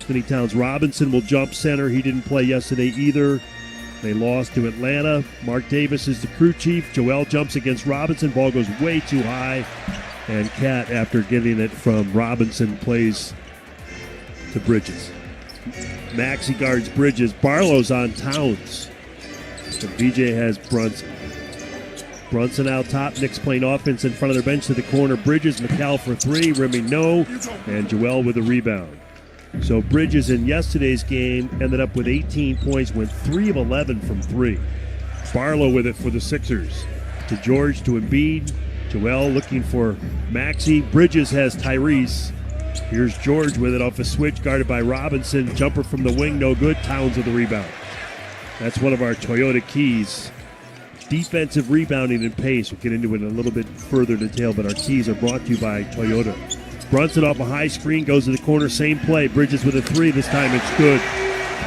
Anthony Towns. Robinson will jump center. He didn't play yesterday either. They lost to Atlanta. Mark Davis is the crew chief. Joel jumps against Robinson. Ball goes way too high. And Cat, after getting it from Robinson, plays to Bridges. Maxey guards Bridges. Barlow's on Towns. And BJ has Brunson. Brunson out top. Knicks playing offense in front of their bench to the corner. Bridges, McCall for three. Remy no. And Joel with a rebound. So Bridges in yesterday's game ended up with 18 points, went 3 of 11 from three. Barlow with it for the Sixers. To George, to Embiid. Joel looking for Maxey. Bridges has Tyrese. Here's George with it off a switch, guarded by Robinson. Jumper from the wing, no good. Towns with the rebound. That's one of our Toyota keys. Defensive rebounding and pace. We'll get into it in a little bit further detail, but our keys are brought to you by Toyota. Brunson off a high screen, goes to the corner, same play. Bridges with a three, this time it's good.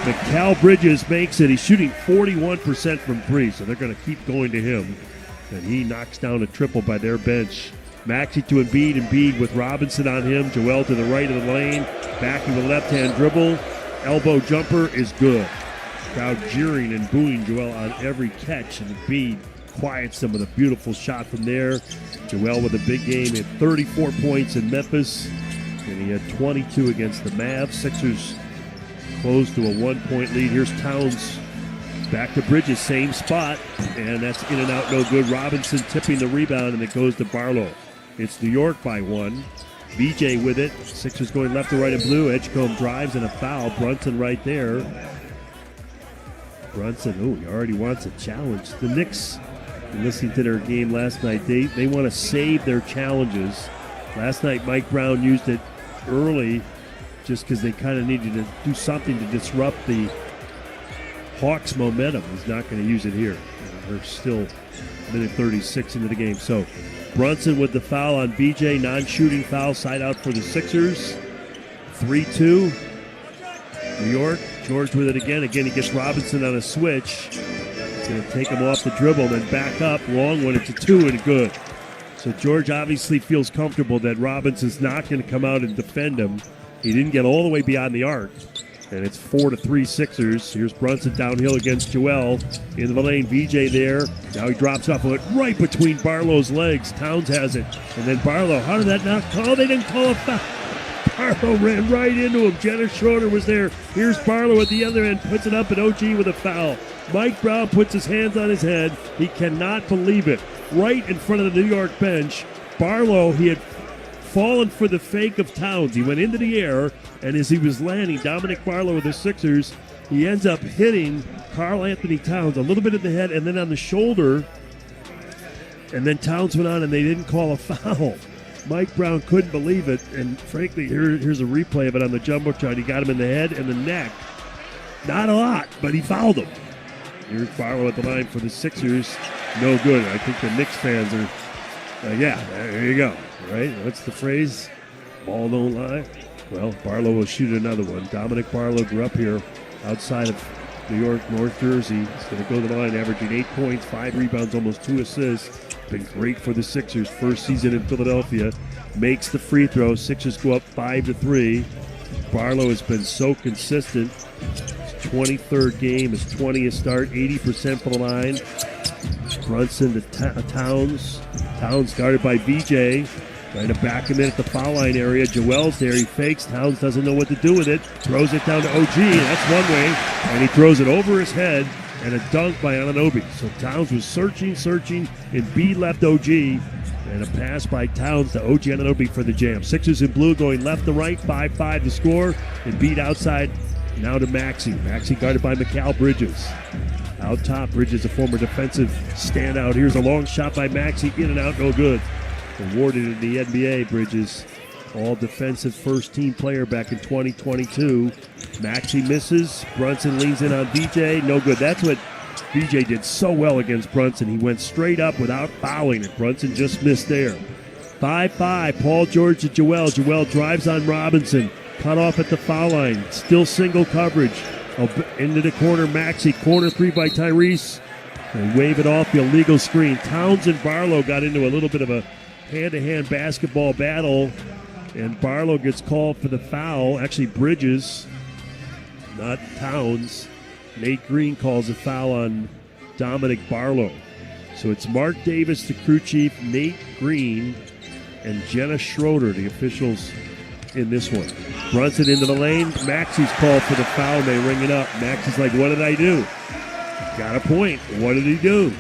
McCall Bridges makes it. He's shooting 41% from three, so they're going to keep going to him. And he knocks down a triple by their bench. Maxey to Embiid, Embiid with Robinson on him. Joel to the right of the lane, backing with left-hand dribble. Elbow jumper is good. Crowd jeering and booing Joel on every catch, and Embiid quiets them with a beautiful shot from there. Joel with a big game at 34 points in Memphis, and he had 22 against the Mavs. Sixers close to a 1-point lead. Here's Towns back to Bridges, same spot, and that's in and out, no good. Robinson tipping the rebound, and it goes to Barlow. It's New York by one. BJ with it. Sixers going left to right in blue. Edgecombe drives and a foul. Brunson right there. Brunson, he already wants a challenge. The Knicks, listening to their game last night, they want to save their challenges. Last night, Mike Brown used it early just because they kind of needed to do something to disrupt the Hawks' momentum. He's not going to use it here. They're still minute 36 into the game. So Brunson with the foul on BJ, non-shooting foul, side out for the Sixers. 3-2. New York. George with it again. Again, he gets Robinson on a switch. He's going to take him off the dribble, then back up. Long one. It's a two and good. So George obviously feels comfortable that Robinson's not going to come out and defend him. He didn't get all the way beyond the arc. And it's 4-3 Sixers. Here's Brunson downhill against Joel. Into the lane, VJ there. Now he drops off of it right between Barlow's legs. Towns has it. And then Barlow, how did that not call? They didn't call a foul. Barlow ran right into him. Jenner Schroeder was there. Here's Barlow at the other end, puts it up, and OG with a foul. Mike Brown puts his hands on his head. He cannot believe it. Right in front of the New York bench, Barlow, he had fallen for the fake of Towns. He went into the air, and as he was landing, Dominic Barlow with the Sixers, he ends up hitting Karl Anthony Towns a little bit in the head and then on the shoulder, and then Towns went on, and they didn't call a foul. Mike Brown couldn't believe it, and frankly, here's a replay of it on the Jumbotron. He got him in the head and the neck. Not a lot, but he fouled him. Here's Barlow at the line for the Sixers. No good. I think the Knicks fans are, there you go. Right? What's the phrase? Ball don't lie. Well, Barlow will shoot another one. Dominic Barlow grew up here outside of New York, North Jersey. He's going to go to the line, averaging 8 points, 5 rebounds, almost 2 assists. Been great for the Sixers. First season in Philadelphia. Makes the free throw. Sixers go up 5-3. Barlow has been so consistent. His 23rd game, his 20th start, 80% for the line. Brunson to Towns. Towns guarded by BJ. Trying to back him in at the foul line area. Joel's there. He fakes. Towns doesn't know what to do with it. Throws it down to OG. That's one way. And he throws it over his head. And a dunk by Anunoby. So Towns was searching, and B left OG. And a pass by Towns to OG Anunoby for the jam. Sixers in blue going left to right, 5-5 to score. And beat outside now to Maxey. Maxey guarded by McCall Bridges. Out top, Bridges, a former defensive standout. Here's a long shot by Maxey, in and out, no good. Awarded in the NBA, Bridges. All defensive first-team player back in 2022. Maxey misses. Brunson leans in on BJ. No good. That's what BJ did so well against Brunson. He went straight up without fouling it. Brunson just missed there. 5-5. Paul George to Joel. Joel drives on Robinson. Cut off at the foul line. Still single coverage. Into the corner, Maxey. Corner three by Tyrese. They wave it off the illegal screen. Towns and Barlow got into a little bit of a hand-to-hand basketball battle, and Barlow gets called for the foul. Actually, Bridges not Towns. Nate Green calls a foul on Dominic Barlow. So it's Mark Davis, the crew chief, Nate Green, and Jenna Schroeder, the officials in this one. Brunson into the lane. Maxey's called for the foul. They ring it up. Maxey's like, what did I do? Got a point. What did he do?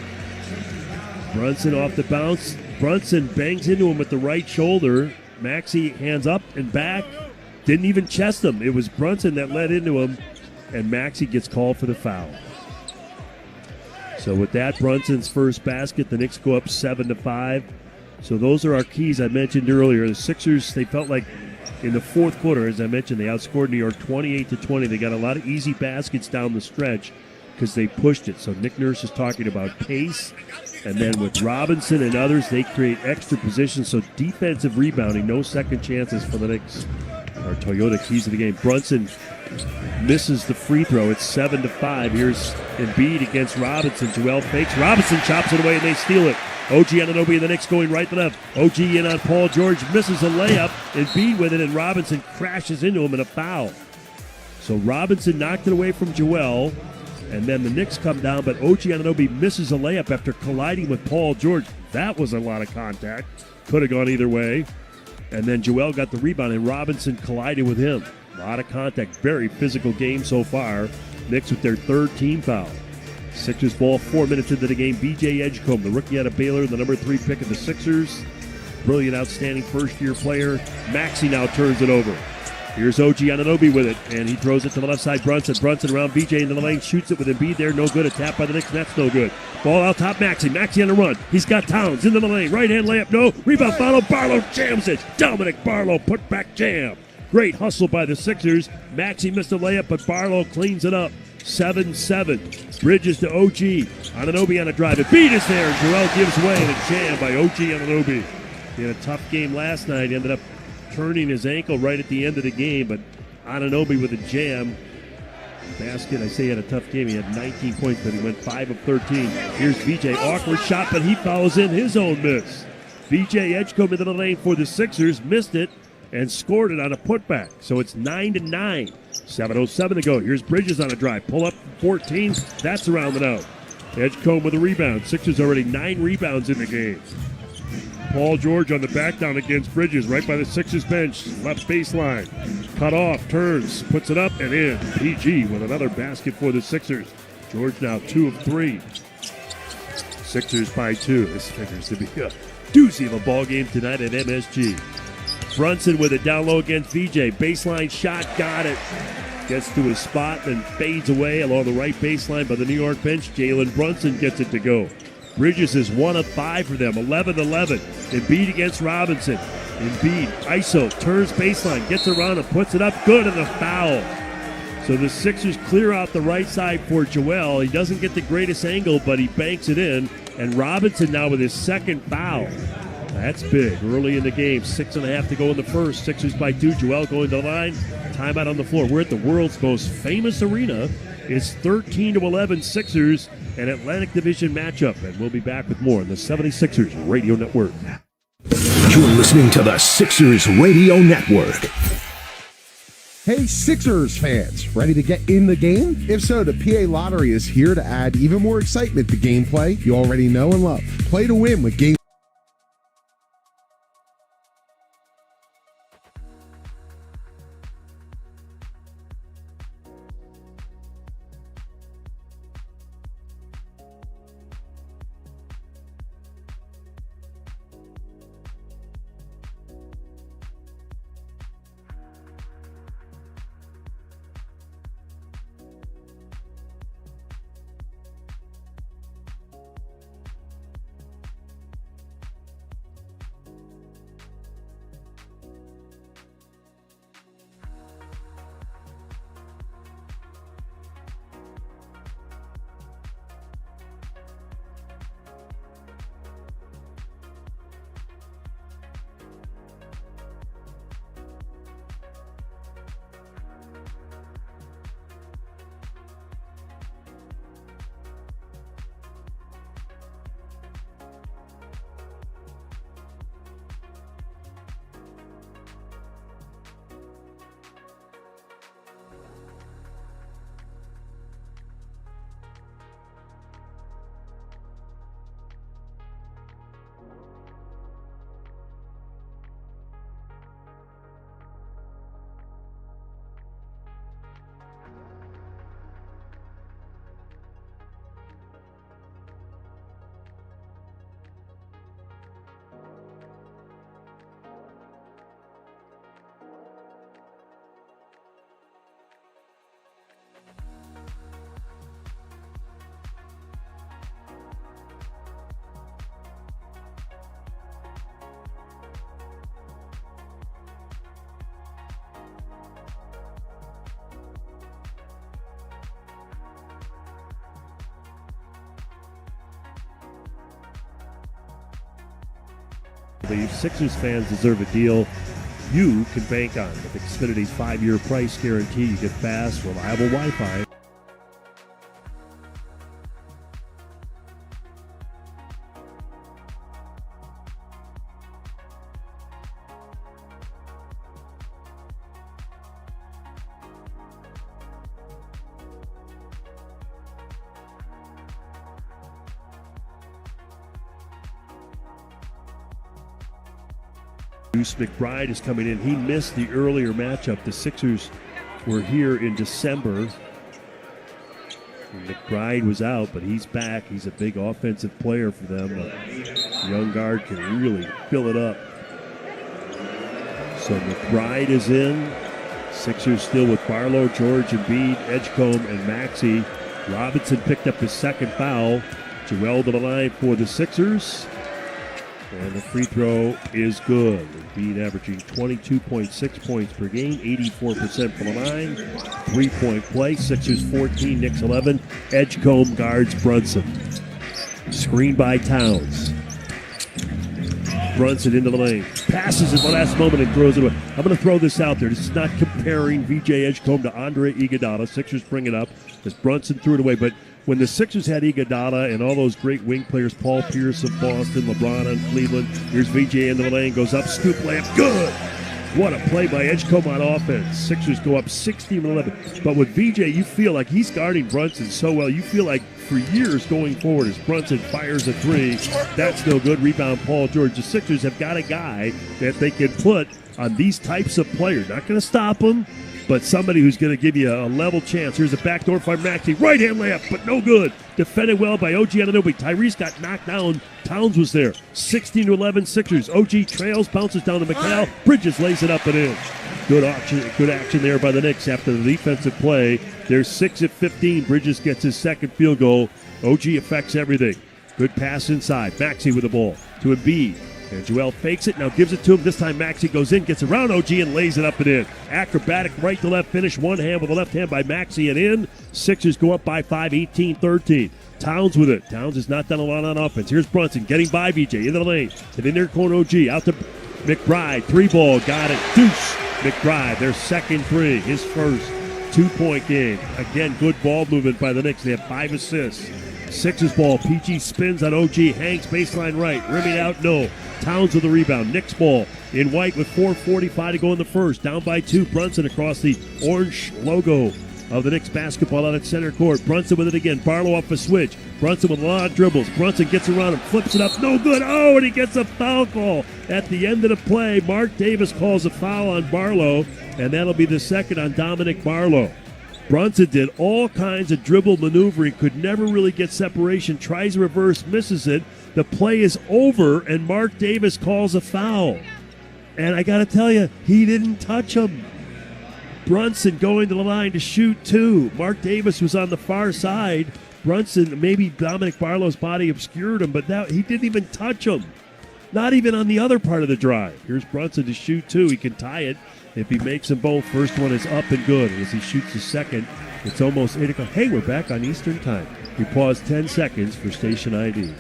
Brunson off the bounce. Brunson bangs into him with the right shoulder. Maxey hands up and back. Didn't even chest him. It was Brunson that led into him, and Maxey gets called for the foul. So with that, Brunson's first basket, the Knicks go up 7-5. So those are our keys I mentioned earlier. The Sixers, they felt like in the fourth quarter, as I mentioned, they outscored New York 28-20. They got a lot of easy baskets down the stretch because they pushed it. So Nick Nurse is talking about pace. And then with Robinson and others, they create extra positions. So defensive rebounding, no second chances for the Knicks. Our Toyota keys to the game. Brunson misses the free throw. It's 7-5. Here's Embiid against Robinson. Joel fakes. Robinson chops it away, and they steal it. OG Anunoby and the Knicks going right to left. OG in on Paul George. Misses a layup. Embiid with it, and Robinson crashes into him in a foul. So Robinson knocked it away from Joel, and then the Knicks come down, but OG Anunoby misses a layup after colliding with Paul George. That was a lot of contact. Could have gone either way. And then Joel got the rebound, and Robinson collided with him. A lot of contact. Very physical game so far. Knicks with their third team foul. Sixers ball 4 minutes into the game. B.J. Edgecombe, the rookie out of Baylor, the number 3 pick of the Sixers. Brilliant, outstanding first-year player. Maxey now turns it over. Here's OG Anunoby with it, and he throws it to the left side. Brunson around BJ into the lane, shoots it with Embiid there. No good. A tap by the Knicks, and that's no good. Ball out top, Maxey. Maxey on the run. He's got Towns into the lane. Right-hand layup, no. Rebound, Barlow jams it. Dominic Barlow, put back jam. Great hustle by the Sixers. Maxey missed a layup, but Barlow cleans it up. 7-7. Bridges to OG. Anunoby on a drive. Embiid is there, and Joel gives way, and a jam by OG Anunoby. He had a tough game last night. He ended up turning his ankle right at the end of the game, but Anunoby with a jam. Basket, I say he had a tough game. He had 19 points, but he went 5 of 13. Here's VJ, awkward shot, but he follows in his own miss. VJ Edgecombe into the lane for the Sixers, missed it, and scored it on a putback. So it's 9-9. 7:07 to go. Here's Bridges on a drive. Pull up 14. That's rounded out. Edgecombe with a rebound. Sixers already 9 rebounds in the game. Paul George on the back down against Bridges, right by the Sixers bench. Left baseline. Cut off, turns, puts it up and in. PG with another basket for the Sixers. George now 2 of 3. Sixers by 2. This figures to be a doozy of a ball game tonight at MSG. Brunson with it down low against VJ. Baseline shot, got it. Gets to his spot, then fades away along the right baseline by the New York bench. Jalen Brunson gets it to go. Bridges is 1 of 5 for them, 11-11. Embiid against Robinson. Embiid, ISO, turns baseline, gets around and puts it up. Good, and a foul. So the Sixers clear out the right side for Joel. He doesn't get the greatest angle, but he banks it in. And Robinson now with his second foul. That's big. Early in the game, 6.5 to go in the first. Sixers by 2. Joel going to the line. Timeout on the floor. We're at the world's most famous arena. It's 13-11 Sixers, an Atlantic Division matchup. And we'll be back with more on the 76ers Radio Network. You're listening to the Sixers Radio Network. Hey Sixers fans, ready to get in the game? If so, the PA Lottery is here to add even more excitement to gameplay you already know and love. Play to win with game. I believe Sixers fans deserve a deal you can bank on. With Xfinity's 5-year price guarantee, you get fast, reliable Wi-Fi. Deuce McBride is coming in. He missed the earlier matchup. The Sixers were here in December. McBride was out, but he's back. He's a big offensive player for them. A young guard can really fill it up. So McBride is in. Sixers still with Barlow, George, Embiid, Edgecombe, and Maxey. Robinson picked up his second foul. Joel to the line for the Sixers. And the free throw is good. Embiid averaging 22.6 points per game, 84% from the line. 3-point play, Sixers 14, Knicks 11. Edgecombe guards Brunson. Screen by Towns. Brunson into the lane. Passes at the last moment and throws it away. I'm going to throw this out there. This is not comparing VJ Edgecombe to Andre Iguodala. Sixers bring it up as Brunson threw it away. But when the Sixers had Iguodala and all those great wing players, Paul Pierce of Boston, LeBron on Cleveland, here's VJ into the lane, goes up, scoop layup, good! What a play by Edgecombe on offense. Sixers go up 16-11. But with VJ, you feel like he's guarding Brunson so well. You feel like for years going forward as Brunson fires a three. That's no good. Rebound, Paul George. The Sixers have got a guy that they can put on these types of players. Not going to stop them, but somebody who's going to give you a level chance. Here's a backdoor from Maxey. Right-hand layup, but no good. Defended well by OG Anunoby. Tyrese got knocked down. Towns was there. 16-11 Sixers. OG trails, bounces down to McHale. Bridges lays it up and in. Good action there by the Knicks after the defensive play. They're 6 at 15. Bridges gets his second field goal. OG affects everything. Good pass inside. Maxey with the ball to Embiid. And Joel fakes it, now gives it to him. This time Maxey goes in, gets around OG, and lays it up and in. Acrobatic right to left finish, one hand with the left hand by Maxey and in. Sixers go up by 5, 18-13. Towns with it. Towns has not done a lot on offense. Here's Brunson getting by VJ into the lane. And in their corner, OG out to McBride. 3-ball, got it. Deuce. McBride, their second three, his first 2-point game. Again, good ball movement by the Knicks. They have 5 assists. Sixers ball. PG spins on OG. Hangs baseline right. Rimming out, no. Towns with the rebound. Knicks ball in white with 4:45 to go in the first. Down by 2. Brunson across the orange logo of the Knicks basketball out at center court. Brunson with it again. Barlow off a switch. Brunson with a lot of dribbles. Brunson gets around him, flips it up. No good. Oh, and he gets a foul call at the end of the play. Mark Davis calls a foul on Barlow, and that'll be the second on Dominic Barlow. Brunson did all kinds of dribble maneuvering, could never really get separation, tries a reverse, misses it. The play is over, and Mark Davis calls a foul. And I got to tell you, he didn't touch him. Brunson going to the line to shoot 2. Mark Davis was on the far side. Brunson, maybe Dominic Barlow's body obscured him, but he didn't even touch him. Not even on the other part of the drive. Here's Brunson to shoot 2. He can tie it. If he makes them both, first one is up and good. As he shoots the second, it's almost 8 o'clock. Hey, we're back on Eastern Time. We pause 10 seconds for station ID.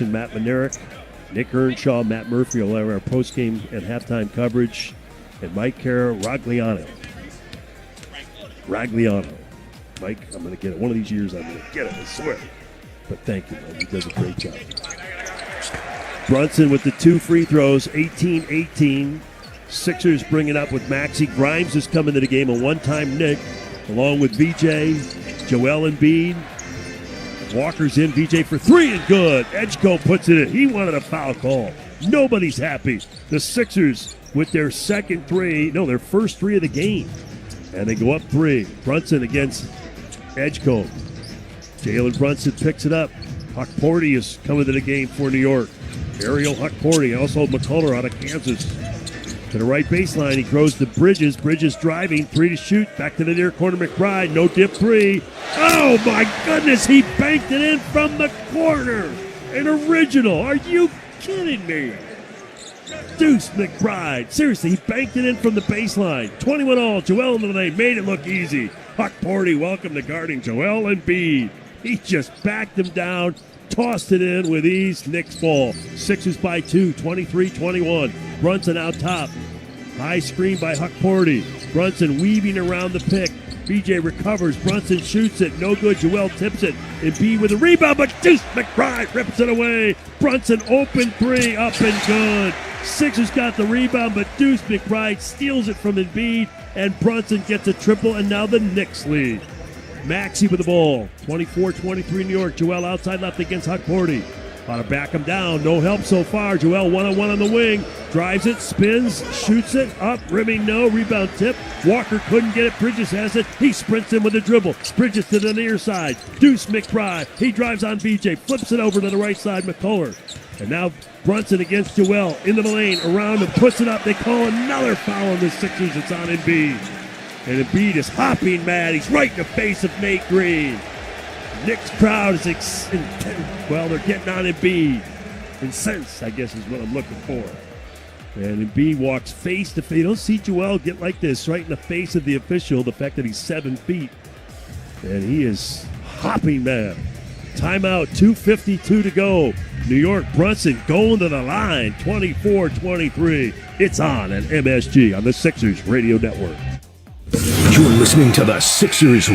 Matt Manerick, Nick Earnshaw, Matt Murphy will have our post-game and halftime coverage, and Mike Ragliano. Mike, I'm going to get it. One of these years I'm going to get it, I swear. But thank you, man. He does a great job. Brunson with the 2 free throws, 18-18. Sixers bring it up with Maxey. Grimes is coming to the game, a one-time Knick, along with VJ, Joel Embiid. Walker's in, VJ for 3 and good. Edgecombe puts it in. He wanted a foul call. Nobody's happy. The Sixers with their their first 3 of the game. And they go up 3. Brunson against Edgecombe. Jalen Brunson picks it up. Huckporty is coming to the game for New York. Ariel Huckporty, also McCullough out of Kansas. To the right baseline, he throws to Bridges. Bridges driving, 3 to shoot. Back to the near corner, McBride. No dip 3. Oh my goodness, he banked it in from the corner. An original. Are you kidding me? Deuce McBride. Seriously, he banked it in from the baseline. 21 all. Joel in the lane. Made it look easy. Huck Porty, welcome to guarding Joel Embiid. He just backed him down. Tossed it in with ease. Knicks ball. Sixers by 2, 23-21. Brunson out top. High screen by Huck Porty. Brunson weaving around the pick. BJ recovers. Brunson shoots it. No good. Joel tips it. Embiid with a rebound, but Deuce McBride rips it away. Brunson open 3, up and good. Sixers got the rebound, but Deuce McBride steals it from Embiid, and Brunson gets a triple, and now the Knicks lead. Maxey with the ball. 24-23 New York. Joel outside left against Huck Porty. About to back him down. No help so far. Joel one-on-one on the wing. Drives it, spins, shoots it. Up, rimming no. Rebound tip. Walker couldn't get it. Bridges has it. He sprints in with a dribble. Bridges to the near side. Deuce McBride. He drives on BJ. Flips it over to the right side. McCullough. And now Brunson against Joel. Into the lane. Around him. Puts it up. They call another foul on the Sixers. It's on Embiid. And Embiid is hopping mad. He's right in the face of Nate Green. Knicks crowd is they're getting on Embiid. Incensed, I guess, is what I'm looking for. And Embiid walks face to face. You don't see Joel get like this right in the face of the official, the fact that he's 7 feet. And he is hopping mad. Timeout, 2:52 to go. New York, Brunson going to the line, 24-23. It's on at MSG on the Sixers Radio Network. You're listening to the Sixers.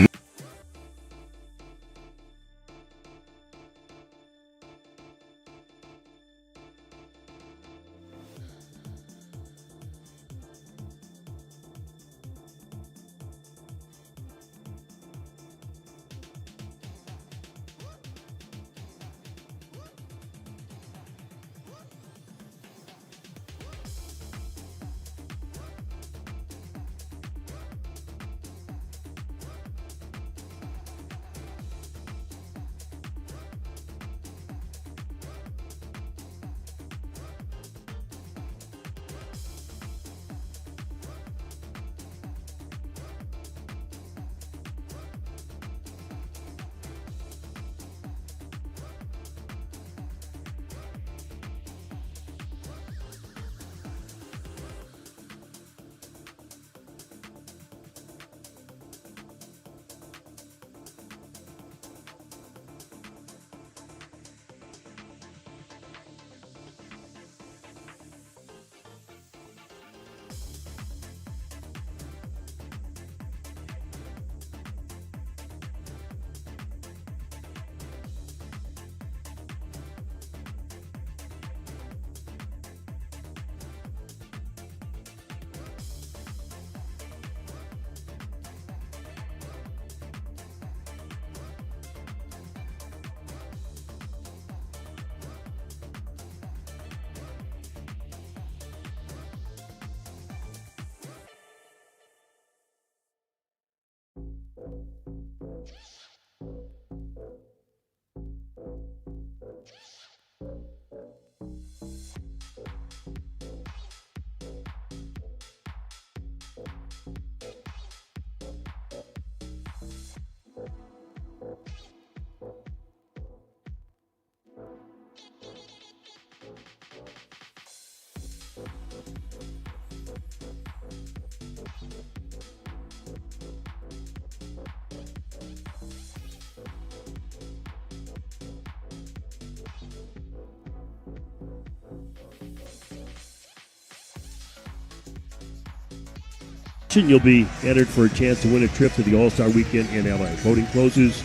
You'll be entered for a chance to win a trip to the All-Star Weekend in LA. Voting closes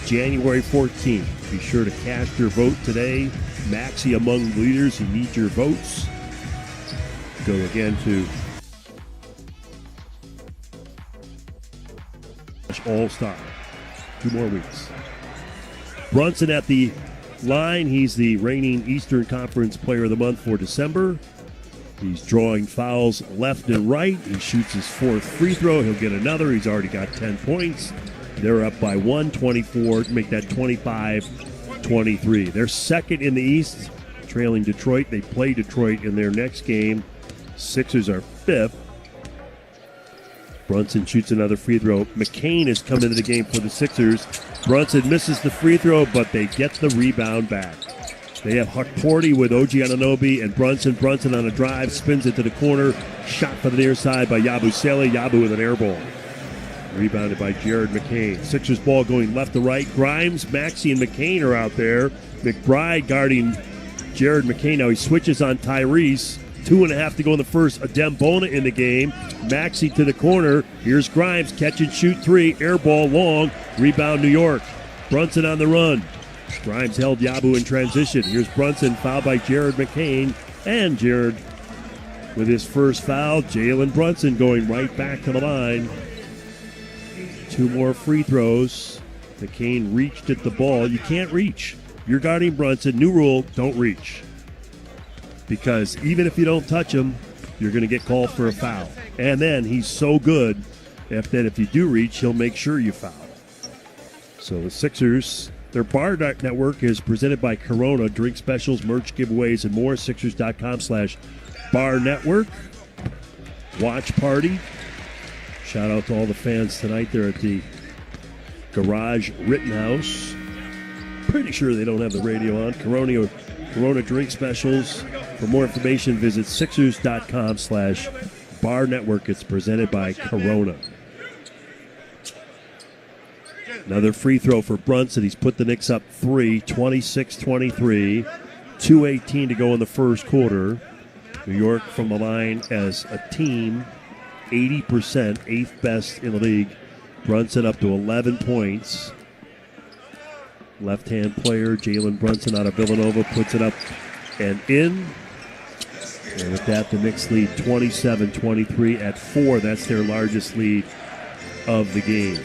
January 14th. Be sure to cast your vote today. Maxey among leaders. He needs your votes. Go again to All-Star. 2 more weeks. Brunson at the line. He's the reigning Eastern Conference Player of the Month for December. He's drawing fouls left and right. He shoots his 4th free throw. He'll get another. He's already got 10 points. They're up by 1, 24 to make that 25-23. They're second in the East, trailing Detroit. They play Detroit in their next game Sixers are 5th. Brunson shoots another free throw. McCain has come into the game for the Sixers. Brunson misses the free throw, but they get the rebound back. They have Huckporty with OG Anunoby and Brunson. Brunson on a drive, spins it to the corner. Shot from the near side by Yabusele. Yabu with an air ball. Rebounded by Jared McCain. Sixers ball going left to right. Grimes, Maxey, and McCain are out there. McBride guarding Jared McCain. Now he switches on Tyrese. 2.5 to go in the first. Adem Bona in the game. Maxey to the corner. Here's Grimes. Catch and shoot three. Air ball long. Rebound New York. Brunson on the run. Grimes held Yabu in transition. Here's Brunson, fouled by Jared McCain. And Jared with his first foul. Jalen Brunson going right back to the line. 2 more free throws. McCain reached at the ball. You can't reach. You're guarding Brunson. New rule, don't reach. Because even if you don't touch him, you're going to get called for a foul. And then he's so good that if you do reach, he'll make sure you foul. So the Sixers, their bar network is presented by Corona. Drink specials, merch giveaways, and more. Sixers.com/bar network. Watch party. Shout out to all the fans tonight there at the Garage Rittenhouse. Pretty sure they don't have the radio on. Corona drink specials. For more information, visit Sixers.com/bar network. It's presented by Corona. Another free throw for Brunson. He's put the Knicks up 3, 26-23. 2:18 to go in the first quarter. New York from the line as a team, 80%, 8th best in the league. Brunson up to 11 points. Left-hand player, Jalen Brunson out of Villanova, puts it up and in. And with that, the Knicks lead 27-23 at 4. That's their largest lead of the game.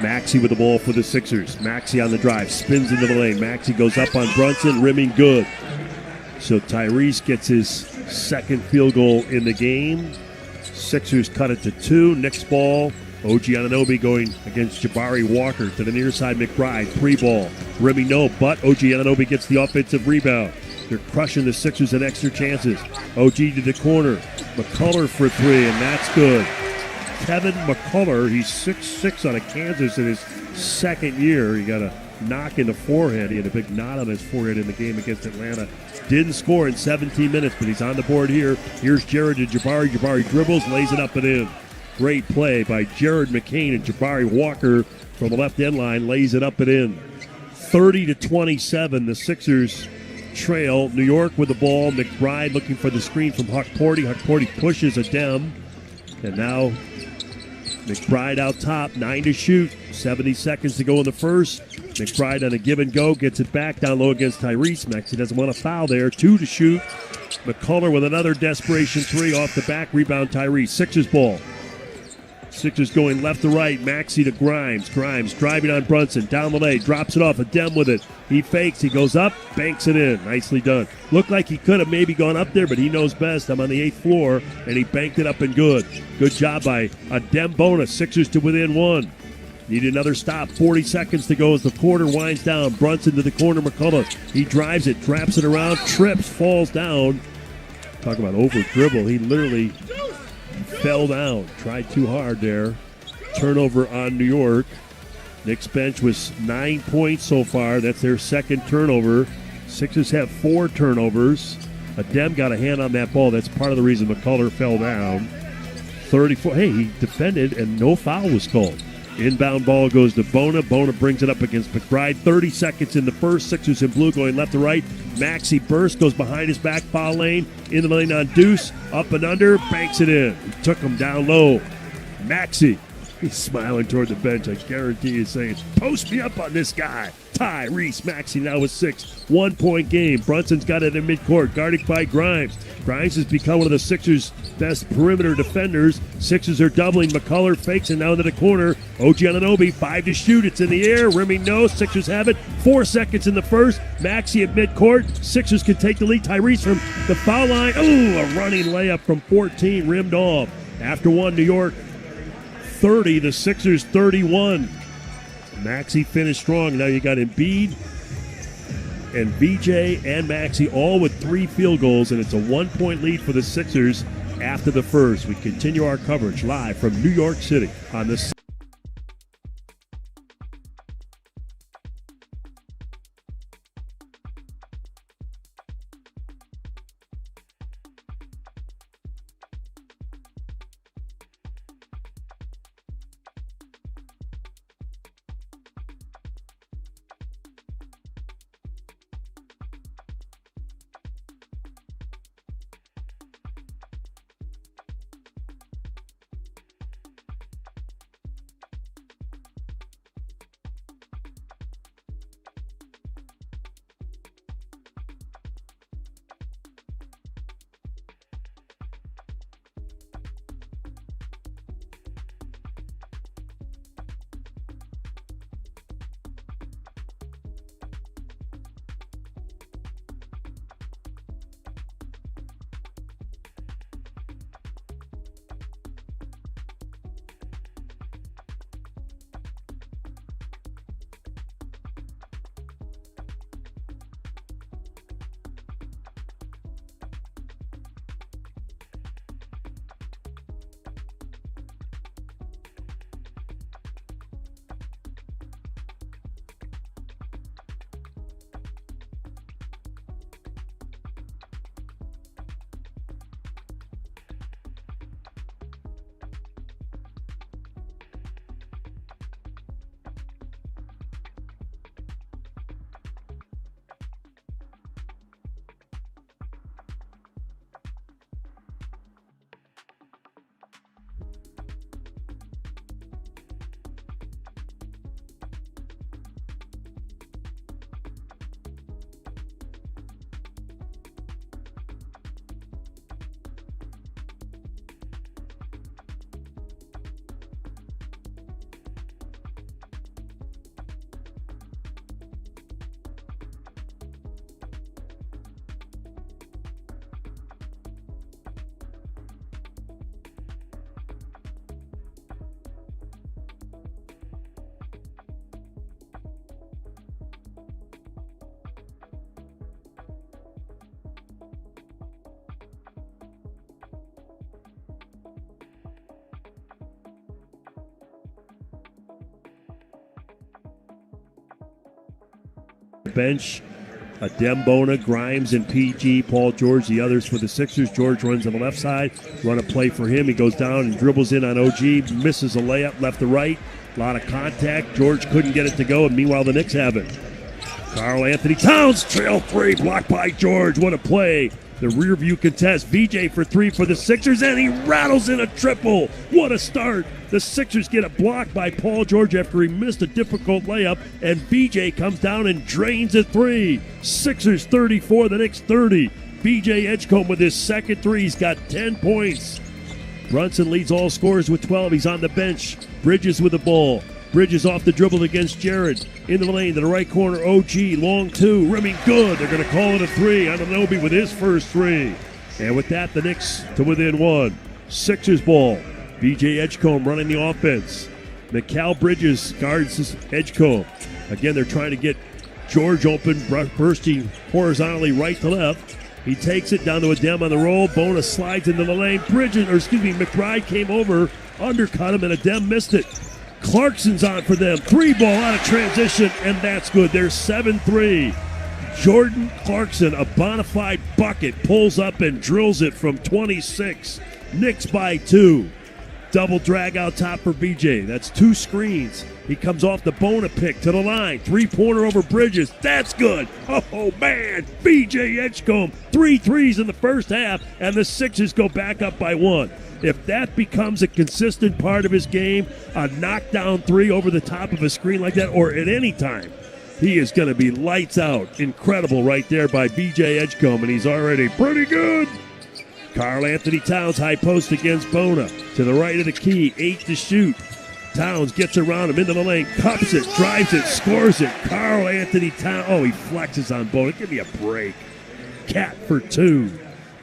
Maxey with the ball for the Sixers. Maxey on the drive, spins into the lane. Maxey goes up on Brunson, rimming good. So Tyrese gets his second field goal in the game. Sixers cut it to 2. Knicks ball. OG Anunoby going against Jabari Walker to the near side. McBride, 3-ball. Rimming no, but OG Anunoby gets the offensive rebound. They're crushing the Sixers in extra chances. OG to the corner. McCullough for 3, and that's good. Kevin McCullough, he's 6'6" out of Kansas in his second year. He got a knock in the forehead. He had a big knot on his forehead in the game against Atlanta. Didn't score in 17 minutes, but he's on the board here. Here's Jared to Jabari. Jabari dribbles, lays it up and in. Great play by Jared McCain, and Jabari Walker from the left end line lays it up and in. 30-27, the Sixers trail. New York with the ball. McBride looking for the screen from Huckporty. Huckporty pushes Adem. And now McBride out top, 9 to shoot. 70 seconds to go in the first. McBride on a give and go, gets it back down low against Tyrese. Maxey doesn't want to foul there. 2 to shoot. McCullough with another desperation 3 off the back. Rebound Tyrese. Sixers ball. Sixers going left to right. Maxey to Grimes. Grimes driving on Brunson. Down the lane. Drops it off. Adem with it. He fakes. He goes up. Banks it in. Nicely done. Looked like he could have maybe gone up there, but he knows best. I'm on the 8th floor, and he banked it up and good. Good job by Adem Bona. Sixers to within 1. Need another stop. 40 seconds to go as the quarter winds down. Brunson to the corner. McCullough. He drives it. Traps it around. Trips. Falls down. Talk about over dribble. He literally fell down. Tried too hard there. Turnover on New York. Knicks bench was 9 points so far. That's their second turnover. Sixers have 4 turnovers. Adem got a hand on that ball. That's part of the reason McCullough fell down. 34. Hey, he defended and no foul was called. Inbound ball goes to Bona. Bona brings it up against McBride. 30 seconds in the first. Sixers in blue going left to right. Maxey burst, goes behind his back, foul lane. In the lane on Deuce. Up and under. Banks it in. He took him down low. Maxey. He's smiling toward the bench. I guarantee he's saying, post me up on this guy. Tyrese Maxey now with 6. 1 point game. Brunson's got it in midcourt. Guarded by Grimes. Grimes has become one of the Sixers' best perimeter defenders. Sixers are doubling. McCullough fakes it now into the corner. OG Anunoby, 5 to shoot. It's in the air. Rimming no. Sixers have it. 4 seconds in the first. Maxey at midcourt. Sixers can take the lead. Tyrese from the foul line. Ooh, a running layup from 14. Rimmed off. After 1, New York 30. The Sixers 31. Maxey finished strong. Now you got Embiid and VJ and Maxey all with 3 field goals, and it's a 1-point lead for the Sixers after the first. We continue our coverage live from New York City on the bench. Dembona, Grimes, and PG. Paul George, the others for the Sixers. George runs on the left side. Run a play for him. He goes down and dribbles in on OG. Misses a layup left to right. A lot of contact. George couldn't get it to go, and meanwhile the Knicks have it. Karl Anthony Towns, trail 3, blocked by George. What a play. The rear view contest. VJ for 3 for the Sixers, and he rattles in a triple. What a start. The Sixers get a block by Paul George after he missed a difficult layup, and VJ comes down and drains a 3. Sixers 34, the Knicks 30. VJ Edgecombe with his second 3. He's got 10 points. Brunson leads all scorers with 12. He's on the bench. Bridges with the ball. Bridges off the dribble against Jared. Into the lane to the right corner. OG, long 2. Rimming good. They're going to call it a 3. Anunoby with his first 3. And with that, the Knicks to within 1. Sixers ball. VJ Edgecombe running the offense. Mikal Bridges guards Edgecombe. Again, they're trying to get George open, bursting horizontally right to left. He takes it down to Adem on the roll. Bona slides into the lane. McBride came over, undercut him, and Adem missed it. Clarkson's on for them. 3 ball out of transition, and that's good. There's 7-3. Jordan Clarkson, a bona fide bucket, pulls up and drills it from 26. Knicks by 2. Double drag out top for VJ. That's 2 screens. He comes off the Bona pick to the line. 3-pointer over Bridges. That's good. Oh, man. VJ Edgecombe. 3 threes in the first half, and the Sixers go back up by 1. If that becomes a consistent part of his game, a knockdown 3 over the top of a screen like that, or at any time, he is going to be lights out. Incredible right there by VJ Edgecombe, and he's already pretty good. Karl Anthony Towns, high post against Bona. To the right of the key, 8 to shoot. Towns gets around him into the lane, cups it, drives it, scores it. Karl Anthony Towns, oh, he flexes on Bona. Give me a break. Cat for 2.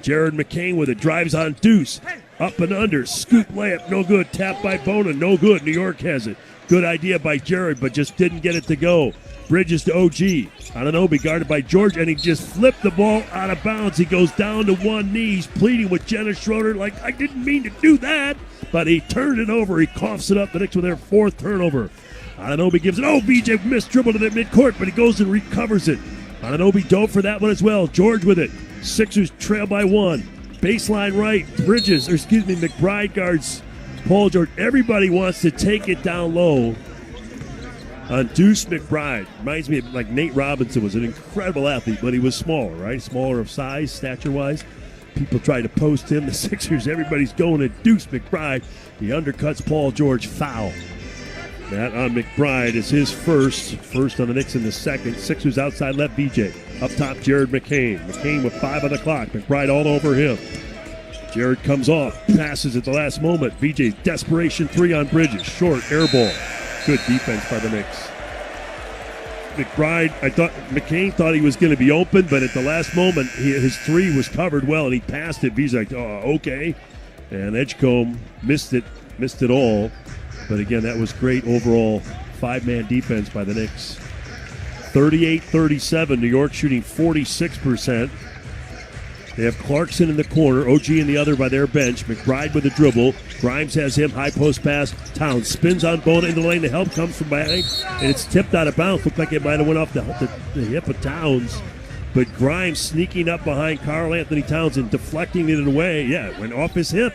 Jared McCain with it, drives on Deuce. Up and under. Scoop layup. No good. Tap by Bona. No good. New York has it. Good idea by Jared, but just didn't get it to go. Bridges to OG. Anunoby guarded by George, and he just flipped the ball out of bounds. He goes down to one knee. He's pleading with Jenna Schroeder like, I didn't mean to do that. But he turned it over. He coughs it up. The Knicks with their fourth turnover. Anunoby gives it. Oh, BJ missed dribble to the midcourt, but he goes and recovers it. Anunoby dove for that one as well. George with it. Sixers trail by one. Baseline right. McBride guards Paul George. Everybody wants to take it down low on Deuce McBride. Reminds me of like Nate Robinson was an incredible athlete, but he was smaller, right? Smaller of size, stature-wise. People try to post him. The Sixers, everybody's going at Deuce McBride. He undercuts Paul George. Foul. That on McBride is his first on the Knicks in the second. Sixers outside left, BJ. Up top, Jared McCain. McCain with 5 on the clock. McBride all over him. Jared comes off, passes at the last moment. BJ, desperation 3 on Bridges. Short, air ball. Good defense by the Knicks. McBride, McCain thought he was going to be open, but at the last moment, his 3 was covered well, and he passed it. He's like, oh, okay. And Edgecombe missed it all. But again, that was great overall 5-man defense by the Knicks. 38-37, New York shooting 46%. They have Clarkson in the corner, OG in the other by their bench. McBride with a dribble. Grimes has him, high post pass. Towns spins on Bona in the lane. The help comes from behind, and it's tipped out of bounds. Looked like it might have went off the hip of Towns. But Grimes sneaking up behind Karl Anthony Towns and deflecting it away. Yeah, it went off his hip.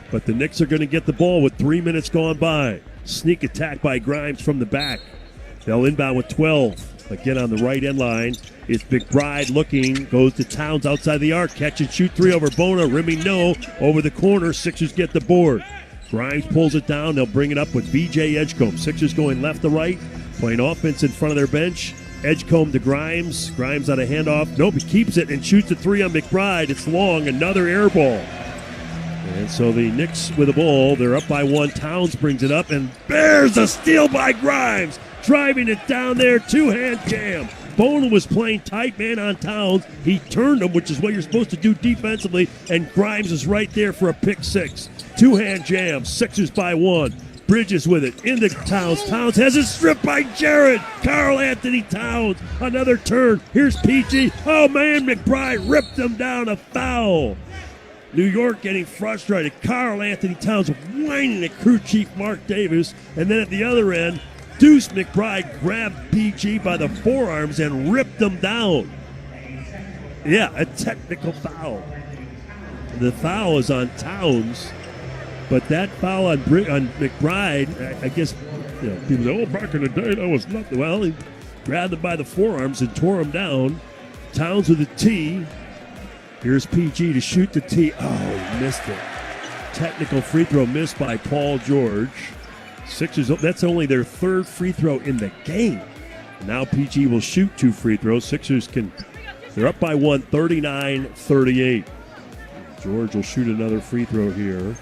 But the Knicks are going to get the ball with 3 minutes gone by. Sneak attack by Grimes from the back. They'll inbound with 12. Again on the right end line. It's McBride looking, goes to Towns outside the arc. Catch and shoot 3 over Bona. Rimming no. Over the corner. Sixers get the board. Grimes pulls it down. They'll bring it up with BJ Edgecombe. Sixers going left to right. Playing offense in front of their bench. Edgecombe to Grimes. Grimes on a handoff. Nope, he keeps it and shoots a 3 on McBride. It's long. Another air ball. And so the Knicks with the ball, they're up by 1. Towns brings it up and bears a steal by Grimes. Driving it down there, 2-hand jam. Bona was playing tight man on Towns. He turned him, which is what you're supposed to do defensively, and Grimes is right there for a pick 6. 2-hand jam, Sixers by 1. Bridges with it, into Towns. Towns has it stripped by Jared. Karl Anthony Towns, another turn. Here's PG. Oh man, McBride ripped him down, a foul. New York getting frustrated. Karl Anthony Towns whining at crew chief Mark Davis. And then at the other end, Deuce McBride grabbed PG by the forearms and ripped them down. Yeah, a technical foul. The foul is on Towns, but that foul on McBride, I guess, people say, oh, back in the day, that was nothing. Well, he grabbed him by the forearms and tore him down. Towns with a T. Here's PG to shoot the T. Oh, he missed it. Technical free throw missed by Paul George. Sixers, that's only their 3rd free throw in the game. Now PG will shoot 2 free throws. Sixers they're up by 1, 39-38. George will shoot another free throw here.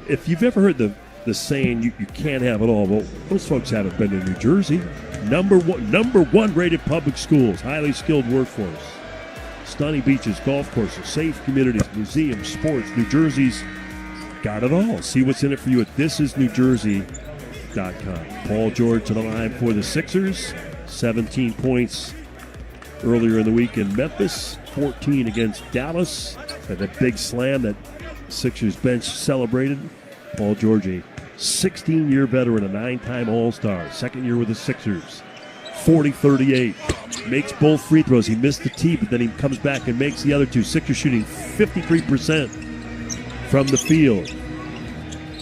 If you've ever heard the saying, you can't have it all, well, those folks haven't been to New Jersey. Number one rated public schools, highly skilled workforce. Stunning beaches, golf courses, safe communities, museums, sports. New Jersey's got it all. See what's in it for you at thisisnewjersey.com. Paul George to the line for the Sixers. 17 points earlier in the week in Memphis. 14 against Dallas. And that big slam that Sixers bench celebrated. Paul George, a 16-year veteran, a 9-time All-Star. Second year with the Sixers. 40-38. Makes both free throws. He missed the tee, but then he comes back and makes the other 2. Sixers shooting 53% from the field.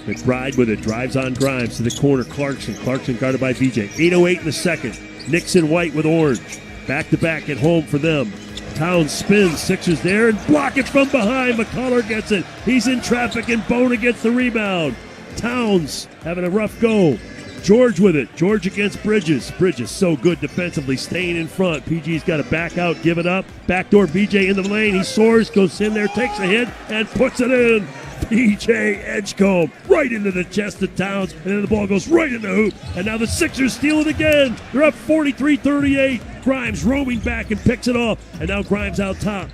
McBride with it. Drives on Grimes to the corner. Clarkson guarded by BJ. 8:08 in the second. Knicks in white with orange. Back-to-back at home for them. Towns spins. Sixers there and block it from behind. McCullough gets it. He's in traffic and Bona gets the rebound. Towns having a rough go. George with it. George against Bridges. Bridges so good defensively, staying in front. PG's got to back out, give it up. Backdoor BJ in the lane. He soars, goes in there, takes a hit, and puts it in. PJ Edgecombe right into the chest of Towns, and then the ball goes right in the hoop. And now the Sixers steal it again. They're up 43-38. Grimes roaming back and picks it off. And now Grimes out top.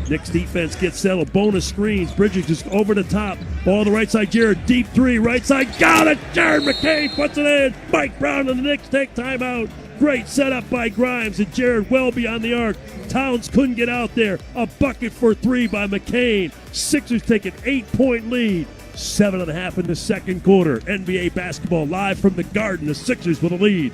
Knicks defense gets settled. Bonus screens. Bridges just over the top. Ball on the right side. Jared, deep three. Right side. Got it. Jared McCain puts it in. Mike Brown and the Knicks take timeout. Great setup by Grimes and Jared well beyond the arc. Towns couldn't get out there. A bucket for three by McCain. Sixers take an 8-point lead. 7.5 in the second quarter. NBA basketball live from the Garden. The Sixers with a lead.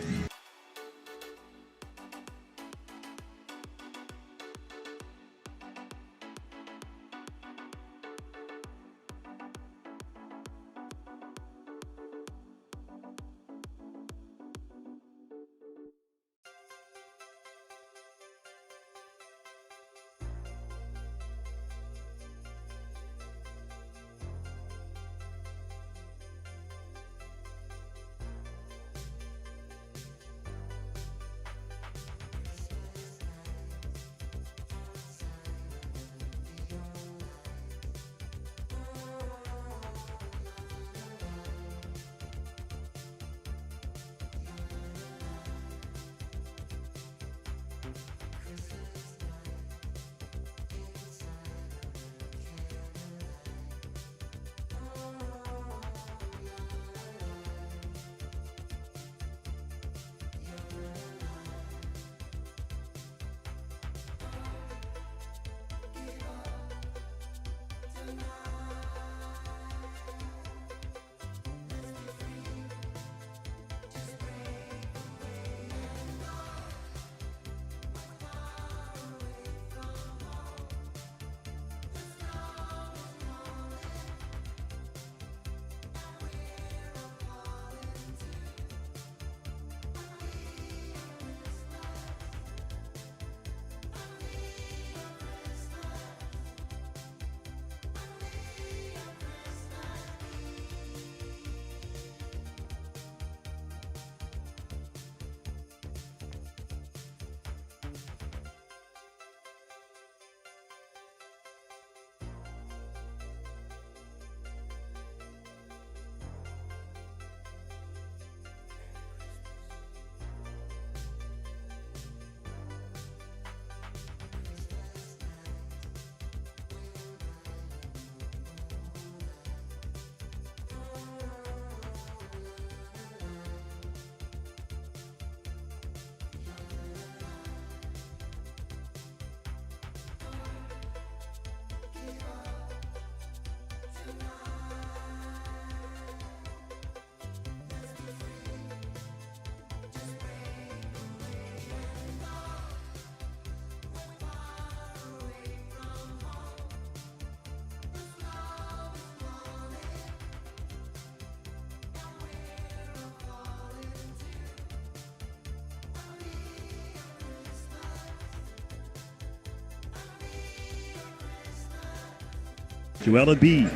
Joel Embiid,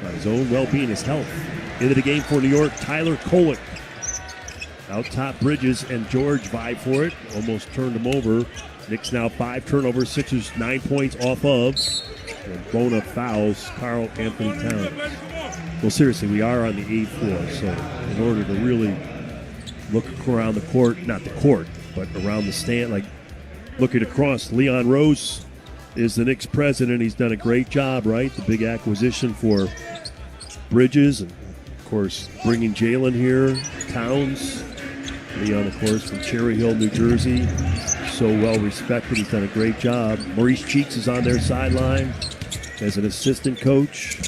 about his own well-being, his health. Into the game for New York, Tyler Kolek. Out top, Bridges and George vie for it. Almost turned him over. Knicks now 5 turnovers, Sixers 9 points off of. And Bona fouls Karl Anthony Towns. Well, seriously, we are on the 8th floor, so in order to really look around the court, not the court, but around the stand, like looking across, Leon Rose is the Knicks president. He's done a great job, right? The big acquisition for Bridges, and of course bringing Jalen here, Towns, Leon, of course, from Cherry Hill, New Jersey, so well respected. He's done a great job. Maurice Cheeks is on their sideline as an assistant coach.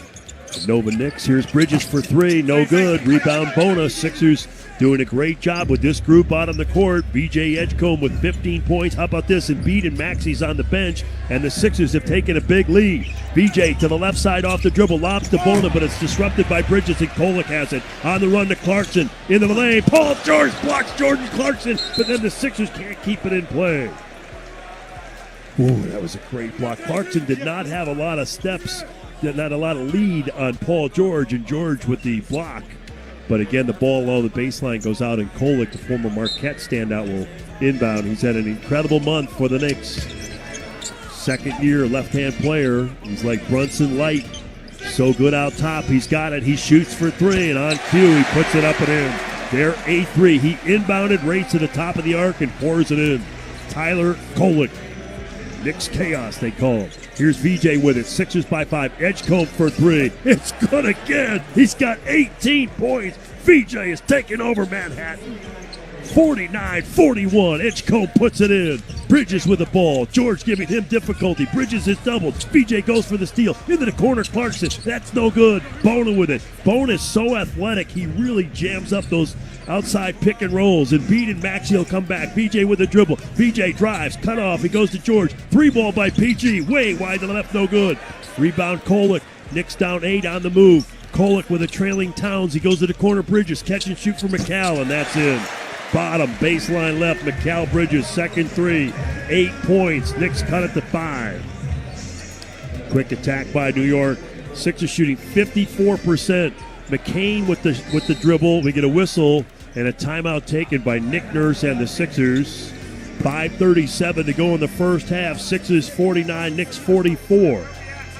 The Nova Knicks. Here's Bridges for three, no good. Rebound bonus. Sixers doing a great job with this group out on the court. BJ Edgecombe with 15 points. How about this? Embiid and Maxi's on the bench, and the Sixers have taken a big lead. BJ to the left side off the dribble, lobs to Bona, but it's disrupted by Bridges, and Kolek has it. On the run to Clarkson, into the lane. Paul George blocks Jordan Clarkson, but then the Sixers can't keep it in play. Ooh, that was a great block. Clarkson did not have a lot of steps, not a lot of lead on Paul George, and George with the block. But again, the ball along the baseline goes out, and Kolek, the former Marquette standout, will inbound. He's had an incredible month for the Knicks. Second year left-hand player. He's like Brunson Light. So good out top. He's got it. He shoots for three, and on cue, he puts it up and in. There, 8-3. He inbounded right to the top of the arc and pours it in. Tyler Kolek. Knicks chaos, they call it. Here's VJ with it. Sixers by 5. Edgecombe for 3. It's good again. He's got 18 points. VJ is taking over Manhattan. 49-41. Edgecombe puts it in. Bridges with the ball. George giving him difficulty. Bridges is doubled. VJ goes for the steal. Into the corner, Clarkson. That's no good. Bona with it. Bona is so athletic. He really jams up those outside pick and rolls. And Embiid and Maxey will come back. VJ with the dribble. VJ drives. Cut off. He goes to George. 3-ball by PG. Way wide to the left. No good. Rebound Kolek. Knicks down 8 on the move. Kolek with a trailing Towns. He goes to the corner. Bridges. Catch and shoot for McCall. And that's in. Bottom, baseline left, McCall Bridges, second 3, 8 points. Knicks cut it to 5. Quick attack by New York. Sixers shooting 54%. McCain with the dribble. We get a whistle and a timeout taken by Nick Nurse and the Sixers. 5:37 to go in the first half. Sixers 49, Knicks 44.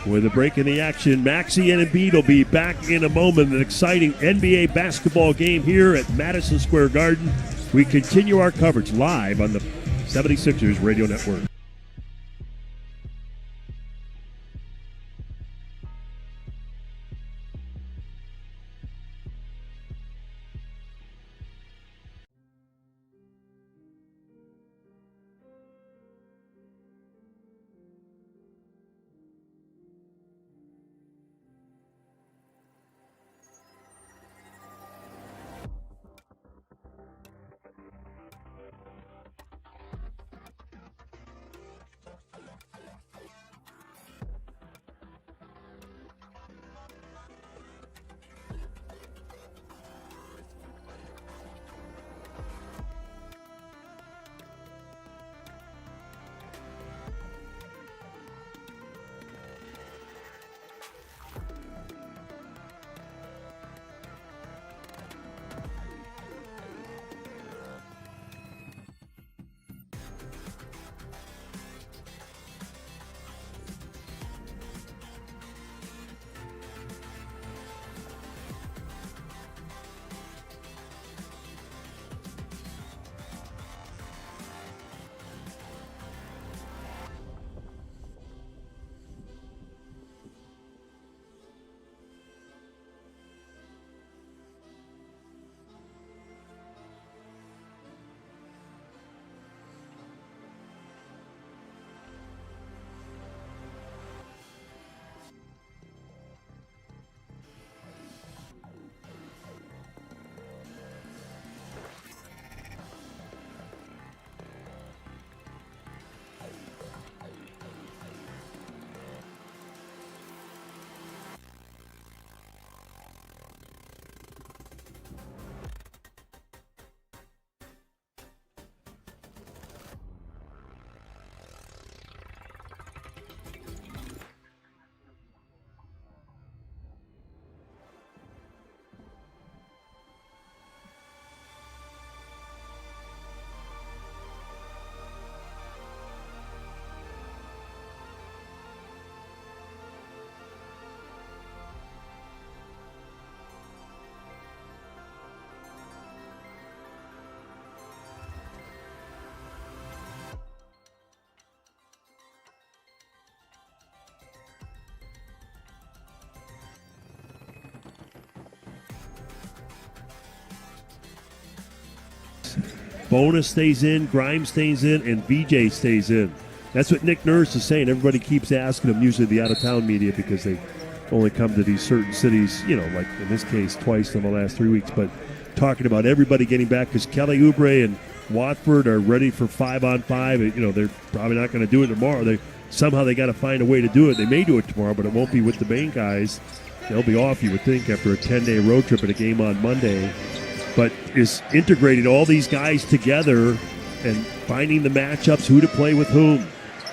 With a break in the action, Maxey and Embiid will be back in a moment. An exciting NBA basketball game here at Madison Square Garden. We continue our coverage live on the 76ers Radio Network. Bona stays in, Grimes stays in, and VJ stays in. That's what Nick Nurse is saying. Everybody keeps asking him, usually the out-of-town media, because they only come to these certain cities, like in this case, twice in the last 3 weeks. But talking about everybody getting back, because Kelly Oubre and Watford are ready for 5-on-5. They're probably not going to do it tomorrow. Somehow they got to find a way to do it. They may do it tomorrow, but it won't be with the main guys. They'll be off, you would think, after a 10-day road trip and a game on Monday. But is integrating all these guys together and finding the matchups, who to play with whom.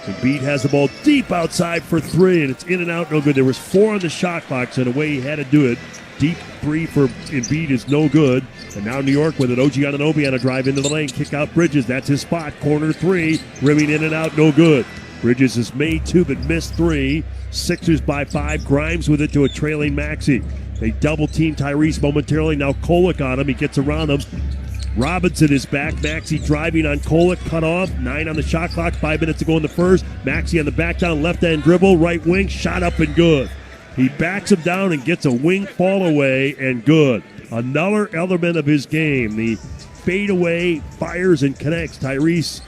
Embiid has the ball deep outside for 3, and it's in and out, no good. There was 4 on the shot clock, so the way he had to do it, deep 3 for Embiid is no good. And now New York with it. OG Anunoby on a drive into the lane, kick out Bridges. That's his spot, corner 3, rimming in and out, no good. Bridges has made 2 but missed 3. Sixers by 5. Grimes with it to a trailing Maxey. They double-team Tyrese momentarily. Now Kolek on him. He gets around him. Robinson is back. Maxey driving on Kolek, cut off. 9 on the shot clock, 5 minutes to go in the first. Maxey on the back down, left end dribble, right wing, shot up and good. He backs him down and gets a wing fall away and good. Another element of his game. The fadeaway fires and connects. Tyrese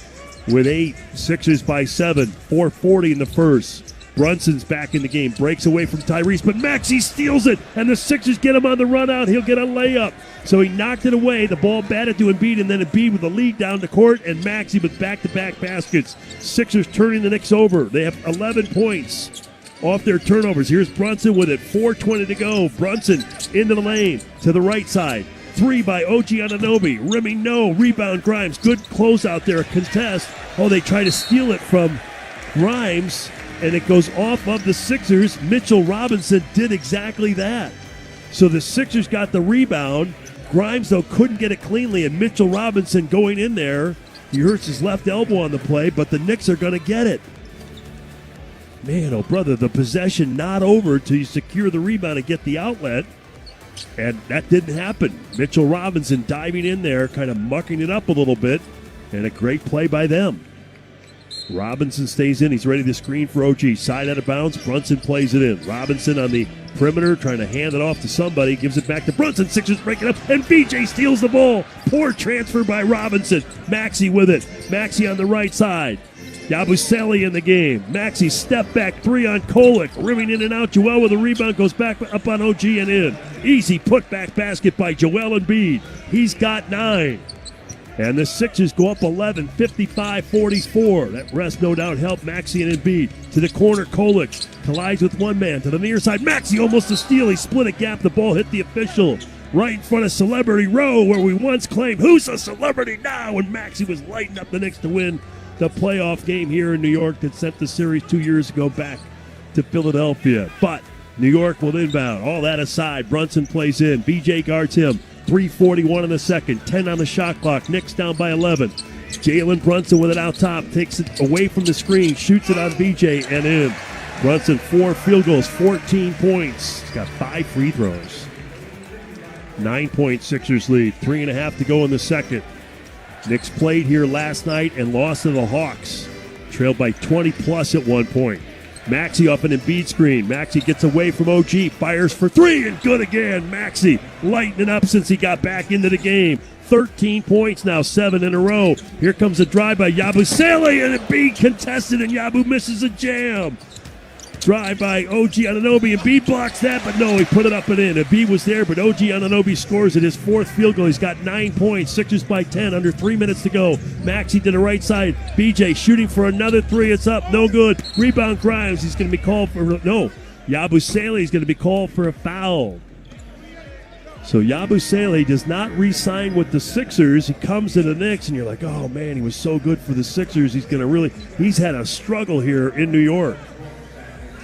with 8, Sixers by 7, 4:40 in the first. Brunson's back in the game, breaks away from Tyrese, but Maxey steals it, and the Sixers get him on the run out. He'll get a layup. So he knocked it away. The ball batted to Embiid, and then Embiid with the lead down the court, and Maxey with back-to-back baskets. Sixers turning the Knicks over. They have 11 points off their turnovers. Here's Brunson with it, 4:20 to go. Brunson into the lane, to the right side. 3 by OG Anunoby. Rimming no. Rebound Grimes. Good closeout there. Contest. Oh, they try to steal it from Grimes, and it goes off of the Sixers. Mitchell Robinson did exactly that. So the Sixers got the rebound. Grimes, though, couldn't get it cleanly, and Mitchell Robinson going in there. He hurts his left elbow on the play, but the Knicks are going to get it. Man, oh brother, the possession not over till you secure the rebound and get the outlet. And that didn't happen. Mitchell Robinson diving in there, kind of mucking it up a little bit, and a great play by them. Robinson stays in. He's ready to screen for OG. Side out of bounds. Brunson plays it in. Robinson on the perimeter trying to hand it off to somebody. Gives it back to Brunson. Sixers break it up, and BJ steals the ball. Poor transfer by Robinson. Maxey with it. Maxey on the right side. Yabusele in the game. Maxey step back 3 on Kolek. Rimming in and out. Joel with a rebound. Goes back up on OG and in. Easy putback basket by Joel Embiid. He's got 9. And the Sixers go up 11, 55-44. That rest no doubt helped Maxey and Embiid. To the corner, Kolek collides with one man. To the near side, Maxey almost a steal. He split a gap. The ball hit the official. Right in front of Celebrity Row, where we once claimed, who's a celebrity now? And Maxey was lighting up the Knicks to win the playoff game here in New York that sent the series 2 years ago back to Philadelphia. But New York will inbound. All that aside, Brunson plays in. BJ guards him. 3:41 in the second. 10 on the shot clock. Knicks down by 11. Jalen Brunson with it out top. Takes it away from the screen. Shoots it on BJ and in. Brunson 4 field goals, 14 points. He's got 5 free throws. 9-point Sixers lead. 3.5 to go in the second. Knicks played here last night and lost to the Hawks. Trailed by 20-plus at one point. Maxey off an Embiid screen. Maxey gets away from OG. Fires for 3 and good again. Maxey lightening up since he got back into the game. 13 points now, 7 in a row. Here comes a drive by Yabusele, and Embiid contested, and Yabu misses a jam. Drive by OG Anunoby. Embiid blocks that, but no, he put it up and in. Embiid was there, but OG Anunoby scores at his 4th field goal. He's got 9 points. Sixers by 10, under 3 minutes to go. Maxey to the right side. BJ shooting for another 3. It's up, no good. Rebound Grimes. He's going to be called for, no. Yabusele is going to be called for a foul. So Yabusele does not re-sign with the Sixers. He comes to the Knicks, and you're like, oh man, he was so good for the Sixers. He's had a struggle here in New York.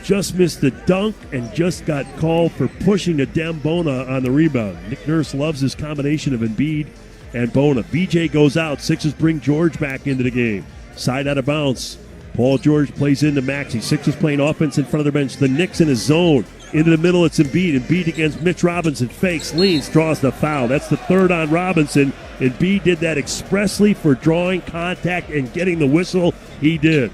Just missed the dunk and just got called for pushing to Bona on the rebound. Nick Nurse loves this combination of Embiid and Bona. BJ goes out. Sixers bring George back into the game. Side out of bounds. Paul George plays into Maxey. Sixers playing offense in front of their bench. The Knicks in his zone. Into the middle, it's Embiid. Embiid against Mitch Robinson. Fakes, leans, draws the foul. That's the 3rd on Robinson. Embiid did that expressly for drawing contact and getting the whistle. He did.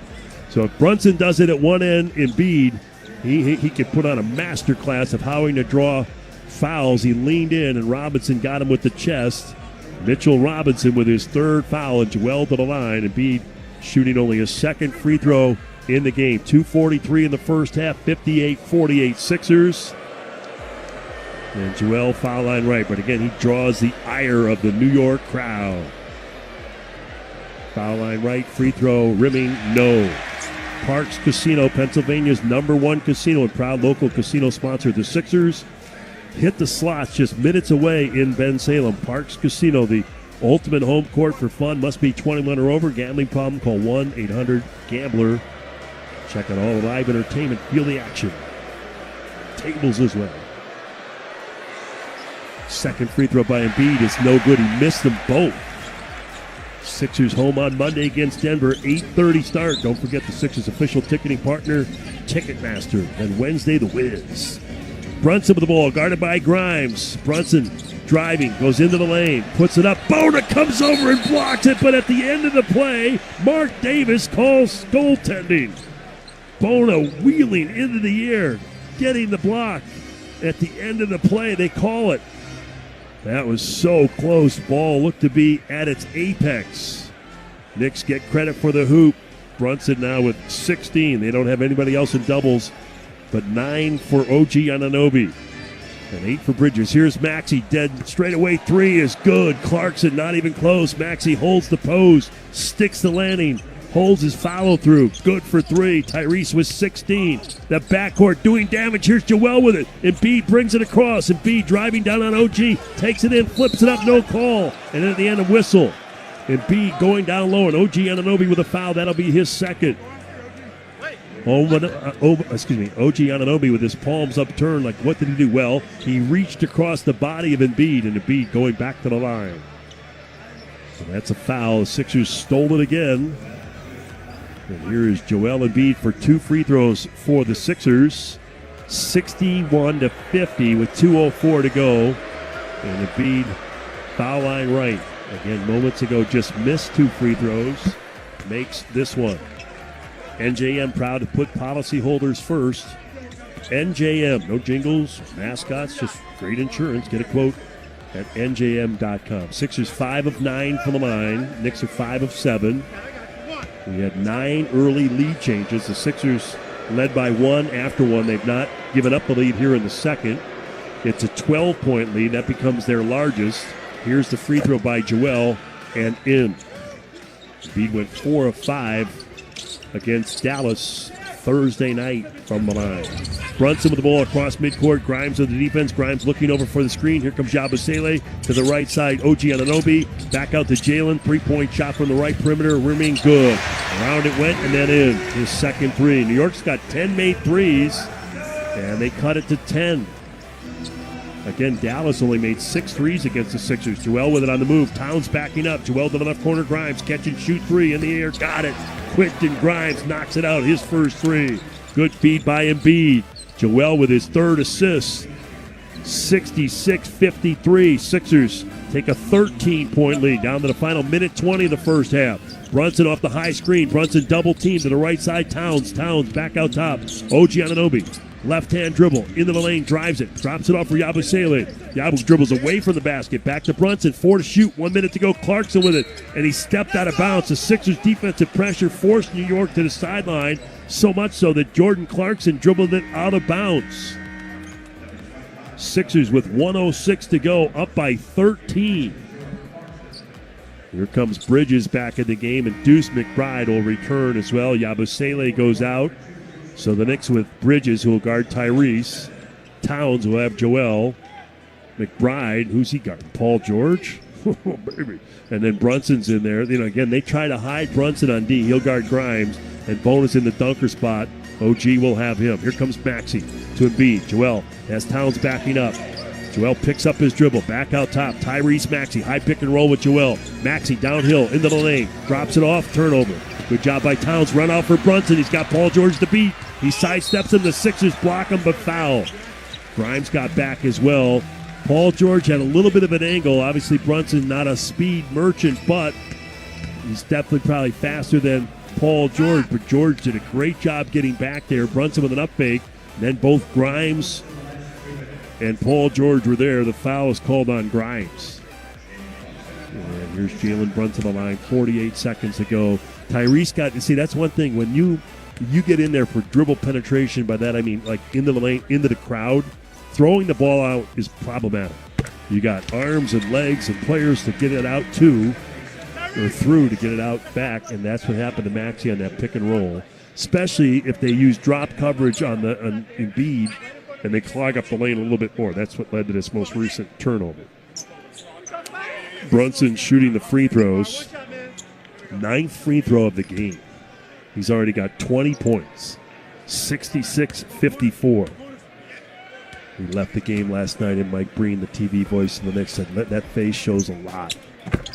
So if Brunson does it at one end, Embiid, he could put on a master class of how to draw fouls. He leaned in, and Robinson got him with the chest. Mitchell Robinson with his 3rd foul, and Joel to the line. Embiid shooting only his 2nd free throw in the game. 2:43 in the first half, 58-48 Sixers. And Joel foul line right, but again, he draws the ire of the New York crowd. Foul line right, free throw, rimming, no. Parks Casino, Pennsylvania's #1 casino and proud local casino sponsor. The Sixers hit the slots just minutes away in Bensalem. Parks Casino, the ultimate home court for fun. Must be 21 or over. Gambling problem, call 1-800-GAMBLER. Check out all the live entertainment. Feel the action. Tables as well. Second free throw by Embiid is no good. He missed them both. Sixers home on Monday against Denver. 8:30 start. Don't forget the Sixers official ticketing partner, Ticketmaster. And Wednesday, the Wiz. Brunson with the ball, guarded by Grimes. Brunson driving, goes into the lane, puts it up. Bona comes over and blocks it, but at the end of the play, Mark Davis calls goaltending. Bona wheeling into the air, getting the block. At the end of the play, they call it. That was so close. Ball looked to be at its apex. Knicks get credit for the hoop. Brunson now with 16. They don't have anybody else in doubles, but 9 for OG Anunoby and 8 for Bridges. Here's Maxey, dead straightaway three is good. Clarkson not even close. Maxey holds the pose, sticks the landing, holds his follow through. Good for 3. Tyrese with 16. The backcourt doing damage. Here's Joel with it. Embiid brings it across. Embiid driving down on OG, takes it in, flips it up, no call. And then at the end, a whistle. Embiid going down low, and OG Anunoby with a foul. That'll be his second. OG Anunoby with his palms upturned. Like, what did he do? Well, he reached across the body of Embiid, and Embiid going back to the line. So that's a foul. The Sixers stole it again. And here is Joel Embiid for 2 free throws for the Sixers. 61-50 with 2:04 to go. And Embiid foul line right. Again, moments ago, just missed 2 free throws. Makes this one. NJM proud to put policyholders first. NJM, no jingles, mascots, just great insurance. Get a quote at NJM.com. Sixers 5 of 9 from the line. Knicks are 5 of 7. We had 9 early lead changes. The Sixers led by 1 after 1. They've not given up the lead here in the second. It's a 12-point lead. That becomes their largest. Here's the free throw by Joel and in. Embiid went 4 of 5 against Dallas Thursday night from the line. Brunson with the ball across midcourt. Grimes with the defense. Grimes looking over for the screen. Here comes Yabusele to the right side. OG Anunoby back out to Jalen. 3-point shot from the right perimeter. Rimming good. Around it went and then in. His second 3. New York's got 10 made threes, and they cut it to 10. Again, Dallas only made 6 threes against the Sixers. Joel with it on the move. Towns backing up. Joel to the left corner. Grimes catch and shoot 3 in the air. Got it. Quentin Grimes knocks it out. His first 3. Good feed by Embiid. Joel with his 3rd assist. 66-53. Sixers take a 13-point lead down to the final minute 20 of the first half. Brunson off the high screen. Brunson double team to the right side. Towns back out top. OG Anunoby. Left-hand dribble, into the lane, drives it, drops it off for Yabusele. Yabu dribbles away from the basket, back to Brunson, 4 to shoot, 1 minute to go. Clarkson with it, and he stepped out of bounds. The Sixers' defensive pressure forced New York to the sideline, so much so that Jordan Clarkson dribbled it out of bounds. Sixers with 1:06 to go, up by 13. Here comes Bridges back in the game, and Deuce McBride will return as well. Yabusele goes out. So the Knicks with Bridges, who will guard Tyrese. Towns will have Joel. McBride, who's he guarding? Paul George? Oh, baby. And then Brunson's in there. You know, again, they try to hide Brunson on D. He'll guard Grimes. And Bonus in the dunker spot. OG will have him. Here comes Maxey to Embiid. Joel has Towns backing up. Joel picks up his dribble. Back out top. Tyrese Maxey. High pick and roll with Joel. Maxey downhill into the lane. Drops it off. Turnover. Good job by Towns. Run out for Brunson. He's got Paul George to beat. He sidesteps him. The Sixers block him, but foul. Grimes got back as well. Paul George had a little bit of an angle. Obviously, Brunson not a speed merchant, but he's definitely probably faster than Paul George. But George did a great job getting back there. Brunson with an up fake. And then both Grimes and Paul George were there. The foul is called on Grimes. And here's Jalen Brunson on the line. 48 seconds to go. Tyrese got, see, that's one thing. When you get in there for dribble penetration, by that I mean like into the lane, into the crowd, throwing the ball out is problematic. You got arms and legs and players to get it out to, or through to get it out back, and that's what happened to Maxey on that pick and roll, especially if they use drop coverage on Embiid and they clog up the lane a little bit more. That's what led to this most recent turnover. Brunson shooting the free throws. 9th free throw of the game. He's already got 20 points. 66-54. He left the game last night, and Mike Breen, the TV voice of the Knicks, said that face shows a lot.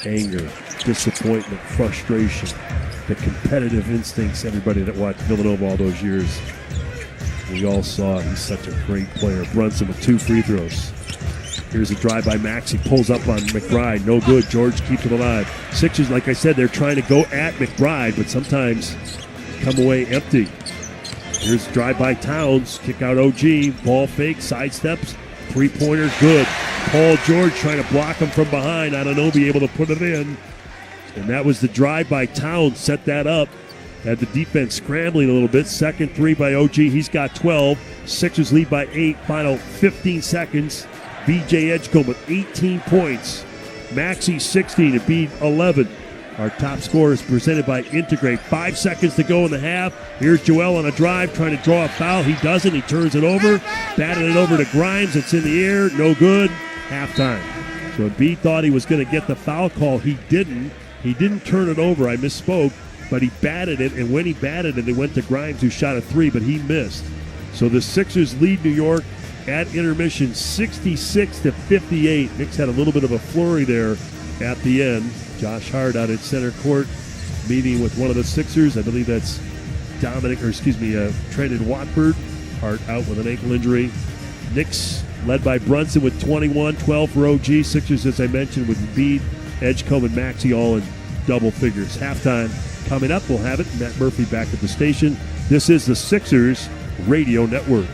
Anger, disappointment, frustration, the competitive instincts everybody that watched Villanova all those years. We all saw he's such a great player. Brunson with 2 free throws. Here's a drive by Max. He pulls up on McBride. No good. George keeps it alive. Sixers, like I said, they're trying to go at McBride, but sometimes come away empty. Here's a drive by Towns. Kick out OG. Ball fake. Sidesteps. Three-pointer. Good. Paul George trying to block him from behind. Anunoby able to put it in. And that was the drive by Towns. Set that up. Had the defense scrambling a little bit. Second three by OG. He's got 12. Sixers lead by 8. Final 15 seconds. BJ Edgecombe with 18 points. Maxey 16 and Embiid 11. Our top scorer is presented by Integrate. 5 seconds to go in the half. Here's Joel on a drive trying to draw a foul. He doesn't. He turns it over. Batted it over to Grimes. It's in the air. No good. Halftime. So Embiid thought he was going to get the foul call. He didn't. He didn't turn it over. I misspoke. But he batted it. And when he batted it, it went to Grimes, who shot a three, but he missed. So the Sixers lead New York at intermission 66-58. Knicks had a little bit of a flurry there at the end. Josh Hart out at center court meeting with one of the Sixers. I believe that's Trendon Watford. Hart out with an ankle injury. Knicks led by Brunson with 21, 12 for OG. Sixers, as I mentioned, with Embiid, Edgecombe, and Maxey all in double figures. Halftime coming up. We'll have it. Matt Murphy back at the station. This is the Sixers Radio Network.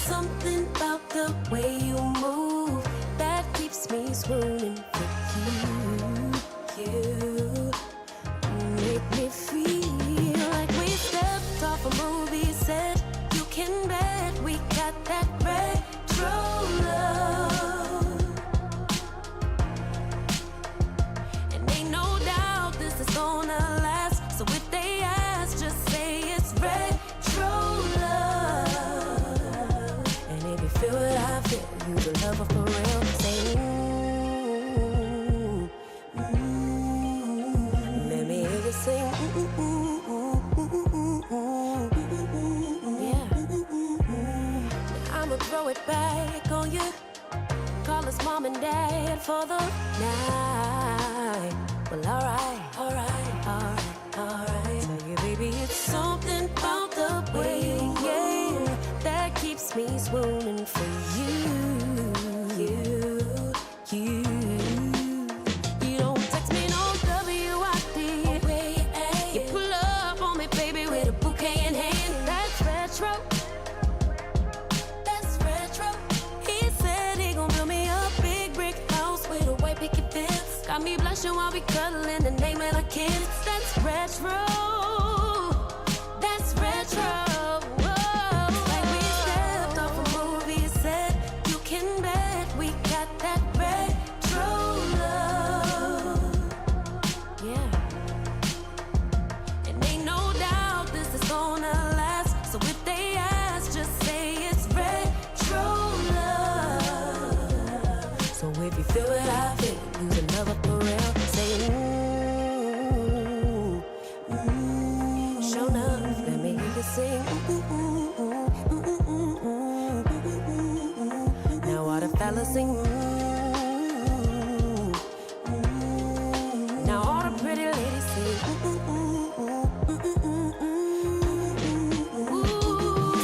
something about the way you move that keeps me swooning for you. Make me feel like we stepped off a movie set. You can bet we got that retro love. And ain't no doubt this is gonna last. So if they ask, just say it's retro love. And if you feel what I feel, you the lover for real. Say let me hear you sing. Yeah. Now I'ma throw it back on you. Call us mom and dad for the night. Well, alright, alright, alright, alright. Tell you, baby, it's something about the way, yeah, that keeps me swooning for you. You don't text me no WID. You pull up on me, baby, with a bouquet in hand. That's retro. That's retro. He said he gon' build me a big brick house with a white picket fence. Got me blushing while we cuddling and naming our kids. That's retro. That's retro. Like we stepped off a movie set. You can bet we got that retro love. Yeah. And ain't no doubt this is gonna last. So if they ask, just say it's retro love. So if you feel what I feel, use another for real. Say show enough, let me hear you sing. Now all the fellas sing. Now all the pretty ladies sing.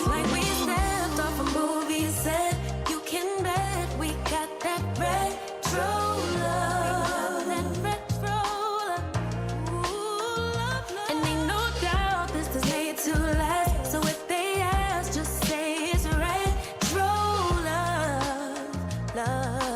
Like we stepped off a movie set. You can bet we got that retro love. That retro love. And ain't no doubt this is made to last. So if they ask, just say it's retro love. Love.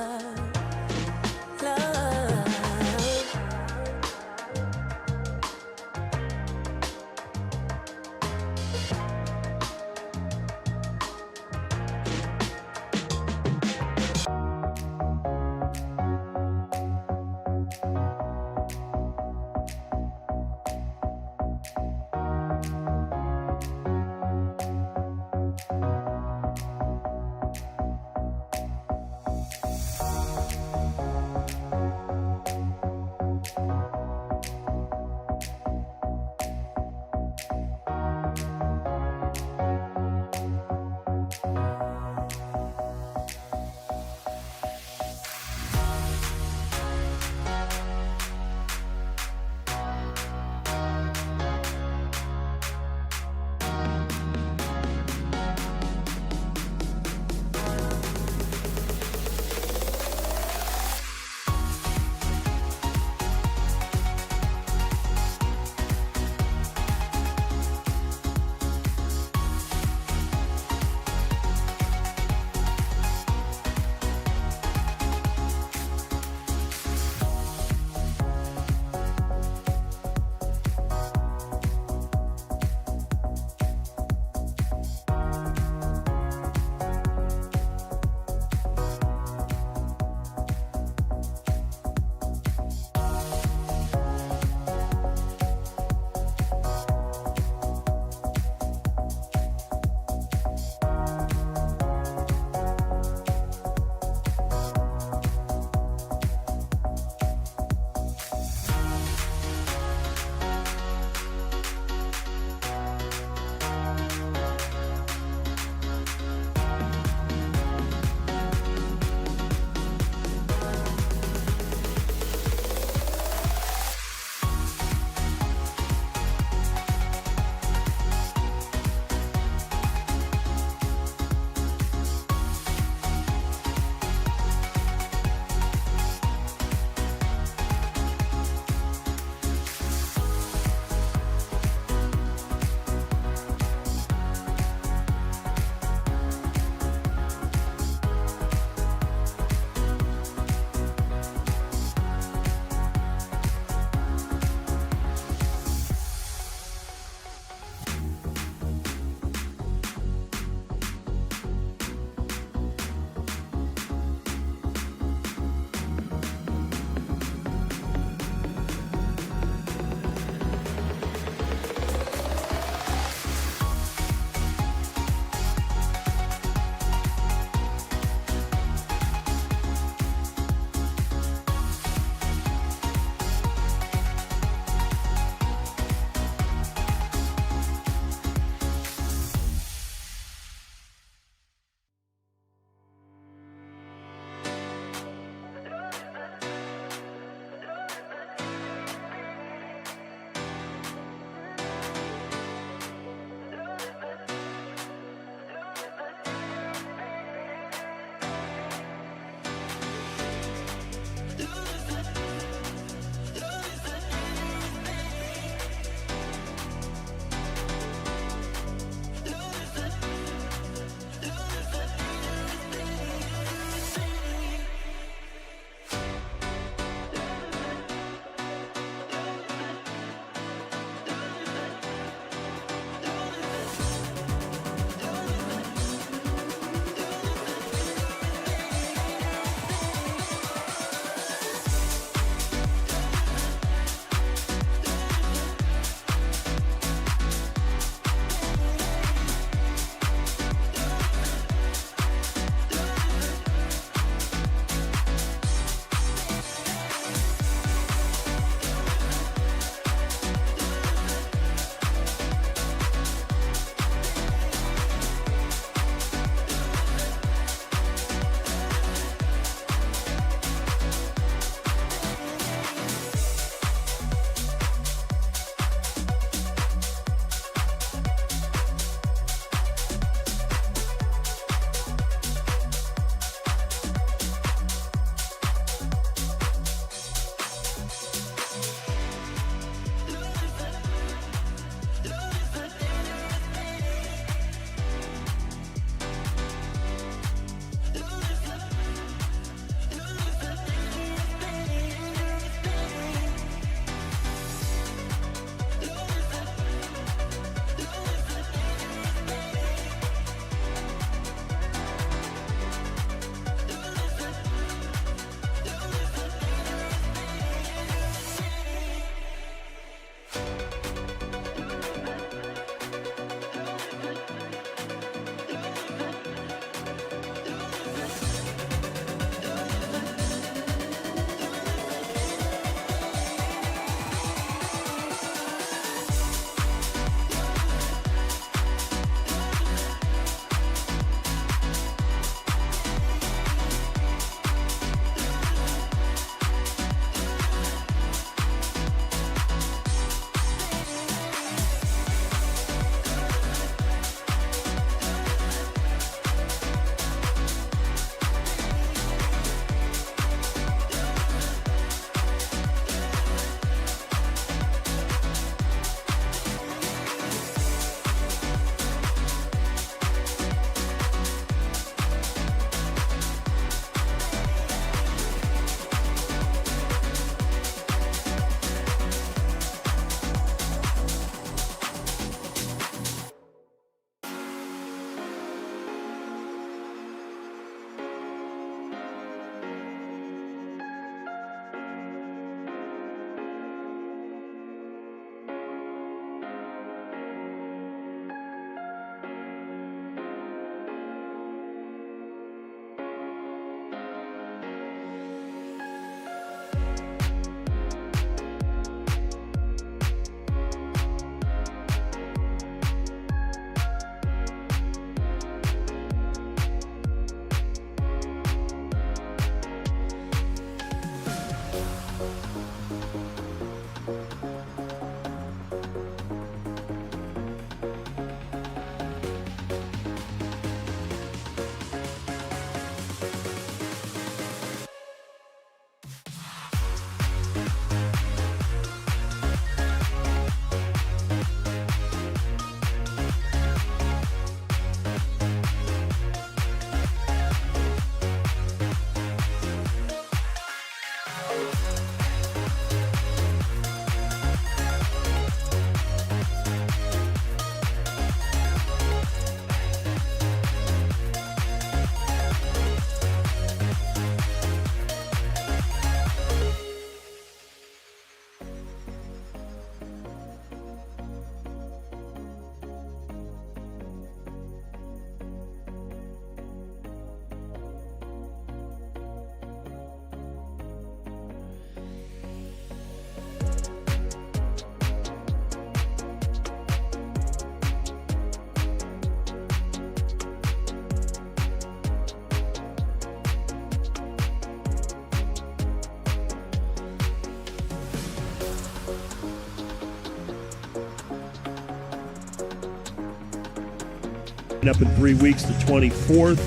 Up in 3 weeks, the 24th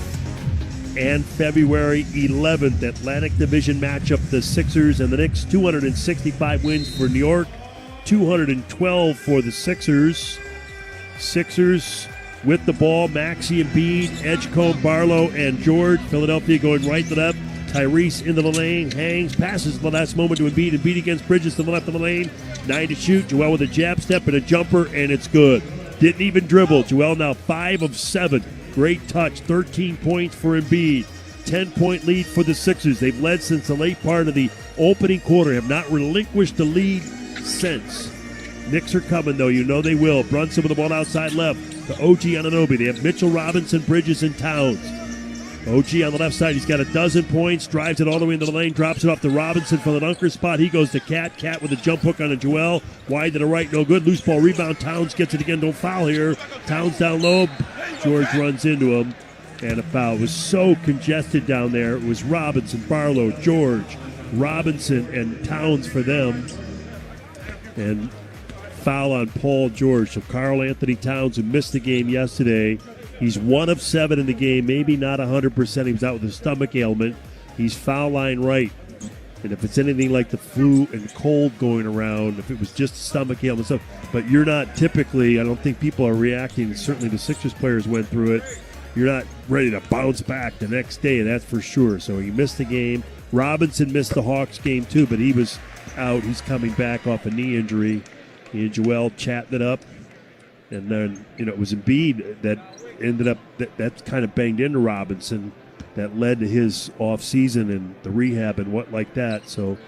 and February 11th. Atlantic Division matchup, the Sixers and the Knicks. 265 wins for New York, 212 for the Sixers. Sixers with the ball, Maxey, Embiid, Edgecombe, Barlow, and George. Philadelphia going right to left. Tyrese into the lane, hangs, passes at the last moment to Embiid. Embiid against Bridges to the left of the lane. 9 to shoot. Joel with a jab step and a jumper, and it's good. Didn't even dribble. Joel now 5 of 7. Great touch. 13 points for Embiid. 10-point lead for the Sixers. They've led since the late part of the opening quarter. Have not relinquished the lead since. Knicks are coming, though. You know they will. Brunson with the ball outside left to OG Anunoby. They have Mitchell, Robinson, Bridges, and Towns. OG on the left side. He's got a dozen points. Drives it all the way into the lane. Drops it off to Robinson for the dunker spot. He goes to Cat. Cat with a jump hook on a Joel. Wide to the right. No good. Loose ball rebound. Towns gets it again. Don't foul here. Towns down low. George runs into him. And a foul. It was so congested down there. It was Robinson, Barlow, George, Robinson, and Towns for them. And foul on Paul George. So Karl Anthony Towns, who missed the game yesterday, he's 1 of 7 in the game, maybe not 100%. He was out with a stomach ailment. He's foul line right. And if it's anything like the flu and cold going around, if it was just stomach ailment stuff, but you're not typically, I don't think people are reacting. Certainly the Sixers players went through it. You're not ready to bounce back the next day, that's for sure. So he missed the game. Robinson missed the Hawks game too, but he was out. He's coming back off a knee injury. He and Joel chatting it up. And then, it was Embiid that ended up, that kind of banged into Robinson. That led to his off-season and the rehab and what like that. So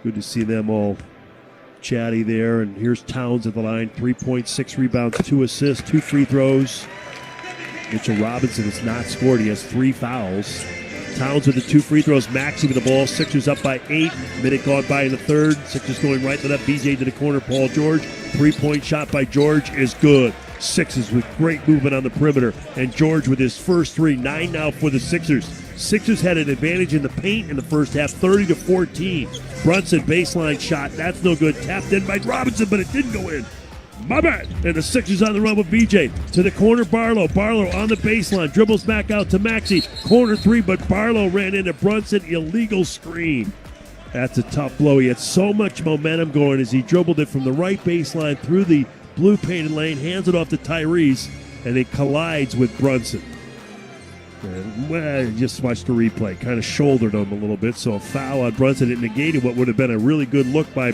good to see them all chatty there. And here's Towns at the line. 3 points, 6 rebounds, 2 assists, 2 free throws. Mitchell Robinson has not scored. He has 3 fouls. Towns with the 2 free throws. Maxey with the ball. Sixers up by 8. Minute gone by in the third. Sixers going right to left. BJ to the corner. Paul George. 3-point shot by George is good. Sixers with great movement on the perimeter. And George with his first 3. 9 now for the Sixers. Sixers had an advantage in the paint in the first half, 30-14. Brunson baseline shot. That's no good. Tapped in by Robinson, but it didn't go in. My bad. And the Sixers on the run with BJ. To the corner, Barlow. Barlow on the baseline. Dribbles back out to Maxey. Corner 3, but Barlow ran into Brunson. Illegal screen. That's a tough blow. He had so much momentum going as he dribbled it from the right baseline through the blue painted lane, hands it off to Tyrese, and it collides with Brunson. And, just watched the replay. Kind of shouldered him a little bit, so a foul on Brunson. It negated what would have been a really good look by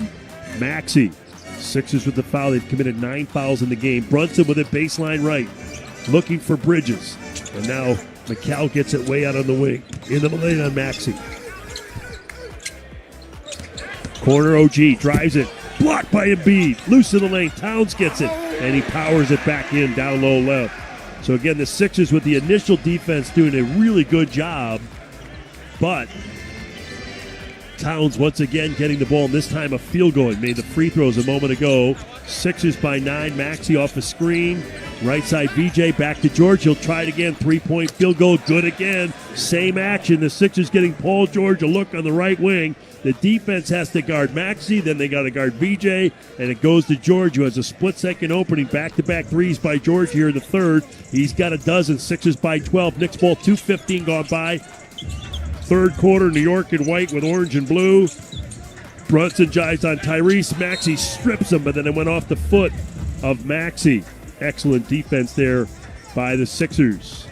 Maxey. Sixers with the foul. They've committed 9 fouls in the game. Brunson with it baseline right, looking for Bridges. And now McCall gets it way out on the wing. Into the lane on Maxey. Corner OG drives it. Blocked by Embiid. Loose in the lane. Towns gets it. And he powers it back in down low left. So again, the Sixers with the initial defense doing a really good job. But Towns once again getting the ball, and this time a field goal. He made the free throws a moment ago. Sixers by 9. Maxey off a screen. Right side VJ back to George. He'll try it again. 3-point field goal. Good again. Same action. The Sixers getting Paul George a look on the right wing. The defense has to guard Maxey. Then they got to guard VJ. And it goes to George, who has a split-second opening. Back-to-back threes by George here in the third. He's got a dozen. Sixers by 12. Knicks ball 2:15 gone by. Third quarter, New York in white with orange and blue. Brunson jives on Tyrese. Maxey strips him, but then it went off the foot of Maxey. Excellent defense there by the Sixers.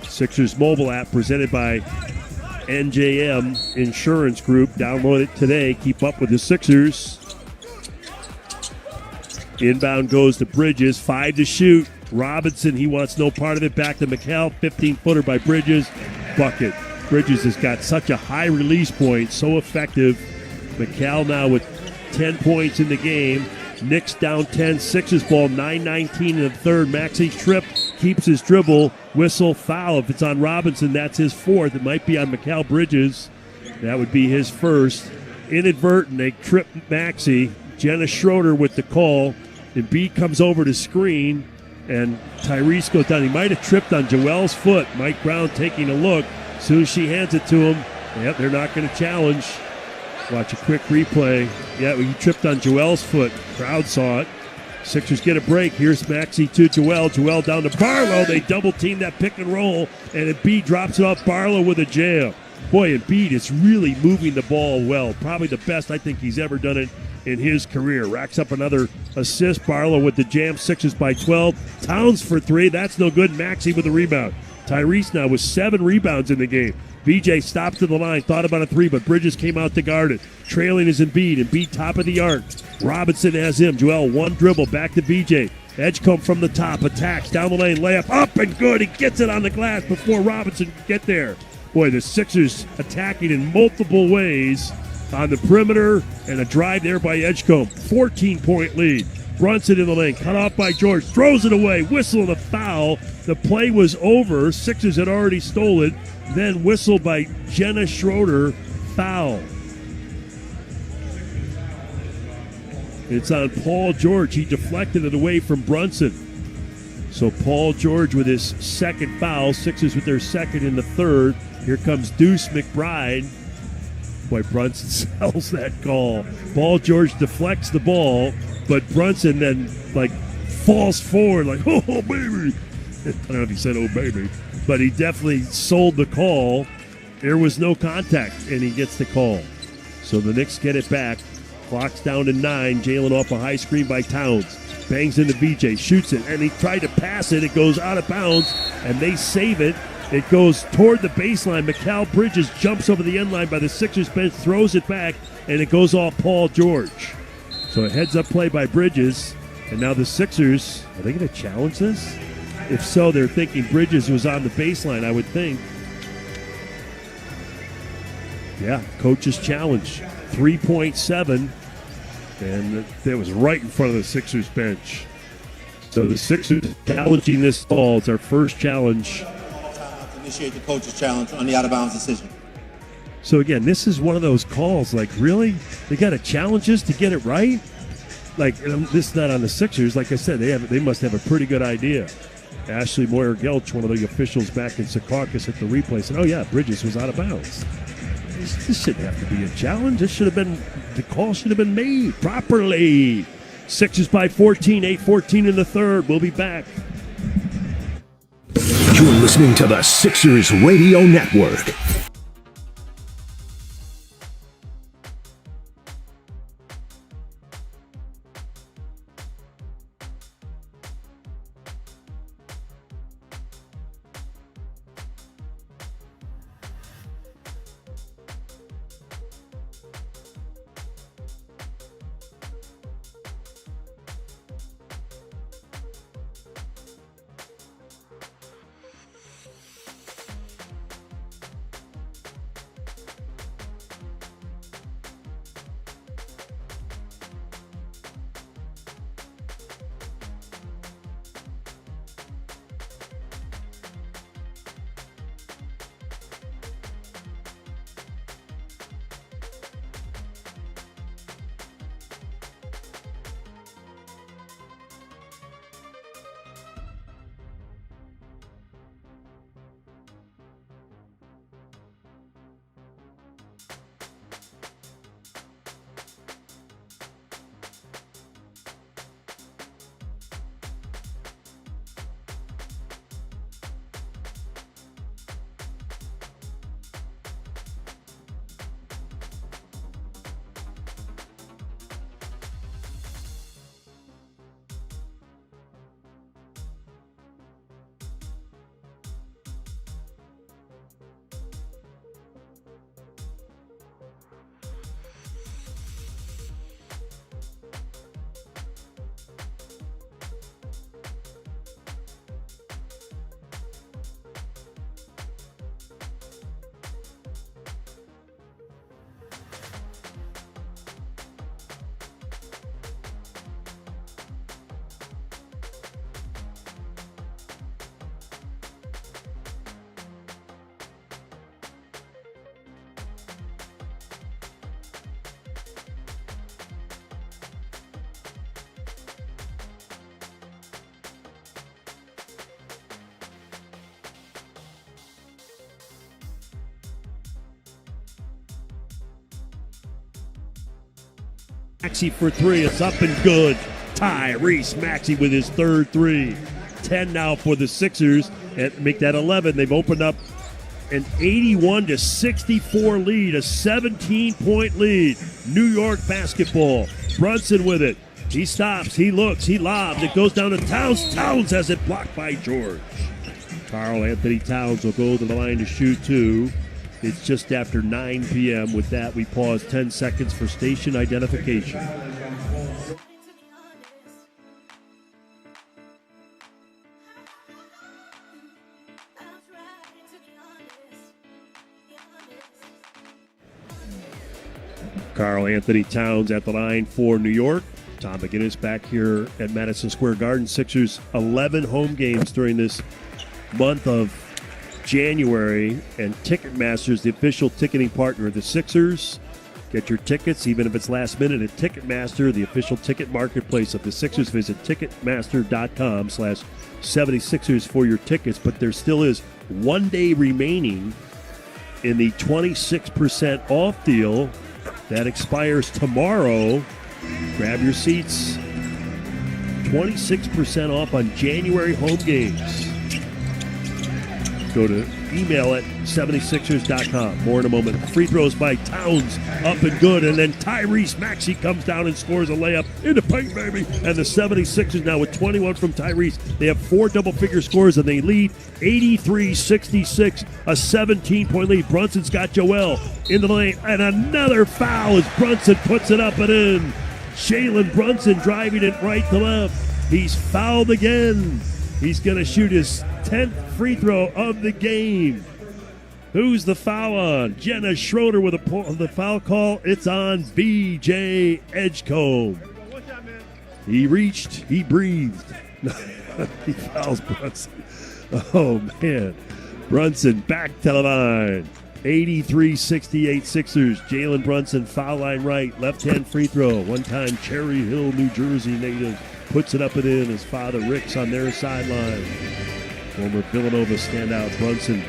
Sixers mobile app presented by NJM Insurance Group. Download it today. Keep up with the Sixers. Inbound goes to Bridges. 5 to shoot. Robinson, he wants no part of it. Back to McCall. 15-footer by Bridges. Bucket. Bridges has got such a high release point. So effective. McCall now with 10 points in the game. Knicks down 10. Sixers ball. 9:19 in the third. Maxey trip. Keeps his dribble. Whistle, foul. If it's on Robinson, that's his 4th. It might be on Mikal Bridges. That would be his 1st. Inadvertent, they trip Maxey. Jenna Schroeder with the call. Embiid comes over to screen, and Tyrese goes down. He might have tripped on Joel's foot. Mike Brown taking a look. As soon as she hands it to him, they're not going to challenge. Watch a quick replay. Yeah, he tripped on Joel's foot. Crowd saw it. Sixers get a break. Here's Maxey to Joel. Joel down to Barlow. They double team that pick and roll, and Embiid drops it off Barlow with a jam. Boy, Embiid is really moving the ball well. Probably the best I think he's ever done it in his career. Racks up another assist. Barlow with the jam. Sixers by 12. Towns for 3. That's no good. Maxey with the rebound. Tyrese now with 7 rebounds in the game. VJ stopped to the line, thought about a 3, but Bridges came out to guard it. Trailing is Embiid. Embiid top of the arc. Robinson has him. Joel, one dribble, back to VJ. Edgecombe from the top, attacks, down the lane, layup, up and good. He gets it on the glass before Robinson can get there. Boy, the Sixers attacking in multiple ways on the perimeter, and a drive there by Edgecombe. 14-point lead. Brunson in the lane, cut off by George, throws it away, whistle and a foul. The play was over. Sixers had already stole it. Then whistle by Jenna Schroeder, foul. It's on Paul George. He deflected it away from Brunson. So Paul George with his second foul. Sixers with their second in the third. Here comes Deuce McBride. Boy, Brunson sells that call. Paul George deflects the ball, but Brunson then falls forward oh baby. I don't know if he said oh baby, but he definitely sold the call. There was no contact, and he gets the call. So the Knicks get it back. Clock's down to 9. Jalen off a high screen by Towns. Bangs into VJ, shoots it, and he tried to pass it. It goes out of bounds, and they save it. It goes toward the baseline. Mikal Bridges jumps over the end line by the Sixers bench, throws it back, and it goes off Paul George. So a heads-up play by Bridges, and now the Sixers, are they going to challenge this? If so, they're thinking Bridges was on the baseline, I would think. Yeah, coach's challenge. 3.7, and that was right in front of the Sixers bench. So the Sixers challenging this ball. It's our first challenge. Initiate the coach's challenge on the out-of-bounds decision. So again, this is one of those calls. Really, they got to challenge us to get it right. This is not on the Sixers. Like I said, they must have a pretty good idea. Ashley Moyer-Gelch, one of the officials back in Secaucus at the replay, said, "Oh yeah, Bridges was out of bounds. This shouldn't have to be a challenge. The call should have been made properly." Sixers by 14, 8:14 in the third. We'll be back. You're listening to the Sixers Radio Network. Maxey for 3. It's up and good. Tyrese Maxey with his third three. 10 now for the Sixers and make that 11. They've opened up an 81-64 lead, a 17-point lead. New York basketball. Brunson with it. He stops, he looks, he lobs. It goes down to Towns. Towns has it blocked by George. Karl Anthony Towns will go to the line to shoot two. It's just after 9 p.m. With that, we pause 10 seconds for station identification. Karl Anthony Towns at the line for New York. Tom McGinnis back here at Madison Square Garden. Sixers 11 home games during this month of January, and Ticketmaster is the official ticketing partner of the Sixers. Get your tickets, even if it's last minute, at Ticketmaster, the official ticket marketplace of the Sixers. Visit Ticketmaster.com/76ers for your tickets, but there still is 1 day remaining in the 26% off deal that expires tomorrow. Grab your seats. 26% off on January home games. Go to email at 76ers.com. More in a moment. Free throws by Towns, up and good. And then Tyrese Maxey comes down and scores a layup in the paint, baby. And the 76ers now with 21 from Tyrese. They have 4 double-figure scores, and they lead 83-66, a 17-point lead. Brunson's got Joel in the lane. And another foul as Brunson puts it up and in. Jalen Brunson driving it right to left. He's fouled again. He's going to shoot his 10th free throw of the game. Who's the foul on? Jenna Schroeder with the foul call. It's on B.J. Edgecombe. He reached. He breathed. He fouls Brunson. Oh, man. Brunson back to the line. 83-68 Sixers. Jalen Brunson, foul line right. Left-hand free throw. One-time Cherry Hill, New Jersey native. Puts it up and in. His father, Rick's, on their sideline. Former Villanova standout Brunson.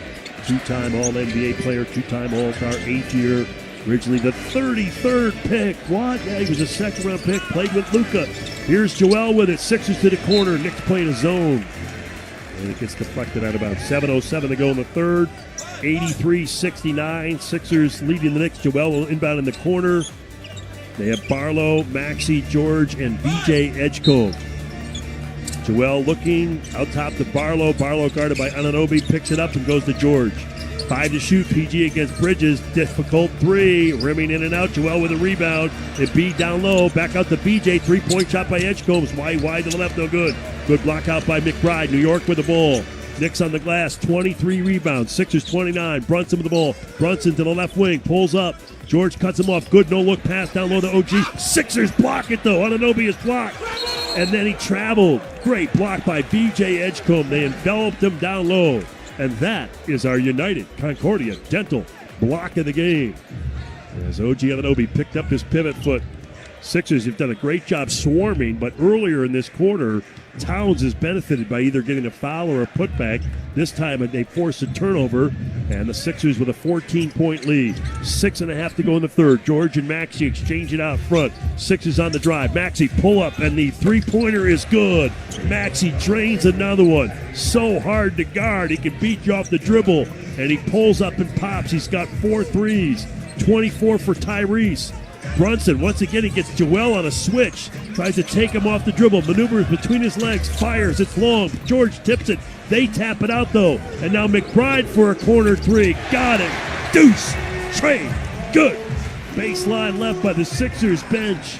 Two-time All-NBA player. Two-time All-Star. 8th year. Originally the 33rd pick. What? Yeah, he was a second-round pick. Played with Luka. Here's Joel with it. Sixers to the corner. Knicks playing a zone. And it gets deflected at about 7:07 to go in the third. 83-69. Sixers leading the Knicks. Joel will inbound in the corner. They have Barlow, Maxey, George, and B.J. Edgecombe. Joel looking out top to Barlow. Barlow guarded by Anunoby. Picks it up and goes to George. 5 to shoot. PG against Bridges. Difficult 3. Rimming in and out. Joel with a rebound. Embiid down low. Back out to B.J. 3-point shot by Edgecombe. Wide to the left. No good. Good block out by McBride. New York with the ball. Knicks on the glass. 23 rebounds. Sixers 29. Brunson with the ball. Brunson to the left wing. Pulls up. George cuts him off. Good no-look pass down low to OG. Sixers block it, though. Anunoby is blocked. And then he traveled. Great block by B.J. Edgecombe. They enveloped him down low. And that is our United Concordia Dental block of the game. As OG Anunoby picked up his pivot foot. Sixers have done a great job swarming, but earlier in this quarter, Towns has benefited by either getting a foul or a putback. This time they forced a turnover, and the Sixers with a 14-point lead. 6.5 to go in the third. George and Maxey exchange it out front. Sixers on the drive. Maxey pull up, and the three-pointer is good. Maxey drains another one. So hard to guard. He can beat you off the dribble, and he pulls up and pops. He's got 4 threes. 24 for Tyrese. Brunson, once again, he gets Joel on a switch. Tries to take him off the dribble. Maneuvers between his legs. Fires. It's long. George tips it. They tap it out, though. And now McBride for a corner 3. Got it. Deuce. Trade. Good. Baseline left by the Sixers bench.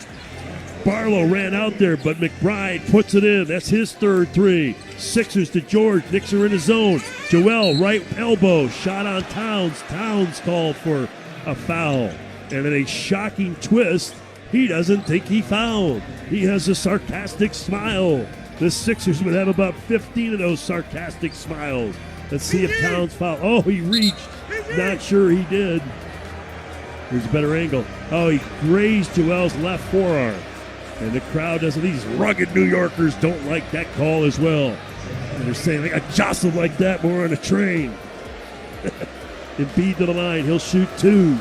Barlow ran out there, but McBride puts it in. That's his third 3. Sixers to George. Knicks are in the zone. Joel, right elbow. Shot on Towns. Towns called for a foul. And in a shocking twist, he doesn't think he fouled. He has a sarcastic smile. The Sixers would have about 15 of those sarcastic smiles. Let's see if Towns fouled. Oh, he reached. Not sure he did. Here's a better angle. Oh, he grazed Joel's left forearm. And the crowd doesn't. These rugged New Yorkers don't like that call as well. And they're saying, they got jostled like that more on a train. Embiid to the line. He'll shoot 2.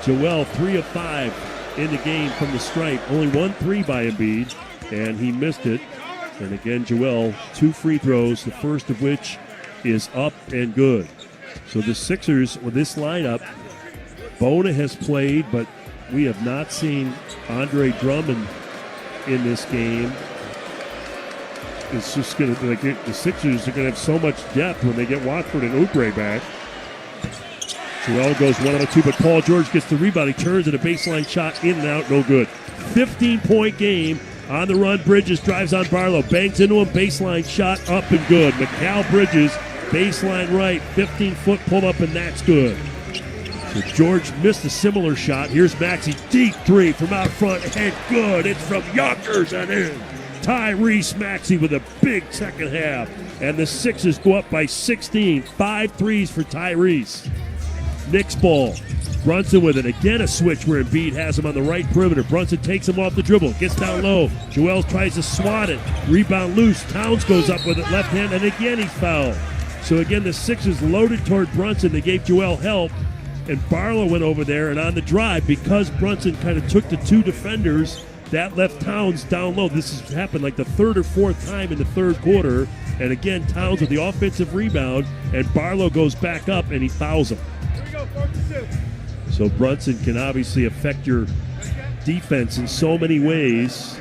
Joel, 3 of 5 in the game from the stripe. Only 1 3 by Embiid. and he missed it. And again, Joel, 2 free throws, the first of which is up and good. So the Sixers, with this lineup, Bona has played, but we have not seen Andre Drummond in this game. It's just going to be like the Sixers are going to have so much depth when they get Watford and Oubre back. Joel goes 1 out of 2, but Paul George gets the rebound. He turns at a baseline shot, in and out, no good. 15-point game. On the run, Bridges drives on Barlow, bangs into him, baseline shot, up and good. Mikal Bridges, baseline right, 15-foot pull up, and that's good. So George missed a similar shot. Here's Maxey, deep 3 from out front, and good. It's from Yonkers and in. Tyrese Maxey with a big second half. And the Sixers go up by 16. 5 threes for Tyrese. Knicks ball. Brunson with it. Again, a switch where Embiid has him on the right perimeter. Brunson takes him off the dribble. Gets down low. Joel tries to swat it. Rebound loose. Towns goes up with it left hand, and again he's fouled. So again, the Sixers loaded toward Brunson. They gave Joel help, and Barlow went over there, and on the drive, because Brunson kind of took the 2 defenders, that left Towns down low. This has happened like the 3rd or 4th time in the 3rd quarter. And again, Towns with the offensive rebound, and Barlow goes back up, and he fouls him. So Brunson can obviously affect your defense in so many ways.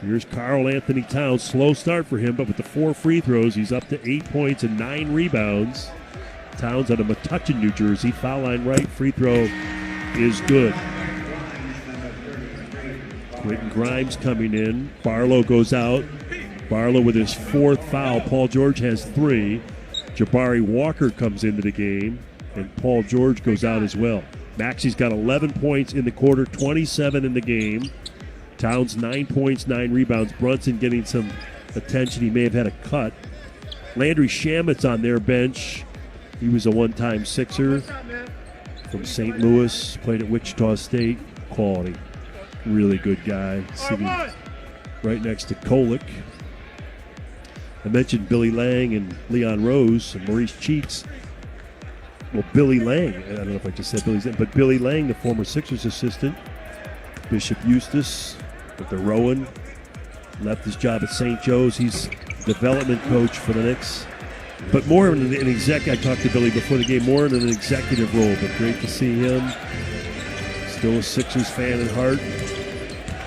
Here's Karl Anthony Towns. Slow start for him, but with the 4 free throws, he's up to 8 points and 9 rebounds. Towns out of Metuchen, New Jersey. Foul line right. Free throw is good. Quentin Grimes coming in. Barlow goes out. Barlow with his 4th foul. Paul George has 3. Jabari Walker comes into the game, and Paul George goes out as well. Maxey's got 11 points in the quarter, 27 in the game. Towns 9 points, 9 rebounds. Brunson getting some attention. He may have had a cut. Landry Shamit's on their bench. He was a one-time Sixer from St. Louis, played at Wichita State. Quality. Really good guy. Sitting right next to Kolick. I mentioned Billy Lang and Leon Rose and Maurice Cheeks. Well, Billy Lang, I don't know if I just said Billy's name, but Billy Lang, the former Sixers assistant. Bishop Eustace with the Rowan. Left his job at St. Joe's. He's development coach for the Knicks. But more in an exec, I talked to Billy before the game, more in an executive role, but great to see him. Still a Sixers fan at heart.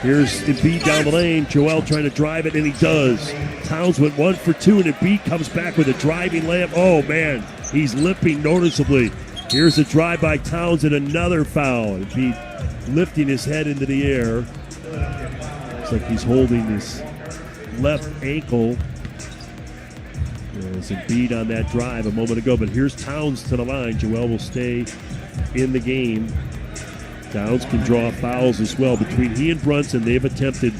Here's Embiid down the lane. Joel trying to drive it, and he does. Towns went 1 for 2, and Embiid comes back with a driving layup. Oh, man, he's limping noticeably. Here's a drive by Towns and another foul. Embiid lifting his head into the air. Looks like he's holding his left ankle. There's Embiid on that drive a moment ago, but here's Towns to the line. Joel will stay in the game. Towns can draw fouls as well. Between he and Brunson, they've attempted,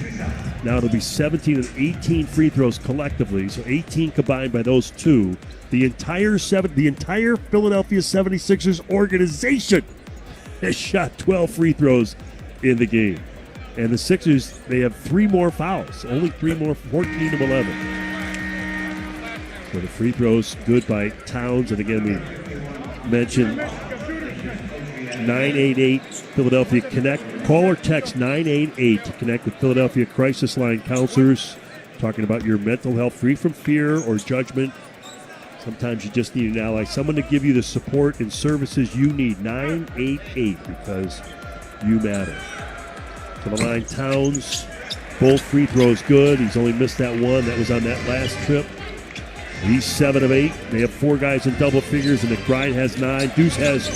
now it'll be 17 and 18 free throws collectively, so 18 combined by those 2. The entire Philadelphia 76ers organization has shot 12 free throws in the game. And the Sixers, they have 3 more fouls, only 3 more, 14 of 11. So the free throws good by Towns, and again, we mentioned 988 Philadelphia Connect. Call or text 988 to connect with Philadelphia Crisis Line counselors. Talking about your mental health, free from fear or judgment. Sometimes you just need an ally, someone to give you the support and services you need. 988, because you matter. To the line, Towns, both free throws good. He's only missed that one. That was on that last trip. He's 7 of 8. They have 4 guys in double figures, and McBride has 9. Deuce has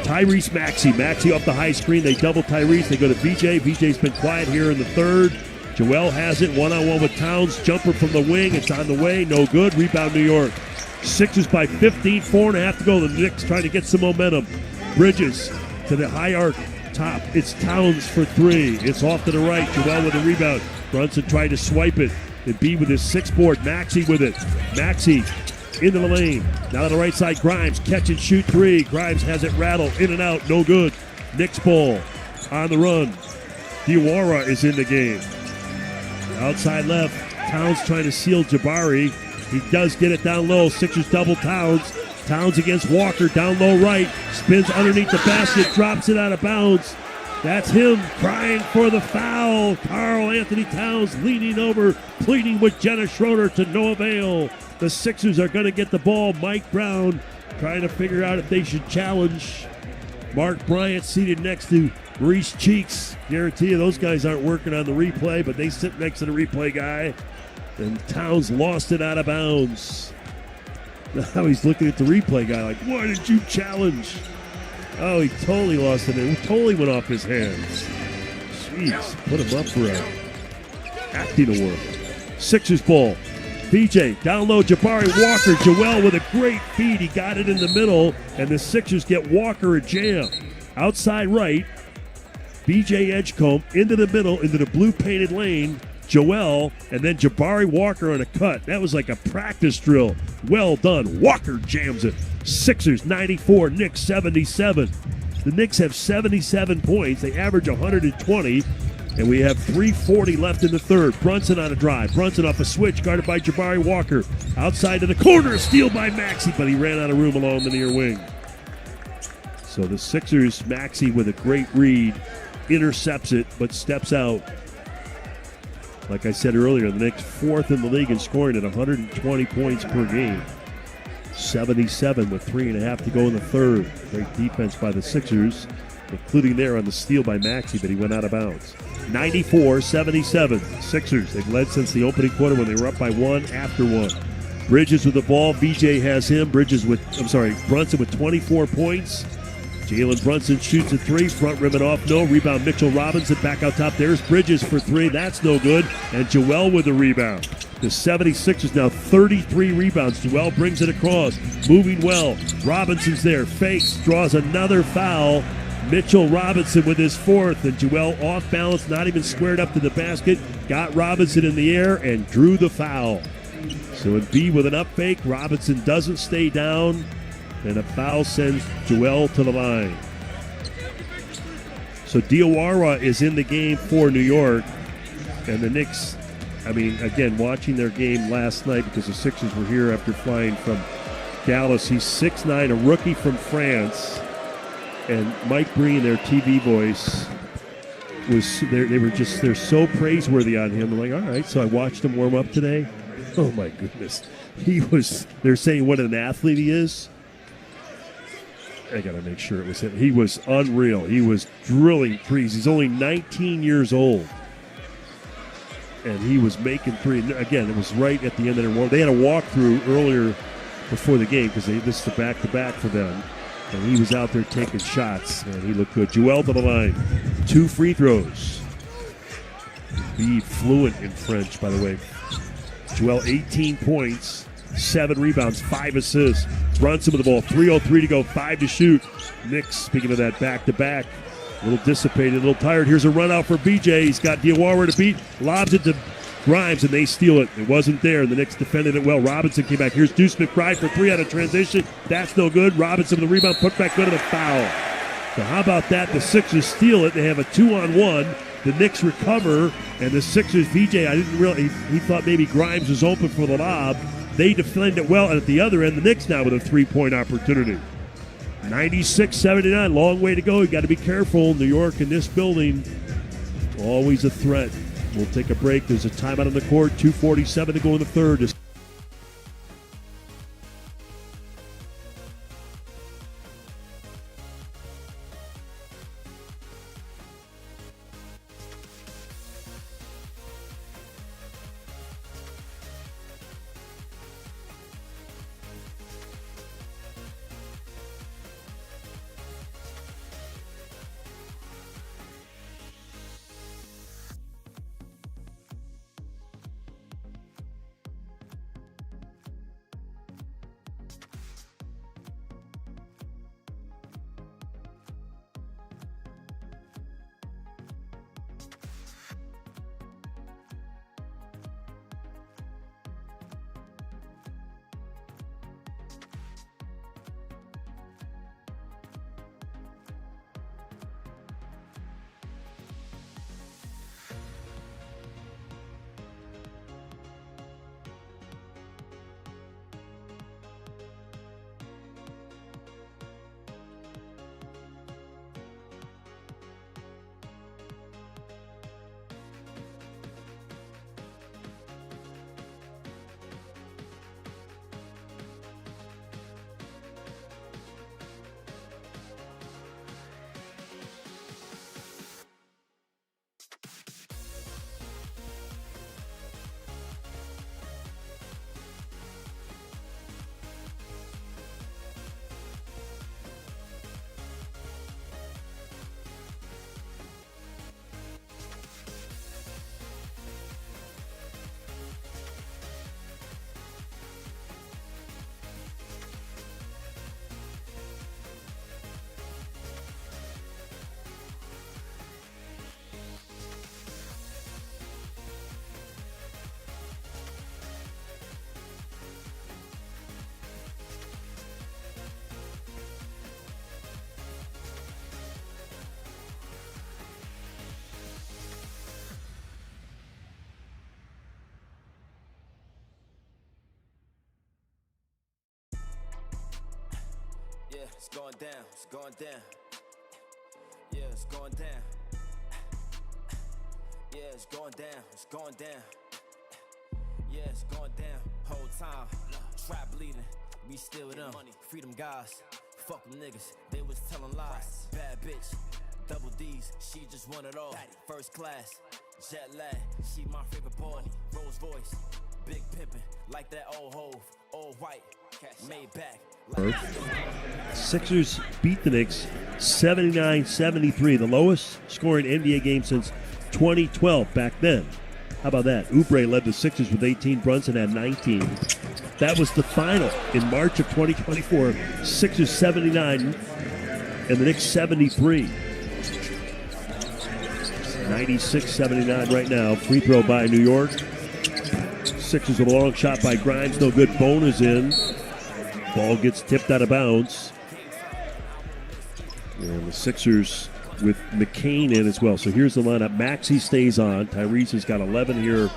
Tyrese Maxey. Maxey off the high screen. They double Tyrese. They go to VJ. VJ's been quiet here in the 3rd. Joel has it. One-on-one with Towns. Jumper from the wing. It's on the way. No good. Rebound, New York. Sixers by 15. 4.5 to go. The Knicks trying to get some momentum. Bridges to the high arc top. It's Towns for 3. It's off to the right. Joel with the rebound. Brunson tried to swipe it. Embiid with his 6th board. Maxey with it. Maxey into the lane. Now to the right side, Grimes. Catch and shoot 3. Grimes has it rattled. In and out. No good. Knicks ball on the run. Diawara is in the game. Outside left. Towns trying to seal Jabari. He does get it down low. Sixers double Towns. Towns against Walker. Down low right. Spins underneath the basket. Drops it out of bounds. That's him crying for the foul. Karl Anthony Towns leaning over, pleading with Jenna Schroeder to no avail. The Sixers are going to get the ball. Mike Brown trying to figure out if they should challenge. Mark Bryant seated next to Maurice Cheeks. Guarantee you those guys aren't working on the replay, but they sit next to the replay guy. And Towns lost it out of bounds. Now he's looking at the replay guy like, why did you challenge? Oh, he totally lost it. It totally went off his hands. Jeez, put him up for a acting award. Sixers ball. PJ, down low, Jabari Walker. Joel with a great feed. He got it in the middle, and the Sixers get Walker a jam. Outside right, BJ Edgecombe into the middle, into the blue painted lane. Joel, and then Jabari Walker on a cut. That was like a practice drill. Well done. Walker jams it. Sixers 94, Knicks 77. The Knicks have 77 points. They average 120, and we have 3:40 left in the third. Brunson on a drive. Brunson off a switch, guarded by Jabari Walker. Outside to the corner, a steal by Maxey, but he ran out of room along the near wing. So the Sixers, Maxey with a great read, intercepts it, but steps out. Like I said earlier, the Knicks fourth in the league in scoring at 120 points per game. 77 with 3.5 to go in the third. Great defense by the Sixers, including there on the steal by Maxey, but he went out of bounds. 94-77. Sixers, they've led since the opening quarter when they were up by one after one. Bridges with the ball. VJ has him. Brunson with 24 points. Jalen Brunson shoots a three, front rim it off, no. Rebound Mitchell Robinson back out top. There's Bridges for three, that's no good. And Joel with the rebound. The 76ers now 33 rebounds. Joel brings it across, moving well. Robinson's there, fakes, draws another foul. Mitchell Robinson with his fourth, and Joel off balance, not even squared up to the basket. Got Robinson in the air and drew the foul. So Embiid with an up fake. Robinson doesn't stay down. And a foul sends Joel to the line. So Diawara is in the game for New York. And the Knicks, again, watching their game last night because the Sixers were here after flying from Dallas. He's 6'9", a rookie from France. And Mike Breen, their TV voice, they're so praiseworthy on him. I'm like, all right, so I watched him warm up today. Oh my goodness. They're saying what an athlete he is. I got to make sure it was him. He was unreal. He was drilling threes. He's only 19 years old. And he was making three. Again, it was right at the end of their walk. They had a walkthrough earlier before the game because this is a back-to-back for them. And he was out there taking shots, and he looked good. Joel to the line. 2 free throws. Be fluent in French, by the way. Joel, 18 points. 7 rebounds, 5 assists. Brunson with the ball, 3:03 to go, 5 to shoot. Knicks, speaking of that back-to-back, a little dissipated, a little tired. Here's a run out for BJ. He's got Diawara to beat, lobs it to Grimes, and they steal it. It wasn't there, and the Knicks defended it well. Robinson came back. Here's Deuce McBride for 3 out of transition. That's no good. Robinson with the rebound, put back good, and a foul. So how about that? The Sixers steal it. They have a 2-on-1. The Knicks recover, and the Sixers, VJ, he thought maybe Grimes was open for the lob. They defend it well, and at the other end, the Knicks now with a 3-point opportunity. 96-79, long way to go. You got to be careful. New York in this building, always a threat. We'll take a break. There's a timeout on the court. 2:47 to go in the third. It's going down, it's going down. Yeah, it's going down. Yeah, it's going down, it's going down. Yeah, it's going down. Whole time, trap bleeding, we still them. Freedom guys, fuck them niggas, they was telling lies. Bad bitch, double D's, she just won it all. First class, jet lag, she my favorite boy. Rose voice, big pimpin', like that old Hove, old white, made back. Sixers beat the Knicks 79-73, the lowest scoring NBA game since 2012 back then. How about that? Oubre led the Sixers with 18, Brunson had 19. That was the final in March of 2024. Sixers 79 and the Knicks 73. 96-79 right now. Free throw by New York. Sixers with a long shot by Grimes. No good. Bonus in. Ball gets tipped out of bounds. And the Sixers with McCain in as well. So here's the lineup. Maxey stays on. Tyrese has got 11 here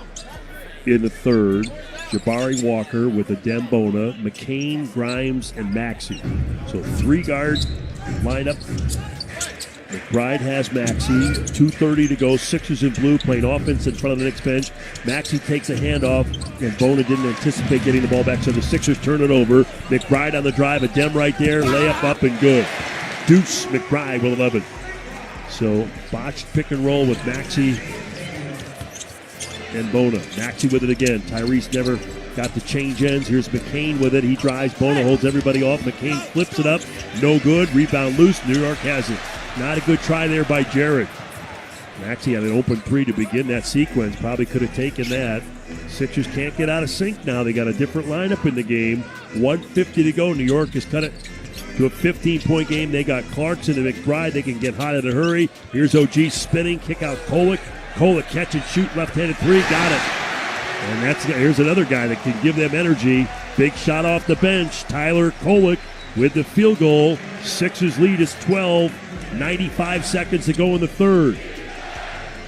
in the third. Jabari Walker with a Dembona, McCain, Grimes, and Maxey. So three-guard lineup. McBride has Maxey. 2:30 to go. Sixers in blue playing offense in front of the Knicks bench. Maxey takes a handoff, and Bona didn't anticipate getting the ball back, so the Sixers turn it over. McBride on the drive. A Dem right there. Layup up and good. Deuce McBride with 11. So botched pick and roll with Maxey and Bona. Maxey with it again. Tyrese never got the change ends. Here's McCain with it. He drives. Bona holds everybody off. McCain flips it up. No good. Rebound loose. New York has it. Not a good try there by Jared. Maxey had an open three to begin that sequence. Probably could have taken that. Sixers can't get out of sync now. They got a different lineup in the game. 1:50 to go. New York has cut it to a 15-point game. They got Clarkson and McBride. They can get hot in a hurry. Here's OG spinning. Kick out Kolek. Kolek catch and shoot. Left-handed three. Got it. And here's another guy that can give them energy. Big shot off the bench. Tyler Kolek with the field goal. Sixers lead is 12. 95 seconds to go in the third.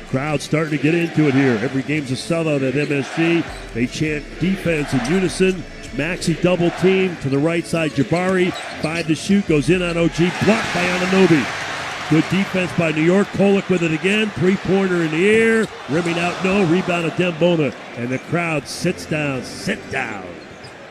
Crowd starting to get into it here. Every game's a sellout at MSG. They chant defense in unison. Maxey double team to the right side. Jabari, 5 to shoot, goes in on OG, blocked by Anunoby. Good defense by New York. Kolek with it again. Three-pointer in the air. Rimming out, no. Rebound of Dembona. And the crowd sits down. Sit down.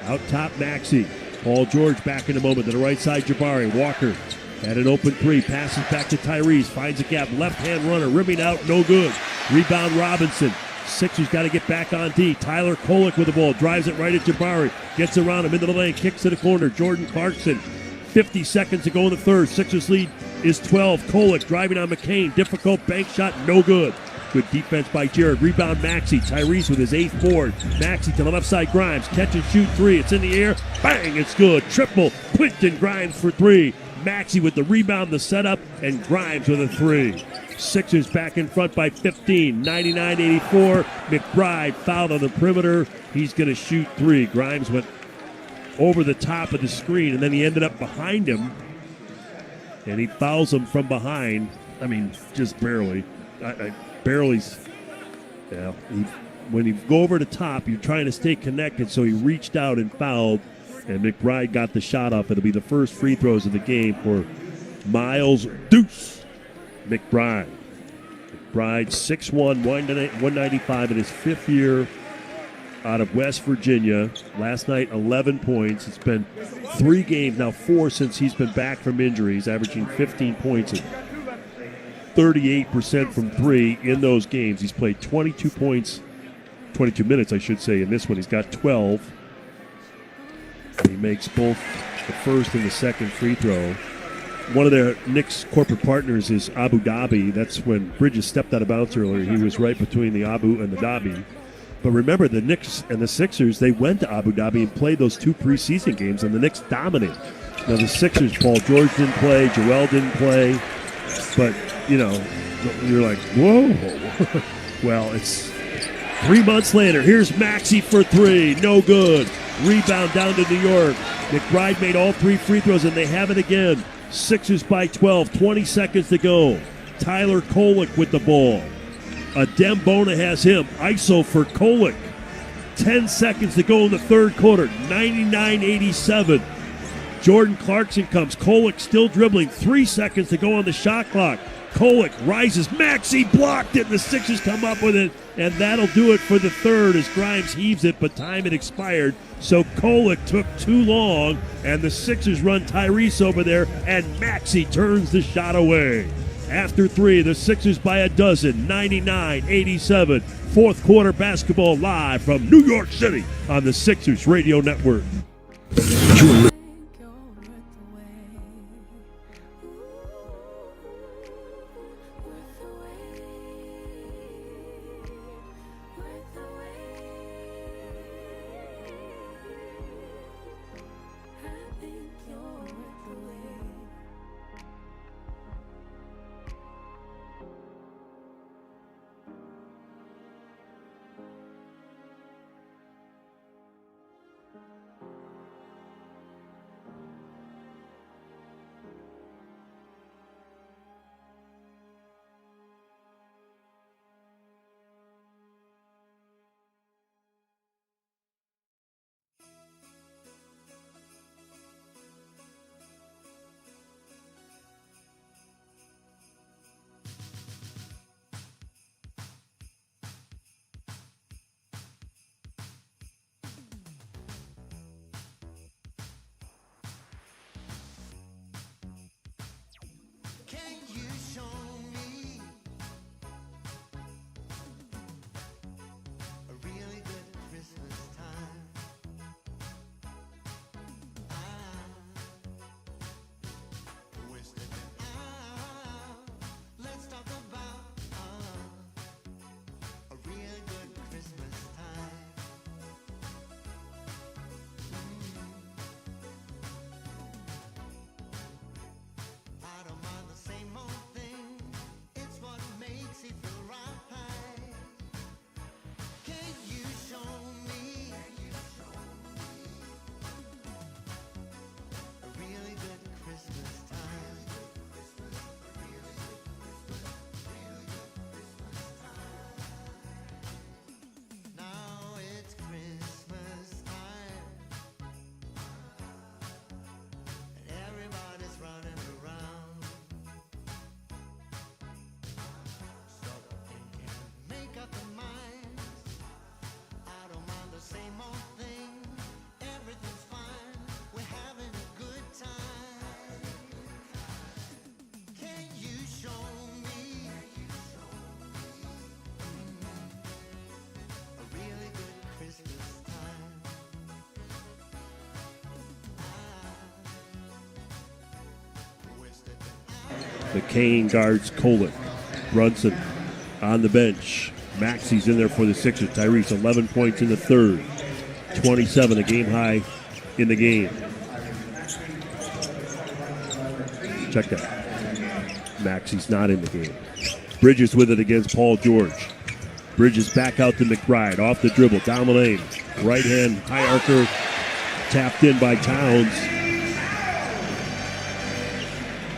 Out top, Maxey. Paul George back in a moment to the right side. Jabari. Walker had an open three. Passes back to Tyrese. Finds a gap. Left-hand runner. Rimming out, no good. Rebound Robinson. Sixers got to get back on D. Tyler Kolek with the ball. Drives it right at Jabari. Gets around him into the lane. Kicks to the corner. Jordan Clarkson. 50 seconds to go in the third. Sixers lead is 12. Kolek driving on McCain. Difficult bank shot. No good. Good defense by Jared. Rebound Maxey. Tyrese with his 8th board. Maxey to the left side. Grimes. Catch and shoot three. It's in the air. Bang. It's good. Triple. Quinton Grimes for three. Maxey with the rebound, the setup, and Grimes with a three. Sixers back in front by 15. 99-84. McBride fouled on the perimeter. He's going to shoot three. Grimes went over the top of the screen, and then he ended up behind him. And he fouls him from behind. I mean, just barely. Barely. Yeah. When you go over the top, you're trying to stay connected, so he reached out and fouled. And McBride got the shot off. It'll be the first free throws of the game for Miles Deuce McBride. McBride, 6'1", 195 in his 5th year out of West Virginia. Last night, 11 points. It's been 3 games, now 4 since he's been back from injuries, averaging 15 points and 38% from 3 in those games. He's played 22 minutes, I should say, in this one. He's got 12. He makes both the first and the second free throw. One of their Knicks corporate partners is Abu Dhabi. That's when Bridges stepped out of bounds earlier. He was right between the Abu and the Dhabi. But remember, the Knicks and the Sixers, they went to Abu Dhabi and played those 2 preseason games, and the Knicks dominated. Now, the Sixers, Paul George didn't play, Joel didn't play. But, you know, you're like, whoa. Well, it's 3 months later. Here's Maxey for 3. No good. Rebound down to New York. McBride made all 3 free throws, and they have it again. Sixers by 12. 20 seconds to go. Tyler Kolek with the ball. Dembona has him. ISO for Kolek. 10 seconds to go in the third quarter. 99-87. Jordan Clarkson comes. Kolek still dribbling. 3 seconds to go on the shot clock. Kolek rises. Maxey blocked it. The Sixers come up with it, and that'll do it for the third as Grimes heaves it, but time had expired. So Kolek took too long, and the Sixers run Tyrese over there, and Maxey turns the shot away. After 3, the Sixers by a dozen, 99-87. Fourth quarter basketball live from New York City on the Sixers Radio Network. You're The Kane guards Kolek. Brunson on the bench. Maxey's in there for the Sixers. Tyrese, 11 points in the third. 27, a game high in the game. Check that. Maxey's not in the game. Bridges with it against Paul George. Bridges back out to McBride. Off the dribble, down the lane. Right hand, high archer. Tapped in by Towns.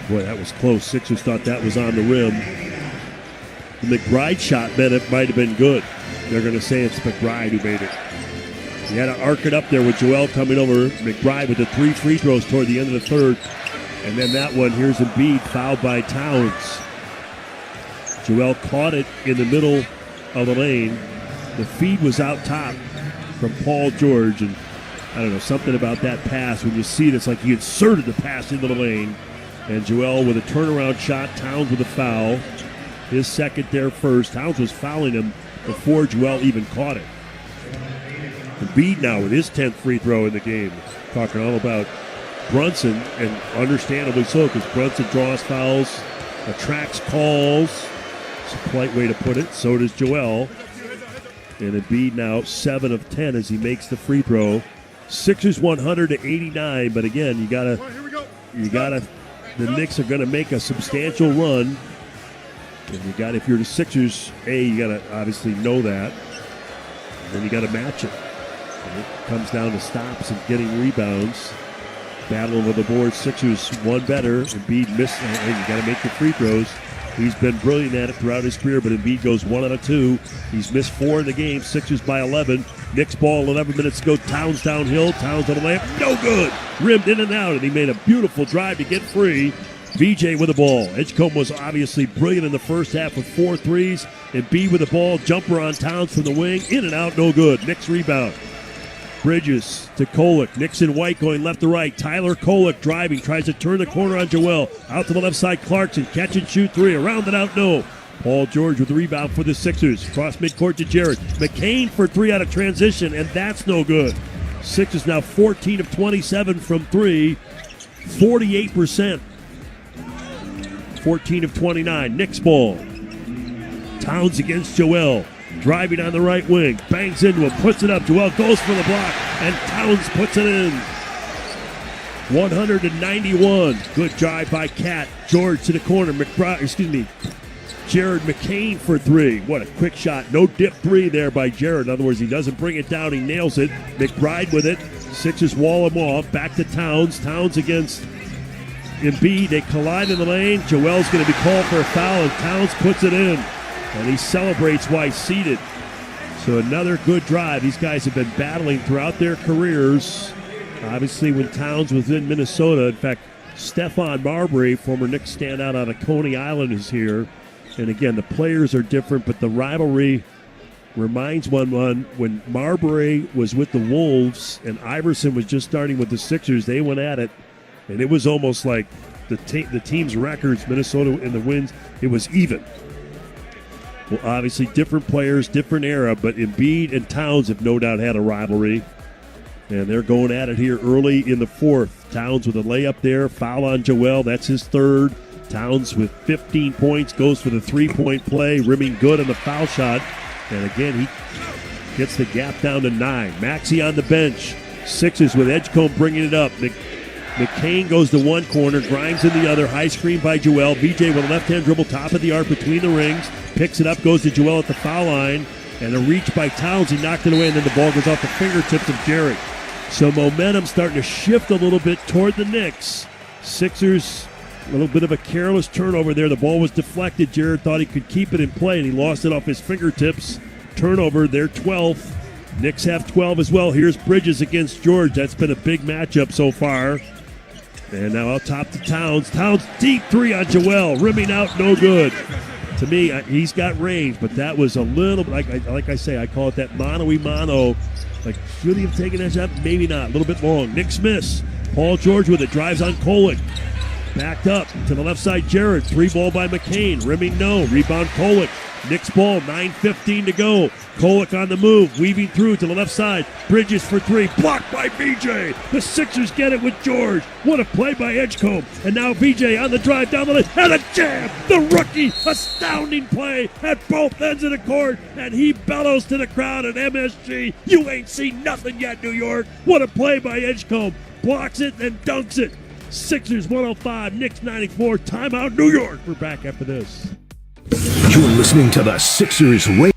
Boy, that was close. Sixers thought that was on the rim. The McBride shot might have been good. They're going to say it's McBride who made it. He had to arc it up there with Joel coming over. McBride with the 3 free throws toward the end of the third. And then that one, here's Embiid, fouled by Towns. Joel caught it in the middle of the lane. The feed was out top from Paul George. And I don't know, something about that pass. When you see it, it's like he inserted the pass into the lane. And Joel with a turnaround shot. Towns with a foul. His second there first. Towns was fouling him before Joel even caught it. Embiid now with his 10th free throw in the game. Talking all about Brunson, and understandably so, because Brunson draws fouls, attracts calls. It's a polite way to put it. So does Joel. And Embiid now 7 of 10 as he makes the free throw. Sixers 100-89, but again, you gotta. The Knicks are gonna make a substantial run. And if you're the Sixers, you gotta obviously know that. And then you gotta match it. And it comes down to stops and getting rebounds. Battle over the board. Sixers one better. Embiid missed. And you gotta make the free throws. He's been brilliant at it throughout his career, but Embiid goes 1 out of 2. He's missed 4 in the game. Sixers by 11. Knicks ball, 11 minutes to go. Towns downhill. Towns on the layup. No good. Rimmed in and out, and he made a beautiful drive to get free. VJ with the ball. Edgecombe was obviously brilliant in the first half with 4 threes. Embiid with the ball. Jumper on Towns from the wing. In and out, no good. Knicks rebound. Bridges to Kolek. Knicks in white going left to right. Tyler Kolek driving. Tries to turn the corner on Joel. Out to the left side. Clarkson. Catch and shoot 3. Around and out, no. Paul George with the rebound for the Sixers. Cross midcourt to Jarrett. McCain for 3 out of transition, and that's no good. Sixers now 14 of 27 from 3. 48%. 14 of 29. Knicks ball. Towns against Joel. Driving on the right wing. Bangs into him. Puts it up. Joel goes for the block. And Towns puts it in. 191. Good drive by Cat. George to the corner. Jared McCain for 3. What a quick shot. No dip 3 there by Jared. In other words, he doesn't bring it down. He nails it. McBride with it. Sixers wall him off. Back to Towns. Towns against Embiid. They collide in the lane. Joel's going to be called for a foul, and Towns puts it in. And he celebrates while he's seated. So another good drive. These guys have been battling throughout their careers. Obviously, when Towns was in Minnesota, in fact, Stephon Marbury, former Knicks standout out of Coney Island, is here. And again, the players are different, but the rivalry reminds one when Marbury was with the Wolves and Iverson was just starting with the Sixers. They went at it, and it was almost like the team's records, Minnesota in the wins, it was even. Well, obviously, different players, different era, but Embiid and Towns have no doubt had a rivalry. And they're going at it here early in the fourth. Towns with a layup there, foul on Joel, that's his 3rd. Towns with 15 points, goes for the 3-point play, rimming good on the foul shot. And again, he gets the gap down to 9. Maxey on the bench. Sixers with Edgecombe bringing it up. McCain goes to one corner, Grimes in the other. High screen by Joel. VJ with a left-hand dribble, top of the arc between the rings. Picks it up, goes to Joel at the foul line. And a reach by Towns. He knocked it away, and then the ball goes off the fingertips of Jarrett. So momentum starting to shift a little bit toward the Knicks. Sixers, a little bit of a careless turnover there. The ball was deflected. Jarrett thought he could keep it in play, and he lost it off his fingertips. Turnover, they're 12th. Knicks have 12 as well. Here's Bridges against George. That's been a big matchup so far. And now out top to Towns. Towns deep 3 on Joel. Rimming out, no good. To me, he's got range, but that was a little, like I say, I call it that mano-y-mano. Like, should he have taken that shot? Maybe not. A little bit long. Knicks miss. Paul George with it. Drives on Kolek. Backed up to the left side, Jarrett. 3 ball by McCain. Rimming no. Rebound Kolek. Knicks ball, 9:15 to go. Kolek on the move, weaving through to the left side. Bridges for 3, blocked by VJ. The Sixers get it with George. What a play by Edgecombe. And now VJ on the drive down the lane, and a jam. The rookie, astounding play at both ends of the court. And he bellows to the crowd at MSG. You ain't seen nothing yet, New York. What a play by Edgecombe. Blocks it and dunks it. Sixers 105, Knicks 94. Timeout, New York. We're back after this. You're listening to the Sixers Radio.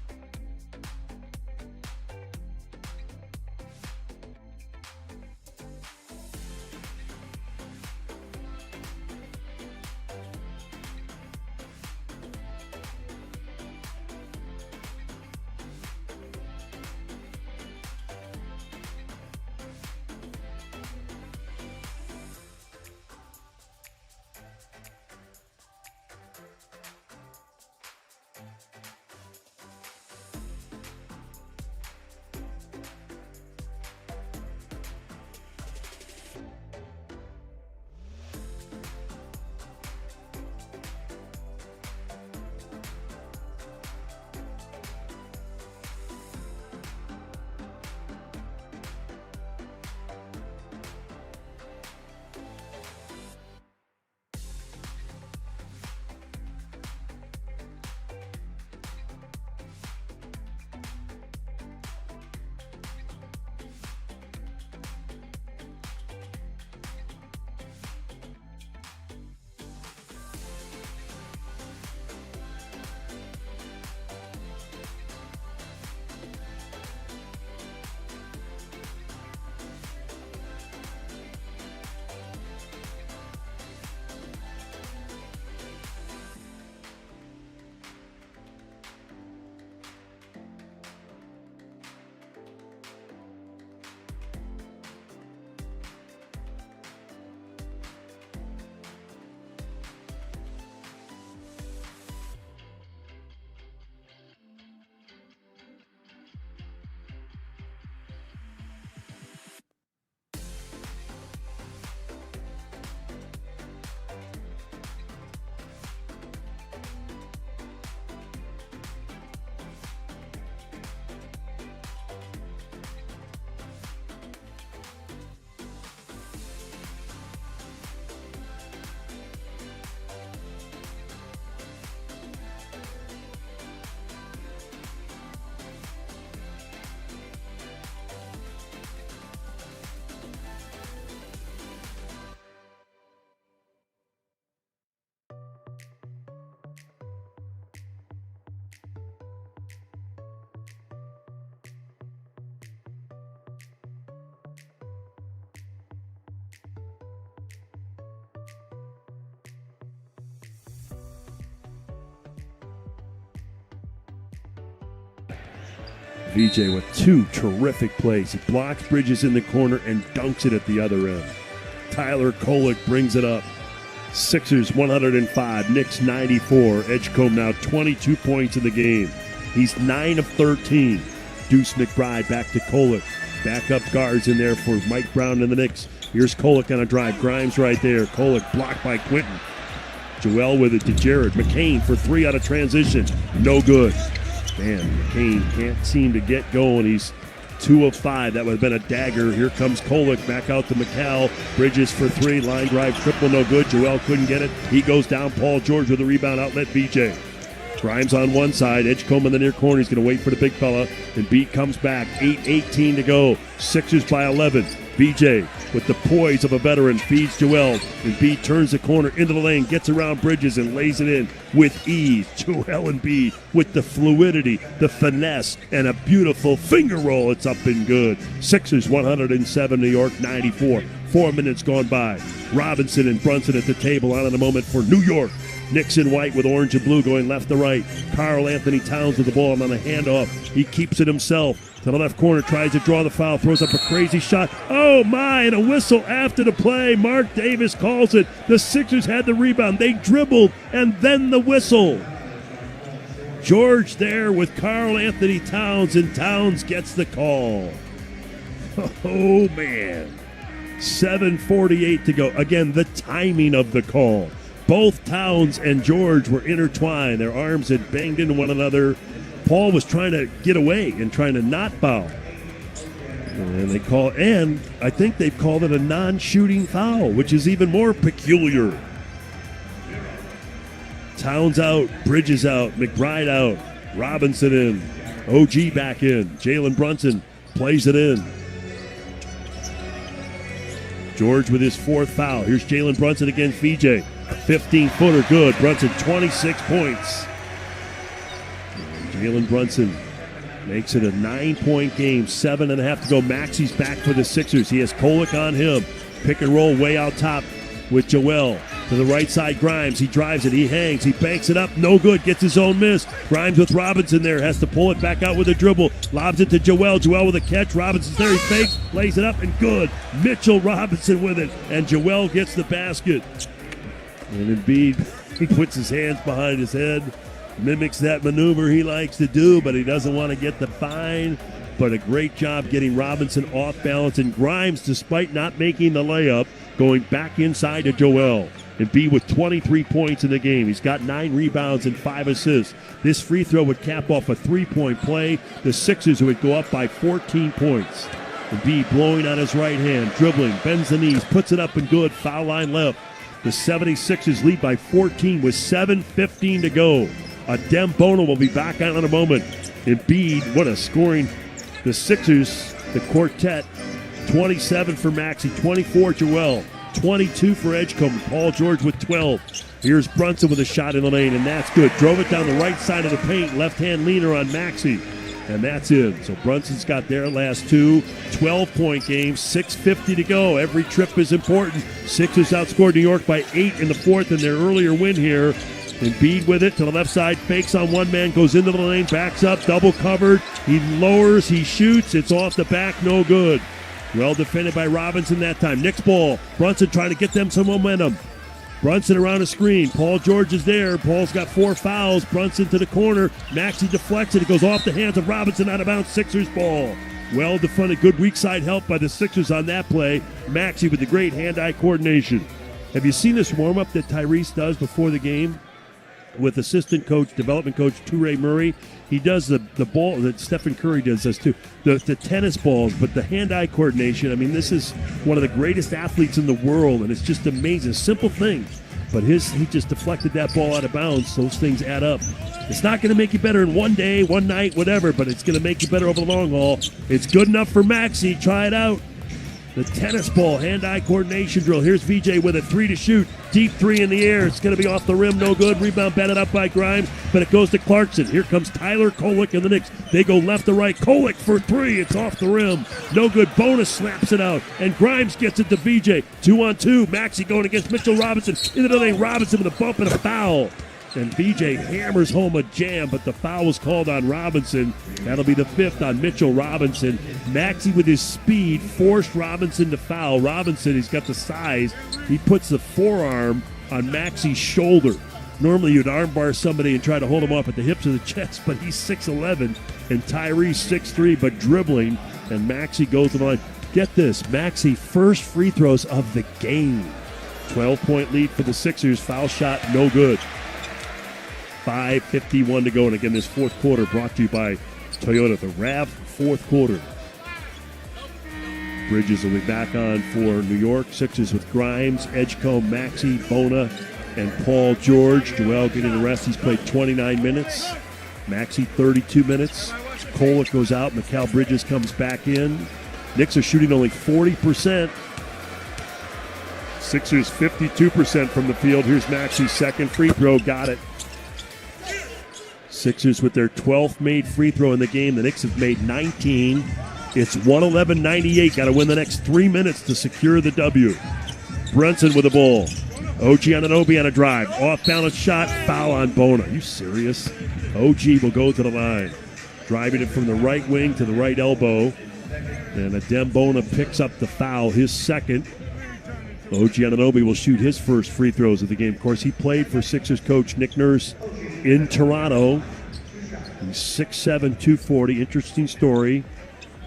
VJ with two terrific plays. He blocks Bridges in the corner and dunks it at the other end. Tyler Kolek brings it up. Sixers 105, Knicks 94. Edgecombe now 22 points in the game. He's 9 of 13. Deuce McBride back to Kolek. Backup guards in there for Mike Brown and the Knicks. Here's Kolek on a drive. Grimes right there. Kolek blocked by Quinton. Joel with it to Jared. McCain for three out of transition. No good. Man, McCain can't seem to get going. He's 2 of 5. That would have been a dagger. Here comes Kolek back out to McCall. Bridges for three. Line drive triple. No good. Joel couldn't get it. He goes down. Paul George with a rebound outlet. VJ. Grimes on one side. Edgecombe in the near corner. He's going to wait for the big fella. And Beat comes back. 8:18 to go. Sixers by 11. BJ with the poise of a veteran feeds Joel. And Beat turns the corner into the lane, gets around Bridges and lays it in with ease. Joel Embiid with the fluidity, the finesse, and a beautiful finger roll. It's up and good. Sixers 107, New York 94. 4 minutes gone by. Robinson and Brunson at the table on in a moment for New York. Knicks in white with orange and blue going left to right. Karl Anthony Towns with the ball on a handoff. He keeps it himself. To the left corner, tries to draw the foul, throws up a crazy shot. Oh my, and a whistle after the play. Mark Davis calls it. The Sixers had the rebound. They dribbled, and then the whistle. George there with Karl Anthony Towns, and Towns gets the call. Oh man. 7:48 to go. Again, the timing of the call. Both Towns and George were intertwined. Their arms had banged into one another. Paul was trying to get away and trying to not foul. And I think they've called it a non-shooting foul, which is even more peculiar. Towns out, Bridges out, McBride out, Robinson in, OG back in. Jalen Brunson plays it in. George with his fourth foul. Here's Jalen Brunson against VJ. 15-footer good. Brunson 26 points. Jalen Brunson makes it a 9-point game. 7.5 to go. Maxi's back for the Sixers. He has Kolek on him. Pick and roll way out top with Joel. To the right side, Grimes. He drives it. He hangs. He banks it up. No good. Gets his own miss. Grimes with Robinson there. Has to pull it back out with a dribble. Lobs it to Joel. Joel with a catch. Robinson's there. He fakes. Lays it up and good. Mitchell Robinson with it. And Joel gets the basket. And Embiid, he puts his hands behind his head. Mimics that maneuver he likes to do, but he doesn't want to get the fine. But a great job getting Robinson off balance. And Grimes, despite not making the layup, going back inside to Joel. Embiid with 23 points in the game. He's got 9 rebounds and 5 assists. This free throw would cap off a 3-point play. The Sixers would go up by 14 points. Embiid blowing on his right hand, dribbling, bends the knees, puts it up and good. Foul line left. The 76ers lead by 14 with 7:15 to go. Adem Bono will be back on in a moment. Embiid, what a scoring. The Sixers, the quartet, 27 for Maxey, 24 Joel, 22 for Edgecombe. Paul George with 12. Here's Brunson with a shot in the lane, and that's good. Drove it down the right side of the paint, left-hand leaner on Maxey. And that's in. So Brunson's got their last 2. 12-point game, 6:50 to go. Every trip is important. Sixers outscored New York by 8 in the fourth in their earlier win here. Embiid with it to the left side, fakes on one man, goes into the lane, backs up, double covered. He lowers, he shoots. It's off the back, no good. Well defended by Robinson that time. Knicks ball. Brunson trying to get them some momentum. Brunson around the screen. Paul George is there. Paul's got 4 fouls. Brunson to the corner. Maxey deflects it. It goes off the hands of Robinson, out of bounds. Sixers ball. Well defended. Good weak side help by the Sixers on that play. Maxey with the great hand-eye coordination. Have you seen this warm-up that Tyrese does before the game with assistant coach, development coach Toure Murray? He does the ball that Stephen Curry does this too. The tennis balls, but the hand-eye coordination. I mean, this is one of the greatest athletes in the world, and it's just amazing. Simple thing, but he just deflected that ball out of bounds. Those things add up. It's not going to make you better in one day, one night, whatever, but it's going to make you better over the long haul. It's good enough for Maxey. Try it out. The tennis ball, hand-eye coordination drill. Here's VJ with a 3 to shoot. Deep 3 in the air. It's going to be off the rim. No good. Rebound batted up by Grimes, but it goes to Clarkson. Here comes Tyler Kolek and the Knicks. They go left to right. Kolek for 3. It's off the rim. No good. Bonus slaps it out, and Grimes gets it to VJ. 2-on-2. Maxey going against Mitchell Robinson. Into the lane. Robinson with a bump and a foul. and VJ hammers home a jam, but the foul was called on Robinson. That'll be the 5th on Mitchell Robinson. Maxey with his speed forced Robinson to foul. Robinson, he's got the size. He puts the forearm on Maxey's shoulder. Normally you'd armbar somebody and try to hold him off at the hips or the chest, but he's 6'11", and Tyrese 6'3", but dribbling, and Maxey goes to the line. Get this, Maxey first free throws of the game. 12-point lead for the Sixers. Foul shot, no good. 5:51 to go, and again, this fourth quarter brought to you by Toyota, the RAV fourth quarter. Bridges will be back on for New York. Sixers with Grimes, Edgecombe, Maxey, Bona, and Paul George. Joel getting the rest. He's played 29 minutes. Maxey 32 minutes. Kolek goes out. Mikal Bridges comes back in. Knicks are shooting only 40%. Sixers 52% from the field. Here's Maxey's second free throw. Got it. Sixers with their 12th made free throw in the game. The Knicks have made 19. It's 111-98. Got to win the next 3 minutes to secure the W. Brunson with the ball. OG Anunoby on a drive. Off-balance shot. Foul on Bona. Are you serious? OG will go to the line. Driving it from the right wing to the right elbow. And Adem Bona picks up the foul, his second. OG Anunoby will shoot his first free throws of the game. Of course, he played for Sixers coach Nick Nurse in Toronto. He's 6'7", 240. Interesting story.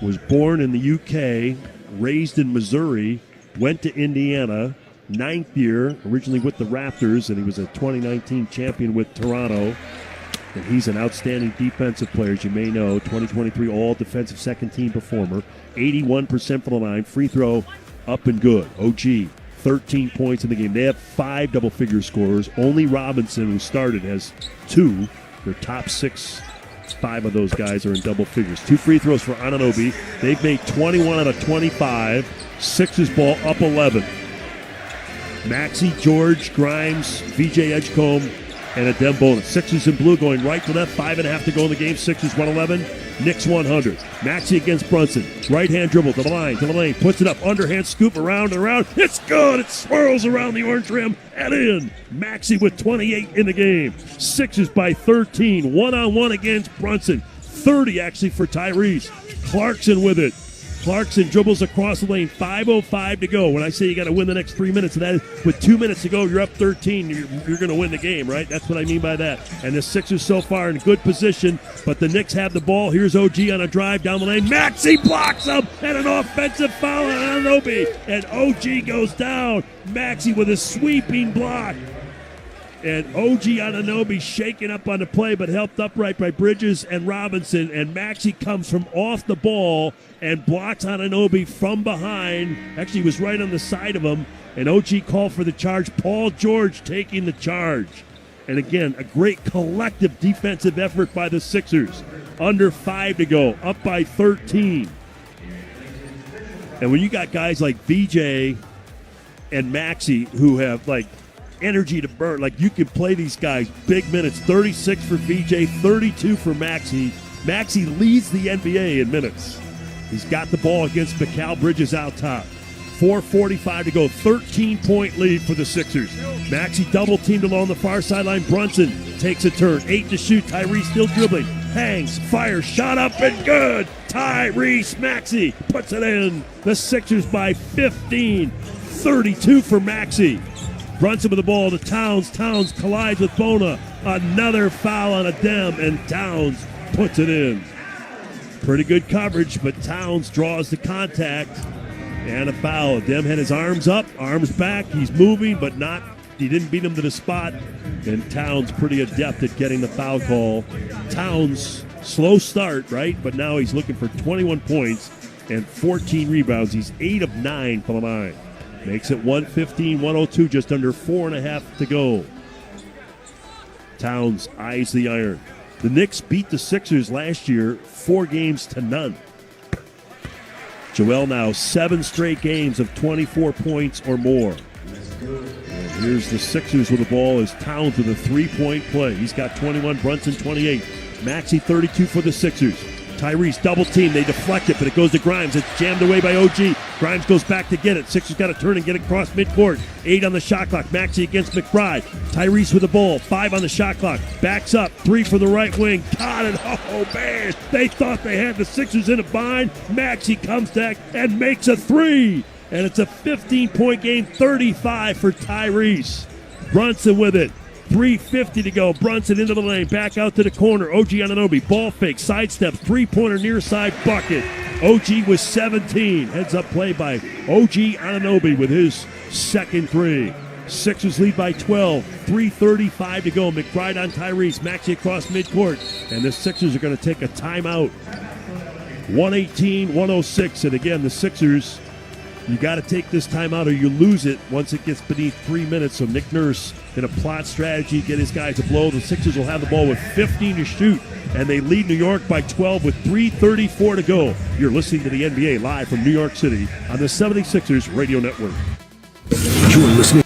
Was born in the UK, raised in Missouri, went to Indiana, 9th year, originally with the Raptors, and he was a 2019 champion with Toronto. And he's an outstanding defensive player, as you may know. 2023 all-defensive second-team performer. 81% from the line. Free throw up and good. OG, 13 points in the game. They have 5 double-figure scorers. Only Robinson, who started, has 2. Their top 6, 5 of those guys are in double figures. 2 free throws for Anunoby. They've made 21 out of 25. Sixers ball up 11. Maxey, George, Grimes, VJ Edgecombe, and Adem Bona. Sixers in blue going right to left. 5.5 to go in the game. Sixers 111. Knicks 100. Maxey against Brunson. Right hand dribble to the line, to the lane. Puts it up. Underhand scoop around and around. It's good. It swirls around the orange rim and in. Maxey with 28 in the game. Sixers by 13. One-on-one against Brunson. 30 actually for Tyrese. Clarkson with it. Clarkson dribbles across the lane. 5:05 to go. When I say you got to win the next 3 minutes, and that is with 2 minutes to go, you're up 13. You're going to win the game, right? That's what I mean by that. And the Sixers so far in good position, but the Knicks have the ball. Here's OG on a drive down the lane. Maxey blocks him, and an offensive foul on Anunoby. And OG goes down. Maxey with a sweeping block. And OG Anunoby shaken up on the play, but helped upright by Bridges and Robinson. And Maxey comes from off the ball and blocks Anunoby from behind. Actually, he was right on the side of him. And OG called for the charge. Paul George taking the charge. And again, a great collective defensive effort by the Sixers. Under 5 to go, up by 13. And when you got guys like VJ and Maxey who have like energy to burn, like you can play these guys big minutes. 36 for VJ, 32 for Maxey. Maxey leads the NBA in minutes. He's got the ball against Mikal Bridges out top. 4:45 to go, 13-point lead for the Sixers. Maxey double teamed along the far sideline. Brunson takes a turn, 8 to shoot. Tyrese still dribbling, hangs, fires, shot up and good. Tyrese Maxey puts it in. The Sixers by 15, 32 for Maxey. Brunson with the ball to Towns. Towns collides with Bona. Another foul on Adem, and Towns puts it in. Pretty good coverage, but Towns draws the contact. And a foul. Adem had his arms up, arms back. He's moving, but not. He didn't beat him to the spot. And Towns pretty adept at getting the foul call. Towns, slow start, right? But now he's looking for 21 points and 14 rebounds. He's 8 of 9 from the line. Makes it 115-102, just under 4.5 to go. Towns eyes the iron. The Knicks beat the Sixers last year 4-0. Joel now 7 straight games of 24 points or more. And here's the Sixers with the ball as Towns with a 3-point play. He's got 21, Brunson 28. Maxey 32 for the Sixers. Tyrese double team. They deflect it, but it goes to Grimes. It's jammed away by OG. Grimes goes back to get it. Sixers got to turn and get it across midcourt. 8 on the shot clock. Maxey against McBride. Tyrese with the ball. 5 on the shot clock. Backs up. 3 for the right wing. Got it. Oh, man. They thought they had the Sixers in a bind. Maxey comes back and makes a 3. And it's a 15-point game, 35 for Tyrese. Brunson with it. 3:50 to go. Brunson into the lane. Back out to the corner. OG Anunoby. Ball fake. Sidestep. Three-pointer near side bucket. OG with 17. Heads up play by OG Anunoby with his second 3. Sixers lead by 12. 3:35 to go. McBride on Tyrese. Maxey across midcourt. And the Sixers are going to take a timeout. 118-106. And again, the Sixers, you got to take this timeout or you lose it once it gets beneath 3 minutes. So Nick Nurse in a plot strategy, get his guys to blow. The Sixers will have the ball with 15 to shoot, and they lead New York by 12 with 3:34 to go. You're listening to the NBA live from New York City on the 76ers Radio Network. You're listening.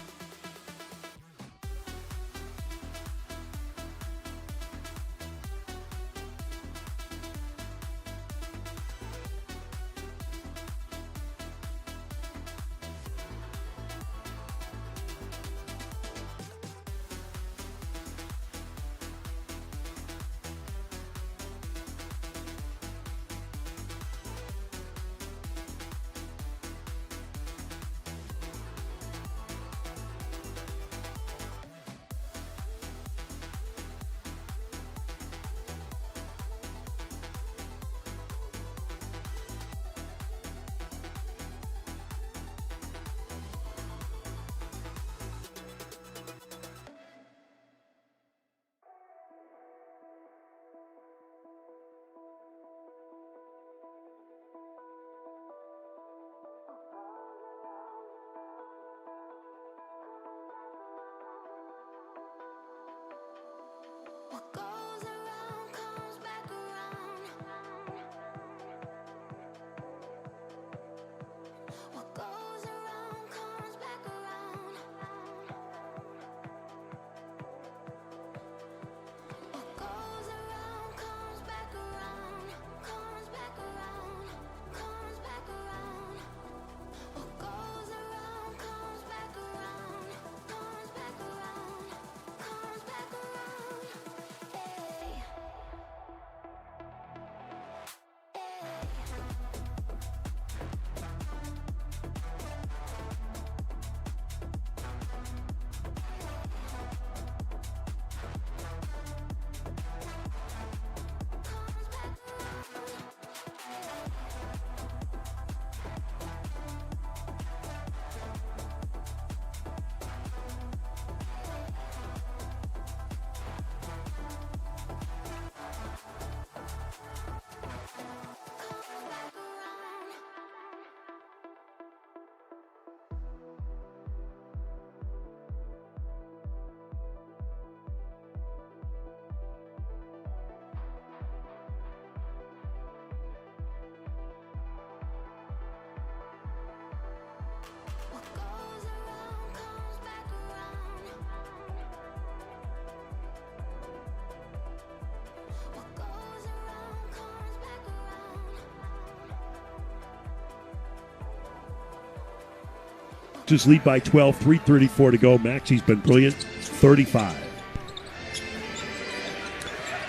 Just lead by 12, 3:34 to go. Maxey's been brilliant, 35.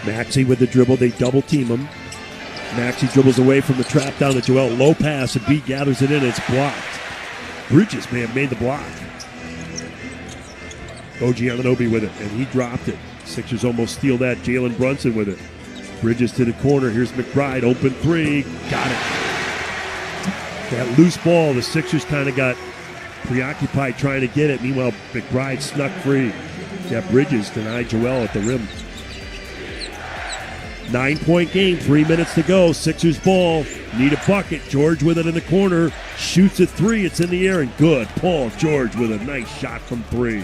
Maxey with the dribble, they double team him. Maxey dribbles away from the trap down to Joel. Low pass, and B gathers it in, it's blocked. Bridges may have made the block. OG Anunoby with it, and he dropped it. Sixers almost steal that. Jalen Brunson with it. Bridges to the corner, here's McBride, open 3, got it. That loose ball, the Sixers kind of got preoccupied trying to get it. Meanwhile, McBride snuck free. Yeah, Bridges denied Joel at the rim. 9-point game, 3 minutes to go. Sixers ball, need a bucket. George with it in the corner, shoots a 3. It's in the air and good. Paul George with a nice shot from 3.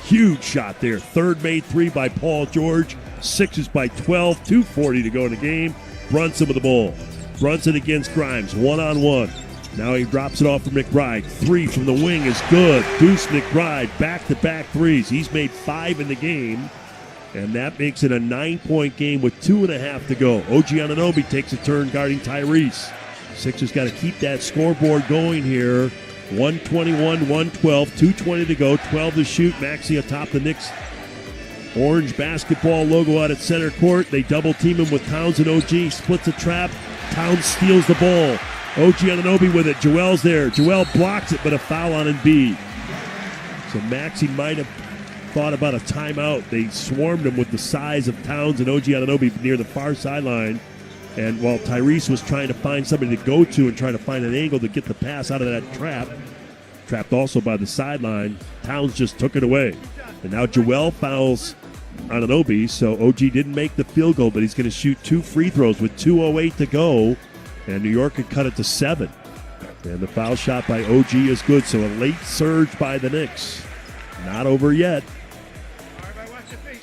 Huge shot there. Third made 3 by Paul George. Sixers by 12, 2:40 to go in the game. Brunson with the ball. Brunson against Grimes, one-on-one. Now he drops it off for McBride. 3 from the wing is good. Deuce McBride, back-to-back 3s. He's made 5 in the game. And that makes it a 9-point game with 2.5 to go. OG Anunoby takes a turn guarding Tyrese. Sixers got to keep that scoreboard going here. 121, 112, 2:20 to go, 12 to shoot. Maxey atop the Knicks orange basketball logo out at center court. They double team him with Towns and OG. Splits a trap. Towns steals the ball. OG Anunoby with it. Joel's there. Joel blocks it, but a foul on Embiid. So Maxey might have thought about a timeout. They swarmed him with the size of Towns and OG Anunoby near the far sideline. And while Tyrese was trying to find somebody to go to and try to find an angle to get the pass out of that trap, trapped also by the sideline, Towns just took it away. And now Joel fouls Anunoby, so OG didn't make the field goal, but he's going to shoot 2 free throws with 2:08 to go, and New York could cut it to 7. And the foul shot by OG is good, so a late surge by the Knicks. Not over yet.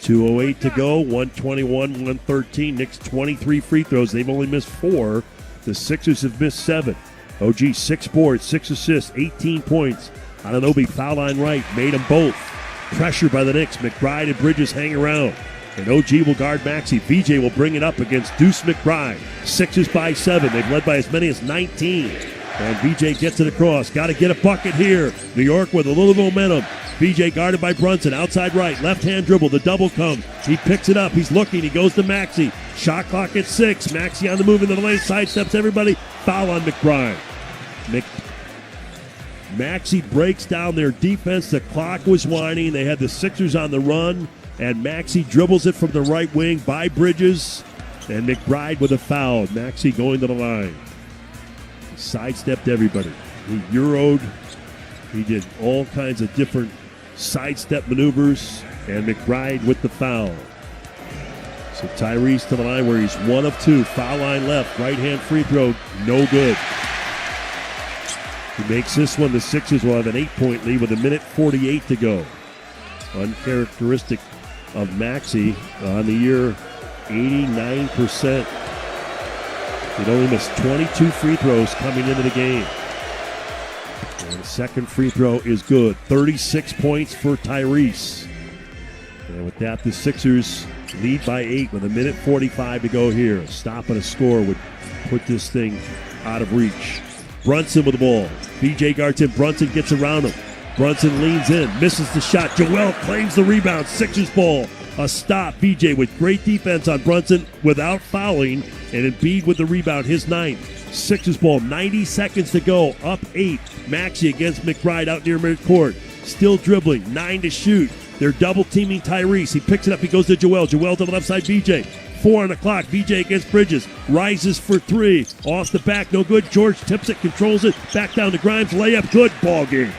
2:08 to go, 121, 113. Knicks 23 free throws. They've only missed 4. The Sixers have missed 7. OG 6 boards, 6 assists, 18 points. Anunoby foul line right, made them both. Pressure by the Knicks. McBride and Bridges hang around. And OG will guard Maxey. VJ will bring it up against Deuce McBride. Sixers by 7. They've led by as many as 19. And VJ gets it across. Got to get a bucket here. New York with a little momentum. VJ guarded by Brunson. Outside right. Left-hand dribble. The double comes. He picks it up. He's looking. He goes to Maxey. Shot clock at 6. Maxey on the move in the lane. Sidesteps everybody. Foul on McBride. Maxey breaks down their defense. The clock was winding. They had the Sixers on the run. And Maxey dribbles it from the right wing by Bridges. And McBride with a foul. Maxey going to the line. He sidestepped everybody. He Euro'd. He did all kinds of different sidestep maneuvers. And McBride with the foul. So Tyrese to the line where he's 1 of 2. Foul line left. Right-hand free throw. No good. He makes this one. The Sixers will have an 8-point lead with 1:48 to go. Uncharacteristic of Maxey on the year, 89%. He'd only missed 22 free throws coming into the game. And the second free throw is good. 36 points for Tyrese. And with that, the Sixers lead by 8 with 1:45 to go here. A stop and a score would put this thing out of reach. Brunson with the ball. VJ guards him. Brunson gets around him. Brunson leans in, misses the shot. Joel claims the rebound. Sixers ball. A stop. VJ with great defense on Brunson without fouling. And Embiid with the rebound, his 9th. Sixers ball. 90 seconds to go. Up 8. Maxey against McBride out near midcourt. Still dribbling. 9 to shoot. They're double teaming Tyrese. He picks it up. He goes to Joel. Joel to the left side. VJ. 4 on the clock. VJ against Bridges. Rises for 3. Off the back. No good. George tips it. Controls it. Back down to Grimes. Layup. Good. Ball game.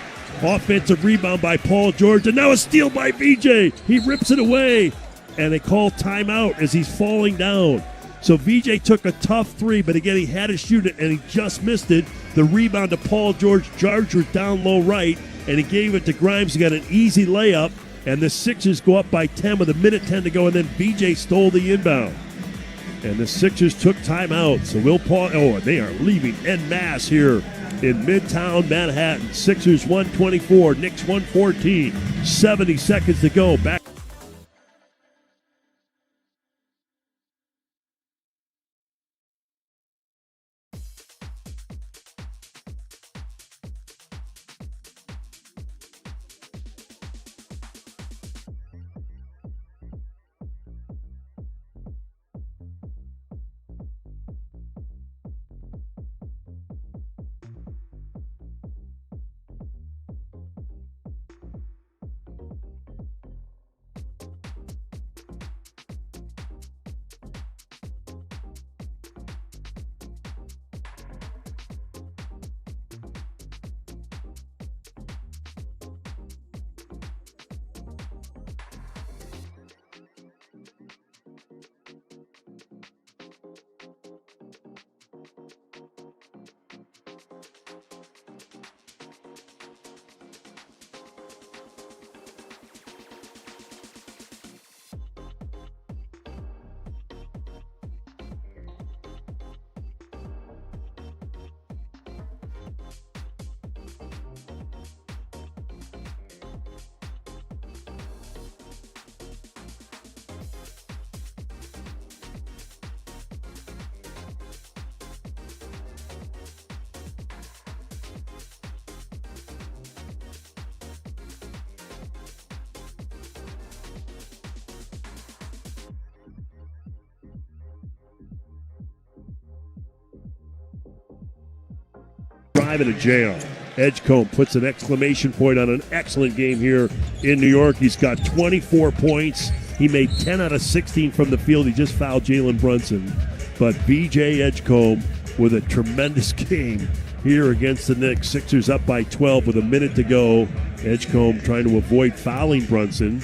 Offensive rebound by Paul George. And now a steal by VJ. He rips it away. And they call timeout as he's falling down. So VJ took a tough 3, but again, he had to shoot it, and he just missed it. The rebound to Paul George. George was down low right, and he gave it to Grimes. He got an easy layup. And the Sixers go up by 10 with 1:10 to go, and then VJ stole the inbound. And the Sixers took timeout. So we'll pause. Oh, and they are leaving en masse here in Midtown Manhattan. Sixers 124, Knicks 114. 70 seconds to go. Back. 5 and a jam. Edgecombe puts an exclamation point on an excellent game here in New York. He's got 24 points. He made 10 out of 16 from the field. He just fouled Jalen Brunson. But B.J. Edgecombe with a tremendous game here against the Knicks. Sixers up by 12 with a minute to go. Edgecombe trying to avoid fouling Brunson.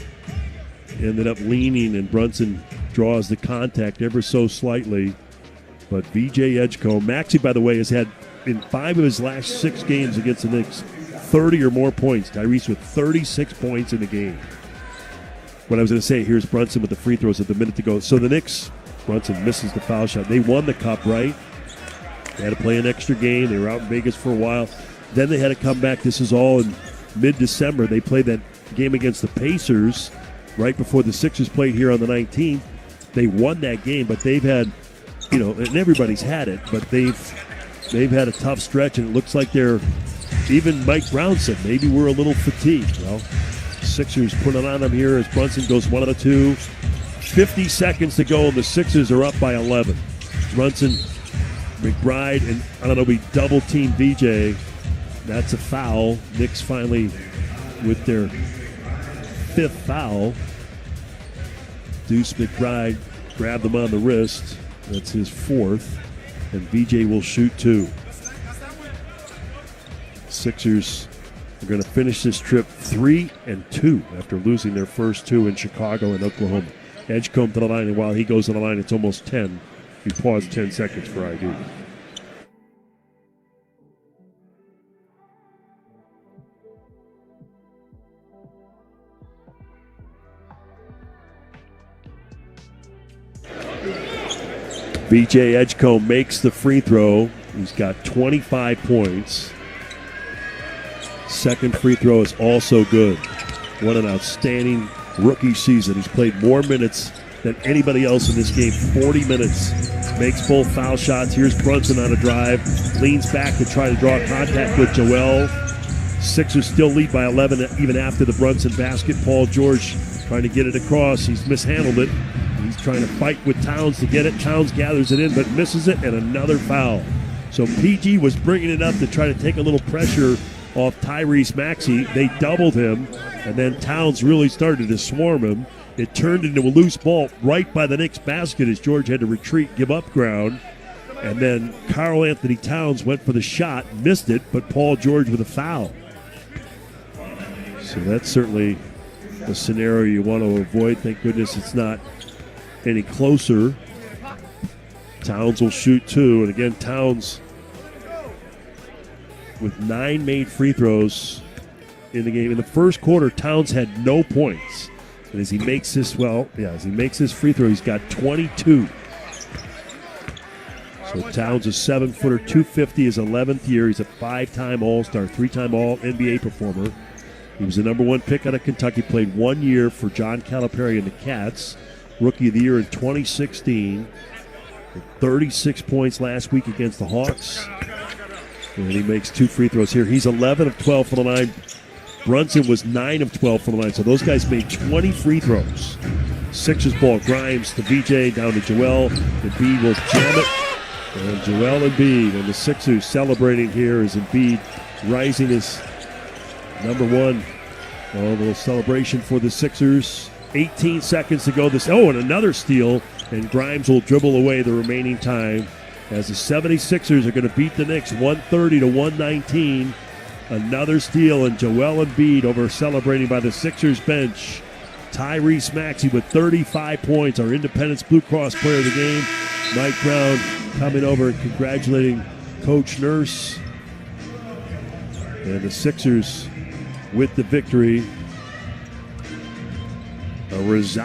Ended up leaning, and Brunson draws the contact ever so slightly. But B.J. Edgecombe, Maxey, by the way, has had in 5 of his last 6 games against the Knicks 30 or more points. Tyrese with 36 points in the game. What I was going to say, here's Brunson with the free throws at the minute to go. So the Knicks, Brunson misses the foul shot. They won the cup, right? They had to play an extra game. They were out in Vegas for a while. Then they had to come back. This is all in mid-December. They played that game against the Pacers right before the Sixers played here on the 19th. They won that game, but they've had, and everybody's had it, but they've had a tough stretch, and it looks like even Mike Brown said, maybe we're a little fatigued. Well, Sixers put it on them here as Brunson goes 1 out of 2. 50 seconds to go, and the Sixers are up by 11. Brunson, McBride, and I don't know, we double-team VJ. That's a foul. Knicks finally with their 5th foul. Deuce McBride grabbed him on the wrist. That's his 4th. And VJ will shoot 2. Sixers are going to finish this trip 3-2 after losing their first 2 in Chicago and Oklahoma. Edgecombe to the line, and while he goes to the line, it's almost 10. We pause 10 seconds for ID. B.J. Edgecombe makes the free throw. He's got 25 points. Second free throw is also good. What an outstanding rookie season. He's played more minutes than anybody else in this game. 40 minutes. Makes both foul shots. Here's Brunson on a drive. Leans back to try to draw contact with Joel. Sixers still lead by 11 even after the Brunson basket. Paul George trying to get it across. He's mishandled it. He's trying to fight with Towns to get it. Towns gathers it in but misses it, and another foul. So PG was bringing it up to try to take a little pressure off Tyrese Maxey. They doubled him, and then Towns really started to swarm him. It turned into a loose ball right by the Knicks basket as George had to retreat, give up ground. And then Karl Anthony Towns went for the shot, missed it, but Paul George with a foul. So that's certainly a scenario you want to avoid. Thank goodness it's not any closer. Towns will shoot 2, and again, Towns with 9 made free throws in the game. In the first quarter, Towns had no points. And as he makes this, free throw, he's got 22. So Towns, a 7-footer, 250, his 11th year. He's a 5-time All-Star, 3-time All-NBA performer. He was the number 1 pick out of Kentucky, played 1 year for John Calipari and the Cats. Rookie of the Year in 2016. 36 points last week against the Hawks. And he makes 2 free throws here. He's 11 of 12 from the line. Brunson was 9 of 12 from the line. So those guys made 20 free throws. Sixers ball. Grimes to VJ, down to Joel. Embiid will jam it. And Joel Embiid, and the Sixers celebrating here as Embiid rising as number 1. A little celebration for the Sixers. 18 seconds to go. And another steal. And Grimes will dribble away the remaining time as the 76ers are going to beat the Knicks 130 to 119. Another steal, and Joel Embiid over celebrating by the Sixers bench. Tyrese Maxey with 35 points, our Independence Blue Cross player of the game. Mike Brown coming over and congratulating Coach Nurse. And the Sixers with the victory. A resounding